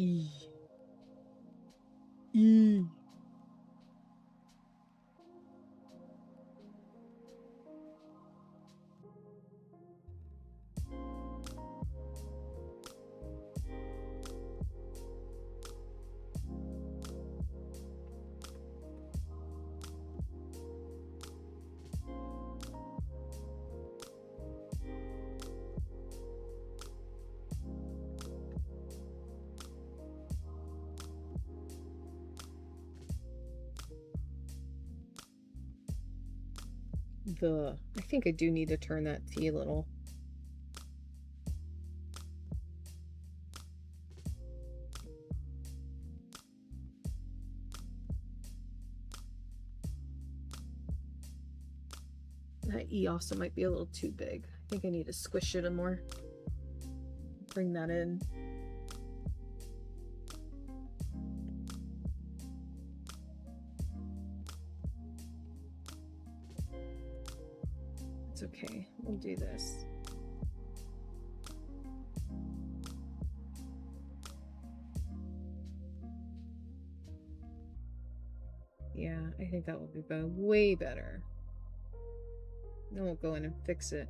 E. E. I think I do need to turn that T a little. That E also might be a little too big. I think I need to squish it a more. Bring that in. It's okay. We'll do this. Yeah, I think that would be way better. Then we'll go in and fix it.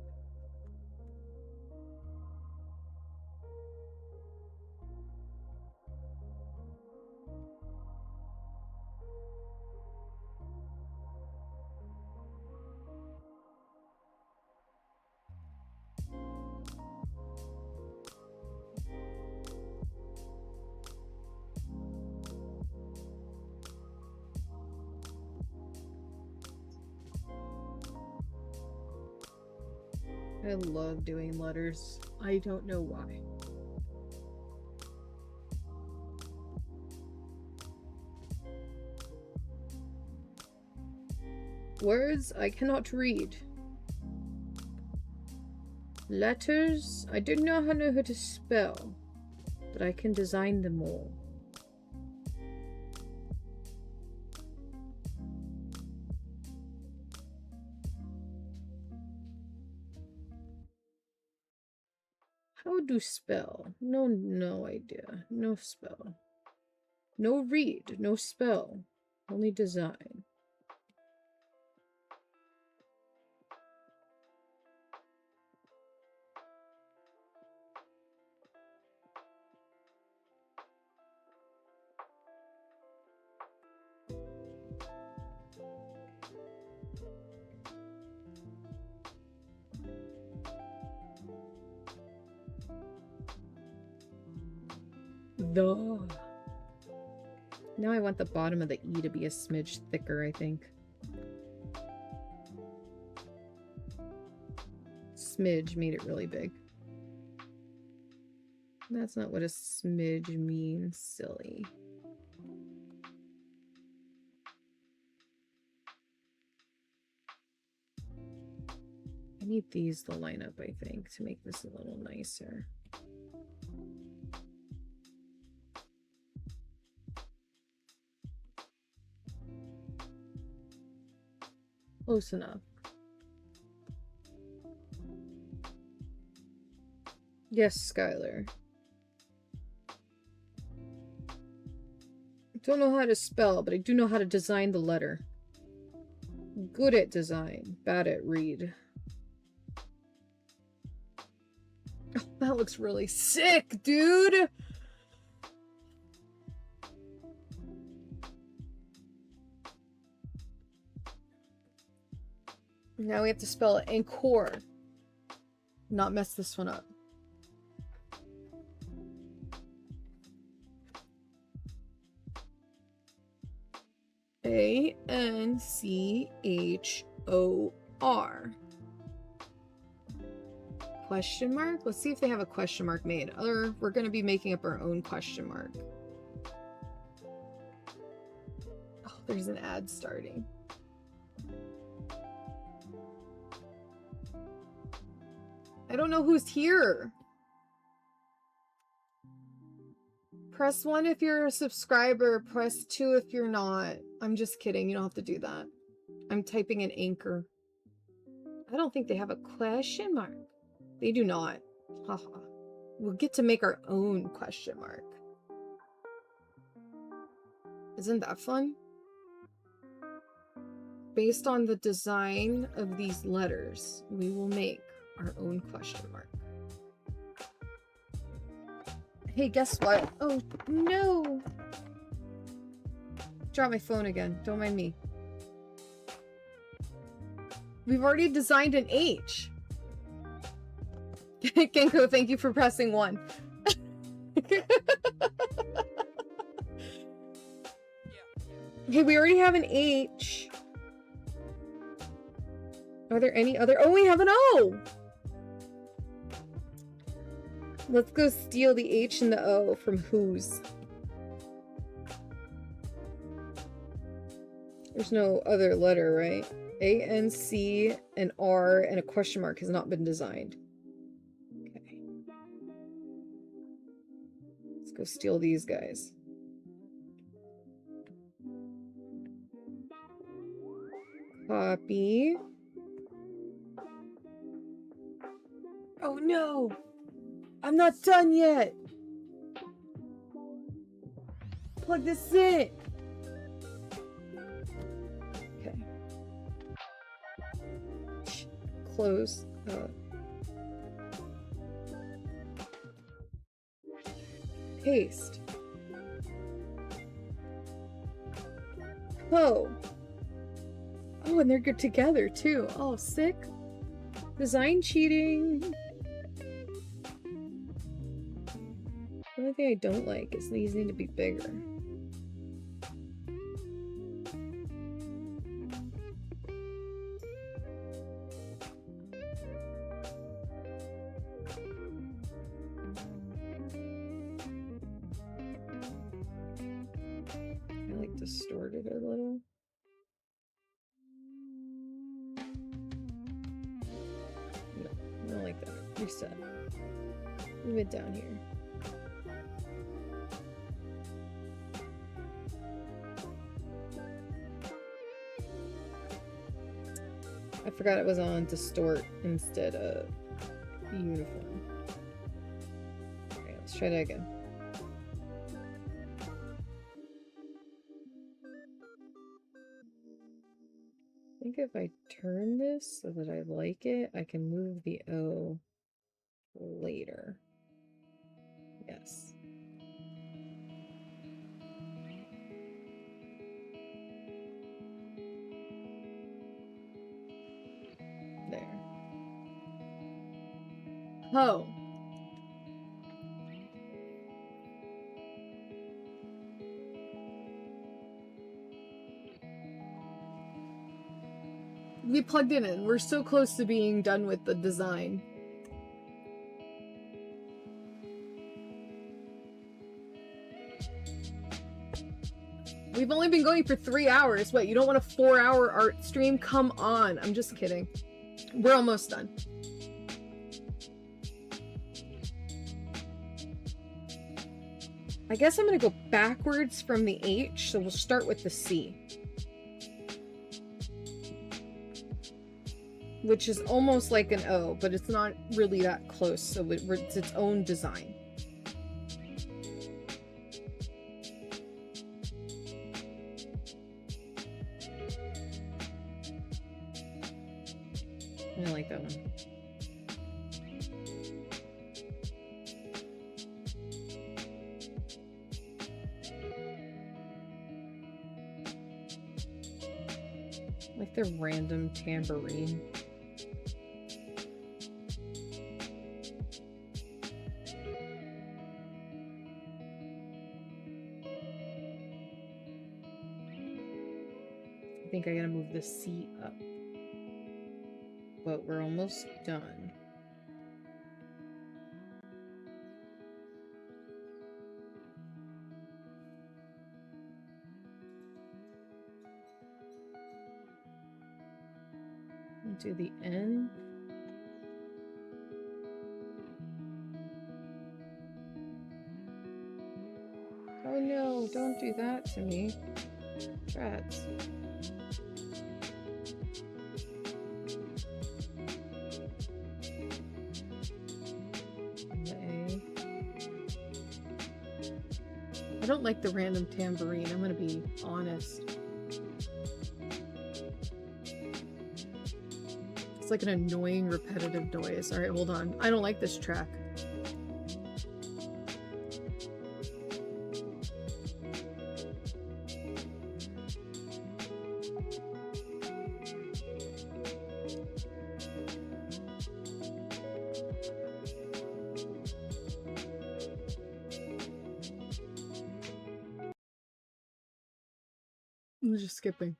I love doing letters. I don't know why. Words I cannot read. Letters I do not know how to spell, but I can design them all. How do spell? No idea. No spell. No read. No spell. Only design. Now I want the bottom of the E to be a smidge thicker, I think. Smidge made it really big. That's not what a smidge means, silly. I need these to line up, I think, to make this a little nicer. Close enough. Yes, Skylar. I don't know how to spell, but I do know how to design the letter. Good at design, bad at read. Oh, that looks really sick, dude! Now we have to spell it in core. Not mess this one up. A-N-C-H-O-R. Question mark? Let's see if they have a question mark made. We're going to be making up our own question mark. Oh, there's an ad starting. I don't know who's here. Press 1 if you're a subscriber, press 2 if you're not. I'm just kidding, you don't have to do that. I'm typing in Anchor. I don't think they have a question mark. They do not. Haha. We'll get to make our own question mark. Isn't that fun? Based on the design of these letters, we will make our own question mark. Hey, guess what? Oh, no! Drop my phone again. Don't mind me. We've already designed an H. Genko, thank you for pressing 1. Okay, we already have an H. Are there any other? Oh, we have an O! Let's go steal the H and the O from whose. There's no other letter, right? A, N, C, and R, and a question mark has not been designed. Okay. Let's go steal these guys. Copy. Oh no! I'm not done yet! Plug this in! close. Paste. Oh. Oh, and they're good together too. Oh, sick. Design cheating. The only thing I don't like is these need to be bigger. I like distorted a little. No, I don't like that. Reset. Move it down here. I forgot it was on distort instead of uniform. Okay, let's try that again. I think if I turn this so that I like it, I can move the O later. Yes. There. Oh. We plugged it in. We're so close to being done with the design. We've only been going for 3 hours. What, you don't want a 4-hour art stream? Come on. I'm just kidding. We're almost done. I guess I'm going to go backwards from the H, so we'll start with the C. Which is almost like an O, but it's not really that close, so it's its own design. I like that one. I like the random tambourine. I think I gotta move the C up. But we're almost done. Do the N. Oh no, don't do that to me. Drats. I don't like the random tambourine, I'm gonna be honest. It's like an annoying repetitive noise. Alright, hold on. I don't like this track. I'm just skipping.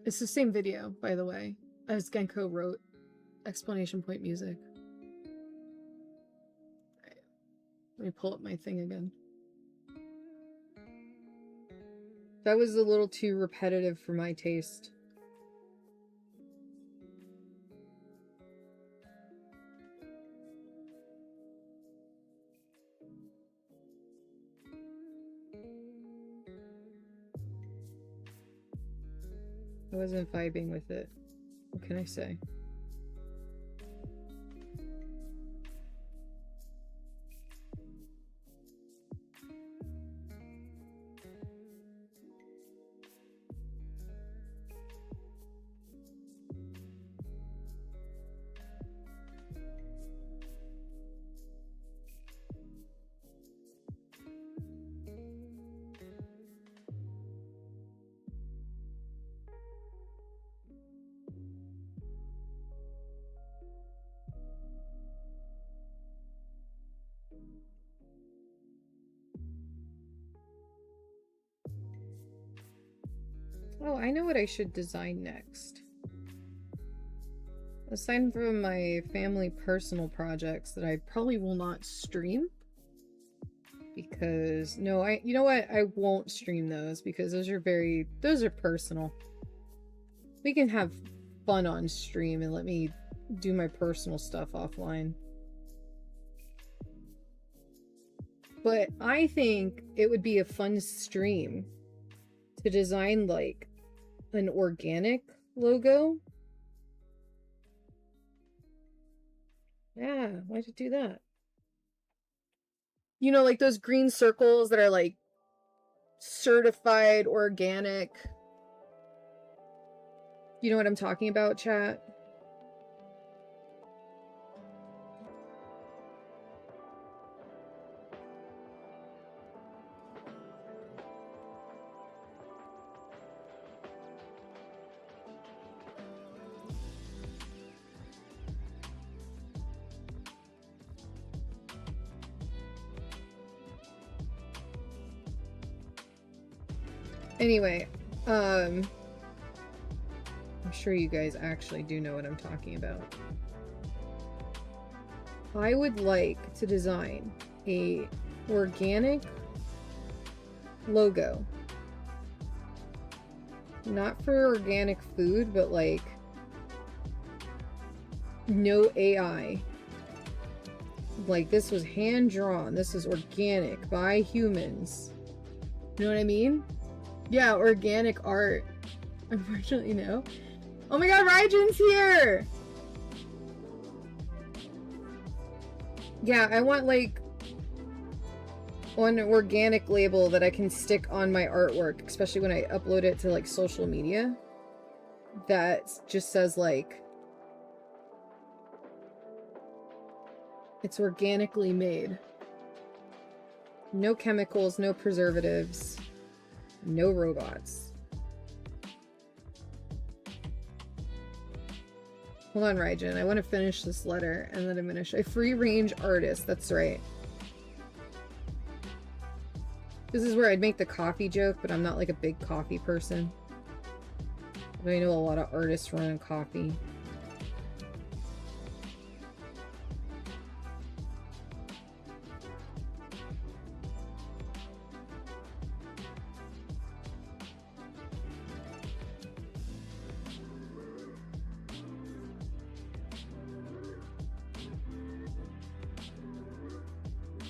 It's the same video, by the way, as Genko wrote. Explanation point music. Right. Let me pull up my thing again. That was a little too repetitive for my taste. I wasn't vibing with it. What can I say? Oh, I know what I should design next. Aside from my family personal projects that I probably will not stream. Because, no, you know what? I won't stream those because those are personal. We can have fun on stream and let me do my personal stuff offline. But I think it would be a fun stream to design like an organic logo. Yeah, why'd you do that? You know, like those green circles that are like certified organic. You know what I'm talking about, chat? Anyway, I'm sure you guys actually do know what I'm talking about. I would like to design a organic logo. Not for organic food, but like no AI. Like this was hand drawn. This is organic by humans. You know what I mean? Yeah, organic art. Unfortunately, no. Oh my god, Raijin's here! Yeah, I want like an organic label that I can stick on my artwork, especially when I upload it to like social media. That just says like it's organically made. No chemicals, no preservatives, no robots. Hold on, Raijin. I want to finish this letter and then I'm gonna show a free range artist. That's right. This is where I'd make the coffee joke, but I'm not like a big coffee person. But I know a lot of artists run on coffee.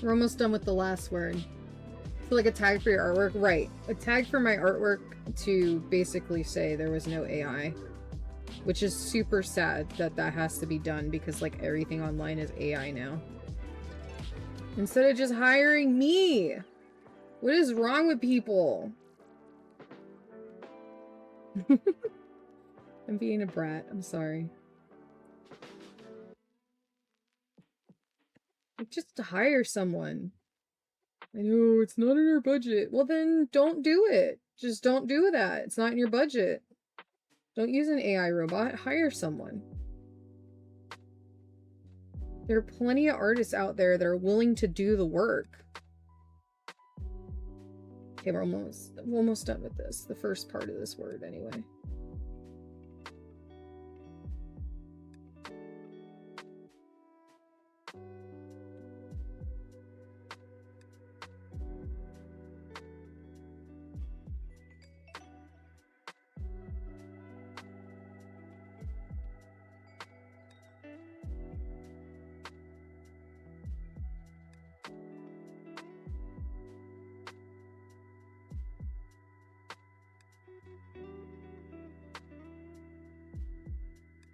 We're almost done with the last word. So like a tag for your artwork? Right. A tag for my artwork to basically say there was no AI. Which is super sad that that has to be done because like everything online is AI now. Instead of just hiring me! What is wrong with people? I'm being a brat. I'm sorry. Just to hire someone. I know, it's not in our budget. Well then, don't do it. Just don't do that. It's not in your budget. Don't use an AI robot. Hire someone. There are plenty of artists out there that are willing to do the work. Okay, we're almost done with this. The first part of this word, anyway.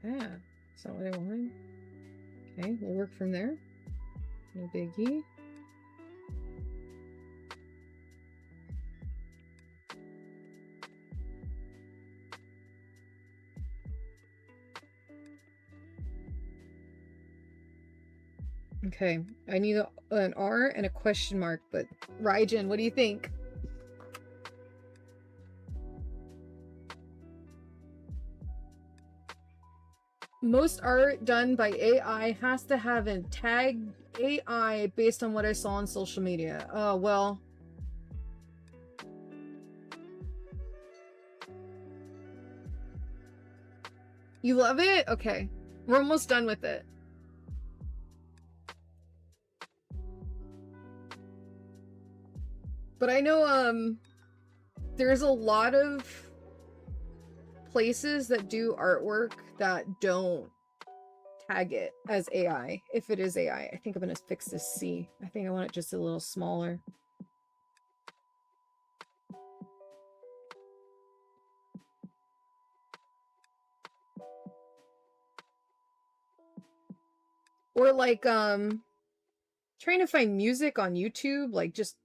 Yeah, that's not what I wanted. Okay, we'll work from there. No biggie. Okay, I need an R and a question mark, but Raijin, what do you think? Most art done by AI has to have a tag AI based on what I saw on social media. Oh, well. You love it? Okay. We're almost done with it. But I know, there's a lot of places that do artwork that don't tag it as AI. If it is AI, I think I'm gonna fix this C. I think I want it just a little smaller. Or like, trying to find music on YouTube, like just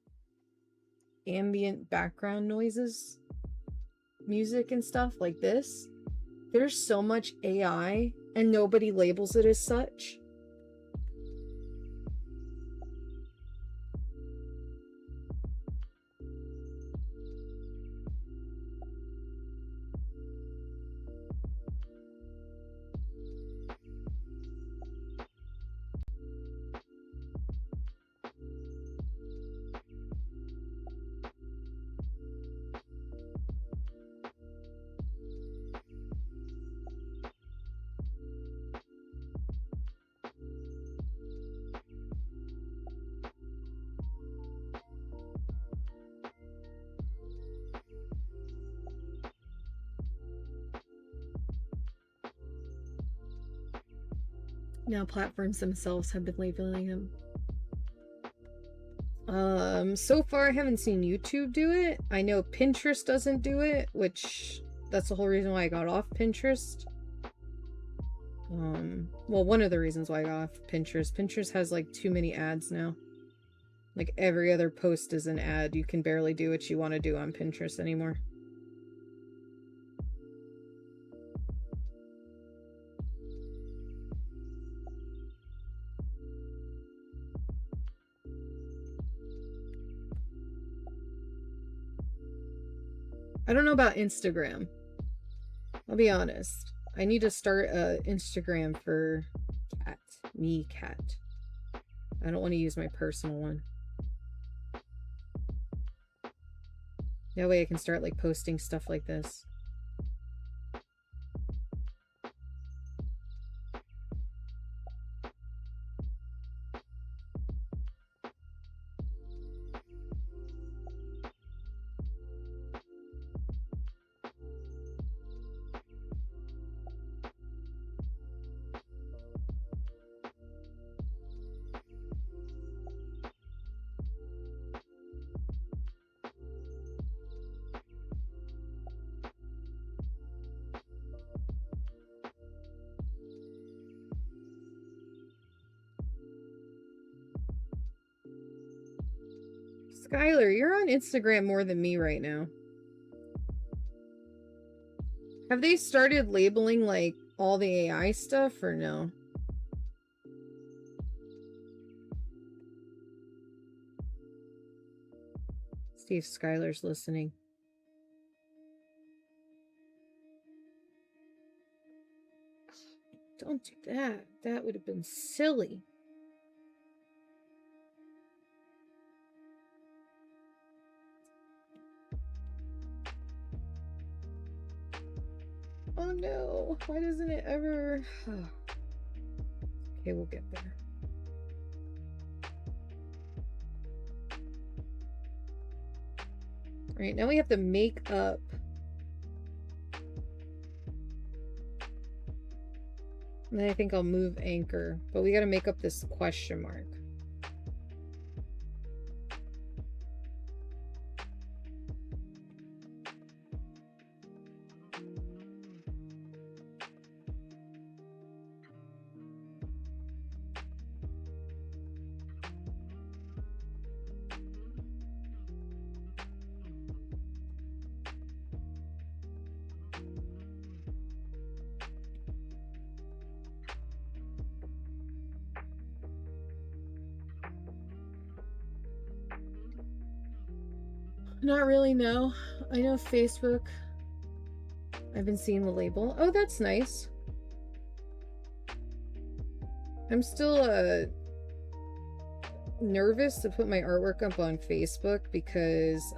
ambient background noises, music and stuff like this. There's so much AI and nobody labels it as such. Now platforms themselves have been labeling him. So far I haven't seen YouTube do it. I know Pinterest doesn't do it, which that's the whole reason why I got off Pinterest. Well, one of the reasons why I got off Pinterest. Pinterest has like too many ads now. Like every other post is an ad. You can barely do what you want to do on Pinterest anymore. I don't know about Instagram. I'll be honest. I need to start a Instagram for Cat. Me, Cat. I don't want to use my personal one. That way I can start like posting stuff like this. Skylar, you're on Instagram more than me right now. Have they started labeling like all the AI stuff or no? See if Skylar's listening. Don't do that. That would have been silly. Oh no, why doesn't it ever... Okay, we'll get there. Alright, now we have to make up... And then I think I'll move anchor, but we gotta make up this question mark. Not really, no. I know Facebook. I've been seeing the label. Oh, that's nice. I'm still nervous to put my artwork up on Facebook because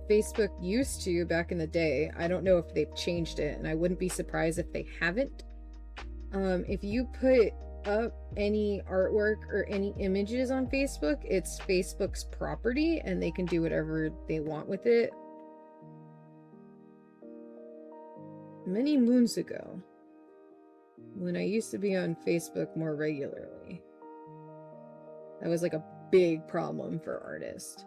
Facebook used to back in the day. I don't know if they've changed it, and I wouldn't be surprised if they haven't. If you put up any artwork or any images on Facebook, it's Facebook's property and they can do whatever they want with it. Many moons ago, when I used to be on Facebook more regularly, that was like a big problem for artists.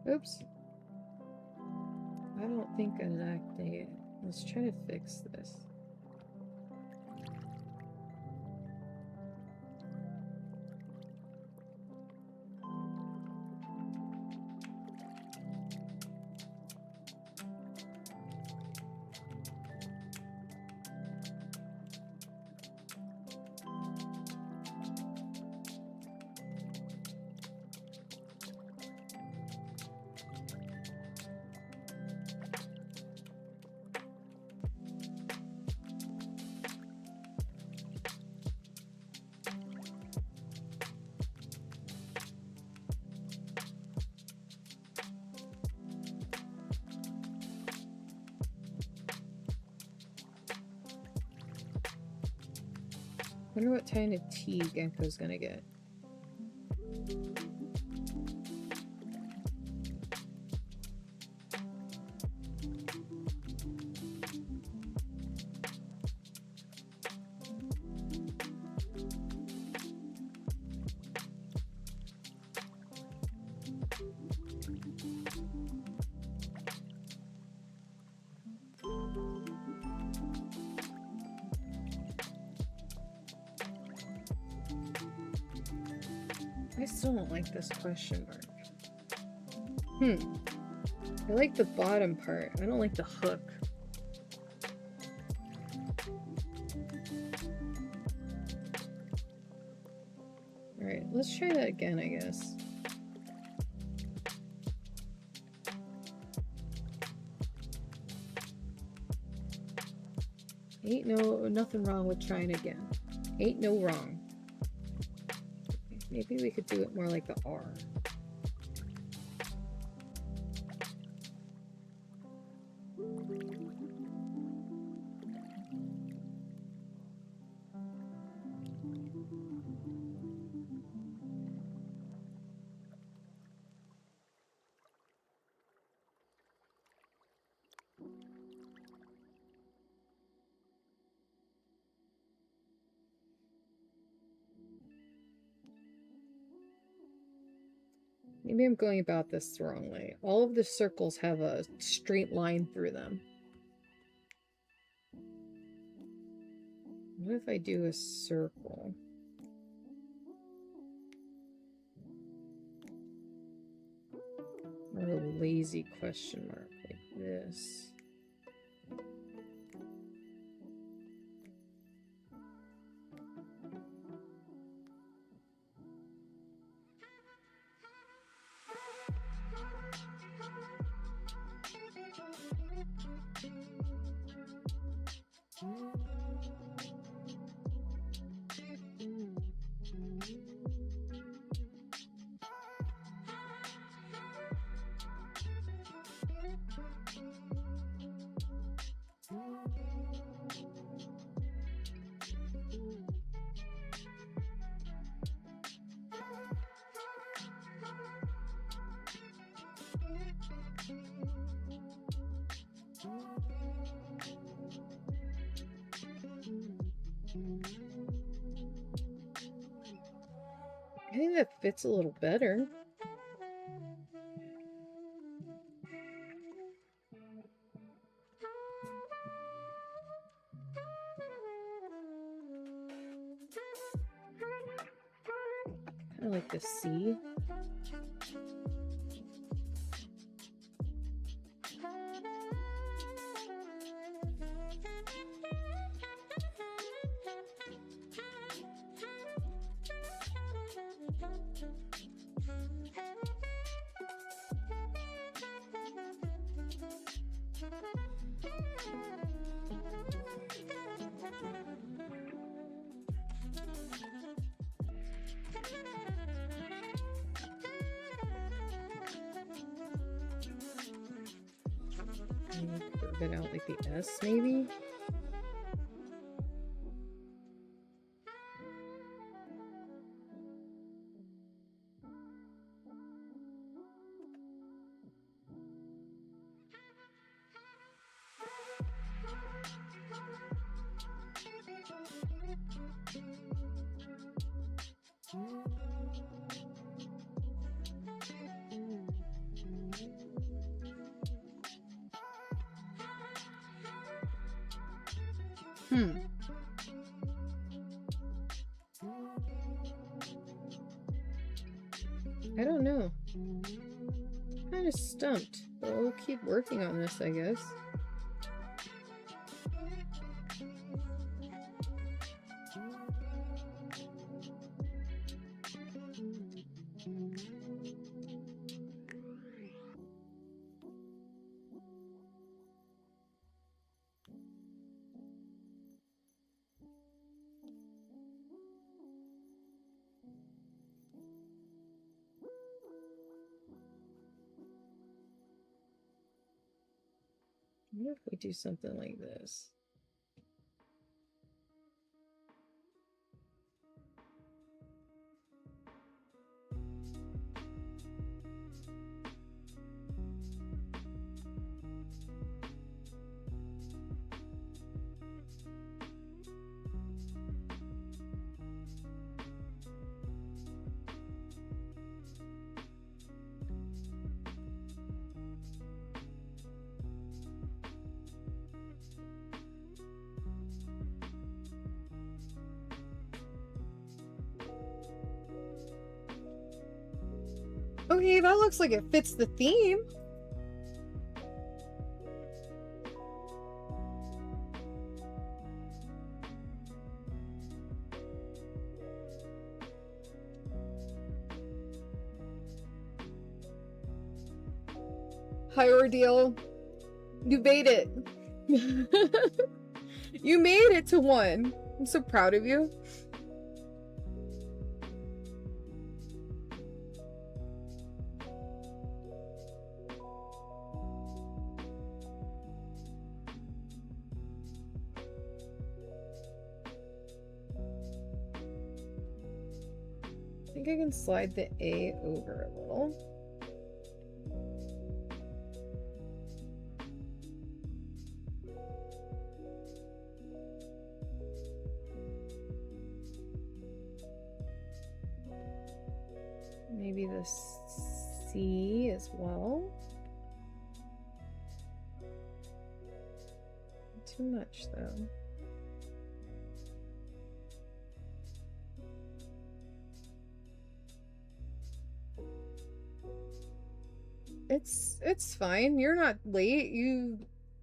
Oops. I don't think I lacked it. Let's try to fix this. Wonder what kind of tea Genko's gonna get. I still don't like this question mark. I like the bottom part. I don't like the hook. Alright, let's try that again, I guess. Ain't nothing wrong with trying again. Ain't no wrong. Maybe we could do it more like the R. Maybe I'm going about this the wrong way. All of the circles have a straight line through them. What if I do a circle? Or a lazy question mark like this. I think that fits a little better. Kind of like the C. Curve it out like the S, maybe? I don't know. Kind of stumped, but we'll keep working on this, I guess. What if we do something like this? Okay, that looks like it fits the theme. High ordeal. You made it. You made it to 1. I'm so proud of you. I think I can slide the A over a little. Maybe the C as well. Too much though. It's fine. You're not late. You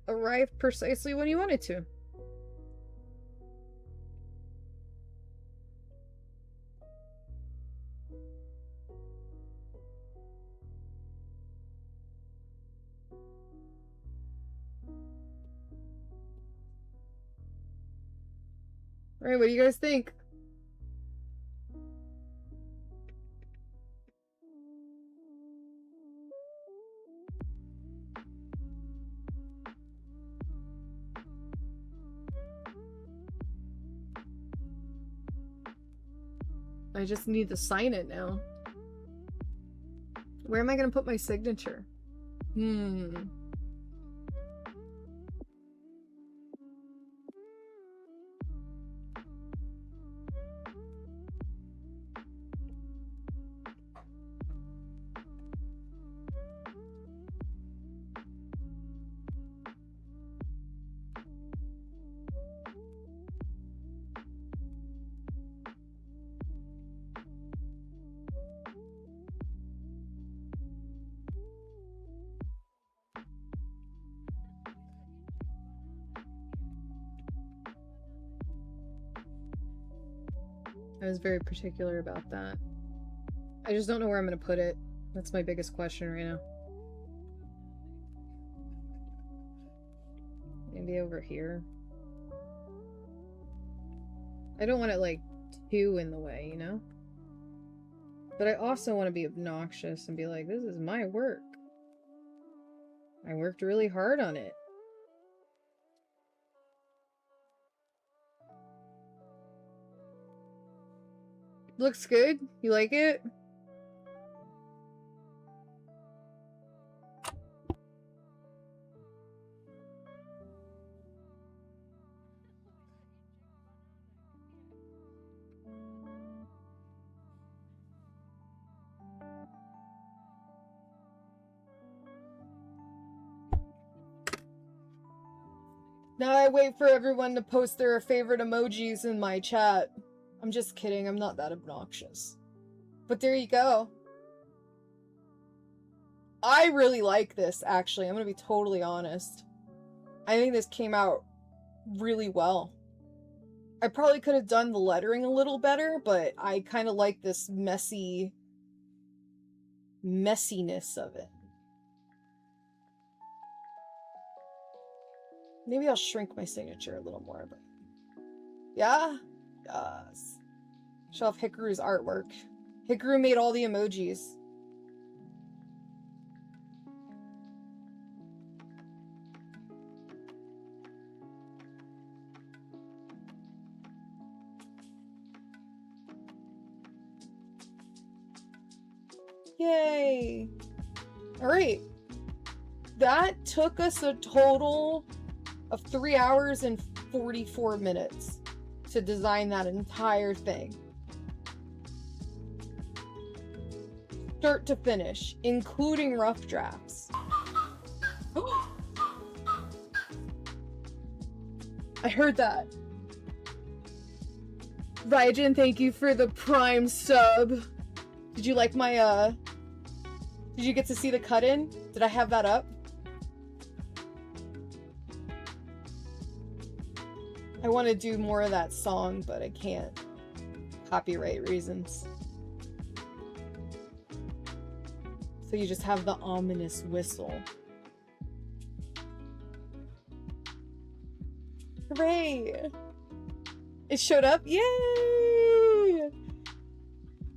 arrived precisely when you wanted to. Alright, what do you guys think? I just need to sign it now. Where am I gonna put my signature? I was very particular about that. I just don't know where I'm gonna put it. That's my biggest question right now. Maybe over here. I don't want it like too in the way, you know? But I also want to be obnoxious and be like, this is my work. I worked really hard on it. Looks good? You like it? Now I wait for everyone to post their favorite emojis in my chat. I'm just kidding, I'm not that obnoxious. But there you go. I really like this, actually. I'm gonna be totally honest. I think this came out really well. I probably could have done the lettering a little better, but I kind of like this messiness of it. Maybe I'll shrink my signature a little more, but yeah? Yes. Show off Hikaru's artwork. Hikaru made all the emojis. Yay! Alright. That took us a total of 3 hours and 44 minutes to design that entire thing. Start to finish, including rough drafts. I heard that. Raijin, thank you for the Prime sub. Did you like my, did you get to see the cut-in? Did I have that up? I want to do more of that song, but I can't. Copyright reasons. So you just have the ominous whistle. Hooray! It showed up? Yay!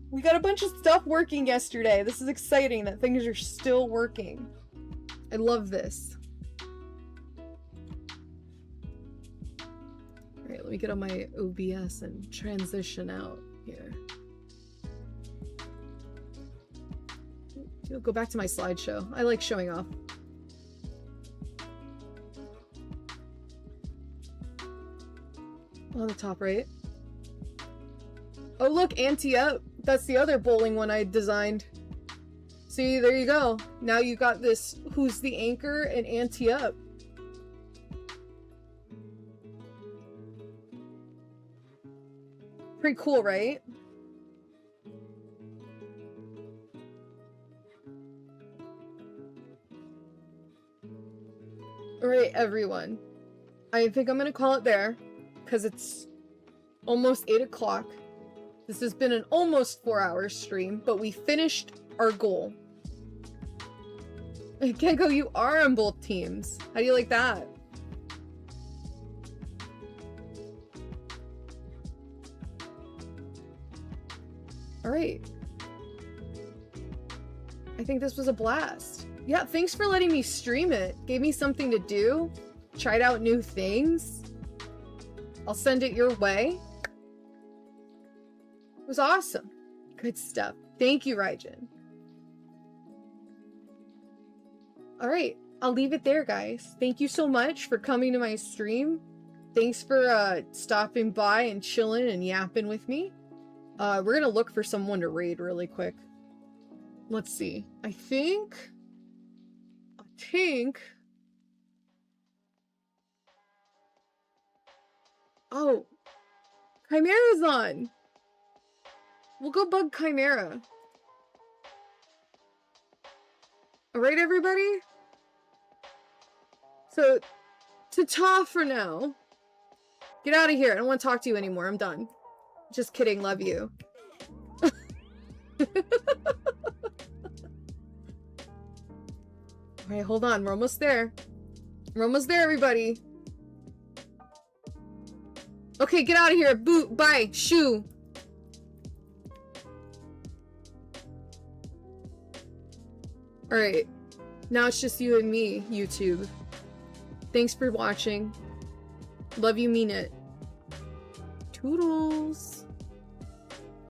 We got a bunch of stuff working yesterday. This is exciting that things are still working. I love this. Alright, let me get on my OBS and transition out here. Go back to my slideshow. I like showing off. On the top right. Oh look, Ante Up. That's the other bowling one I designed. See, there you go. Now you got this Who's the Anchor and Ante Up. Pretty cool, right? Alright, everyone. I think I'm gonna call it there, because it's almost 8 o'clock. This has been an almost 4-hour stream, but we finished our goal. Kenko, you are on both teams. How do you like that? Alright. I think this was a blast. Yeah, thanks for letting me stream it. Gave me something to do. Tried out new things. I'll send it your way. It was awesome. Good stuff. Thank you, Raijin. Alright, I'll leave it there, guys. Thank you so much for coming to my stream. Thanks for stopping by and chilling and yapping with me. We're gonna look for someone to raid really quick. Let's see. I think... Oh, Chimera's on. We'll go bug Chimera. Alright, everybody? So, ta-ta for now. Get out of here. I don't want to talk to you anymore. I'm done. Just kidding. Love you. Alright, hold on. We're almost there. We're almost there, everybody. Okay, get out of here. Boot. Bye. Shoo. Alright. Now it's just you and me, YouTube. Thanks for watching. Love you, mean it. Toodles.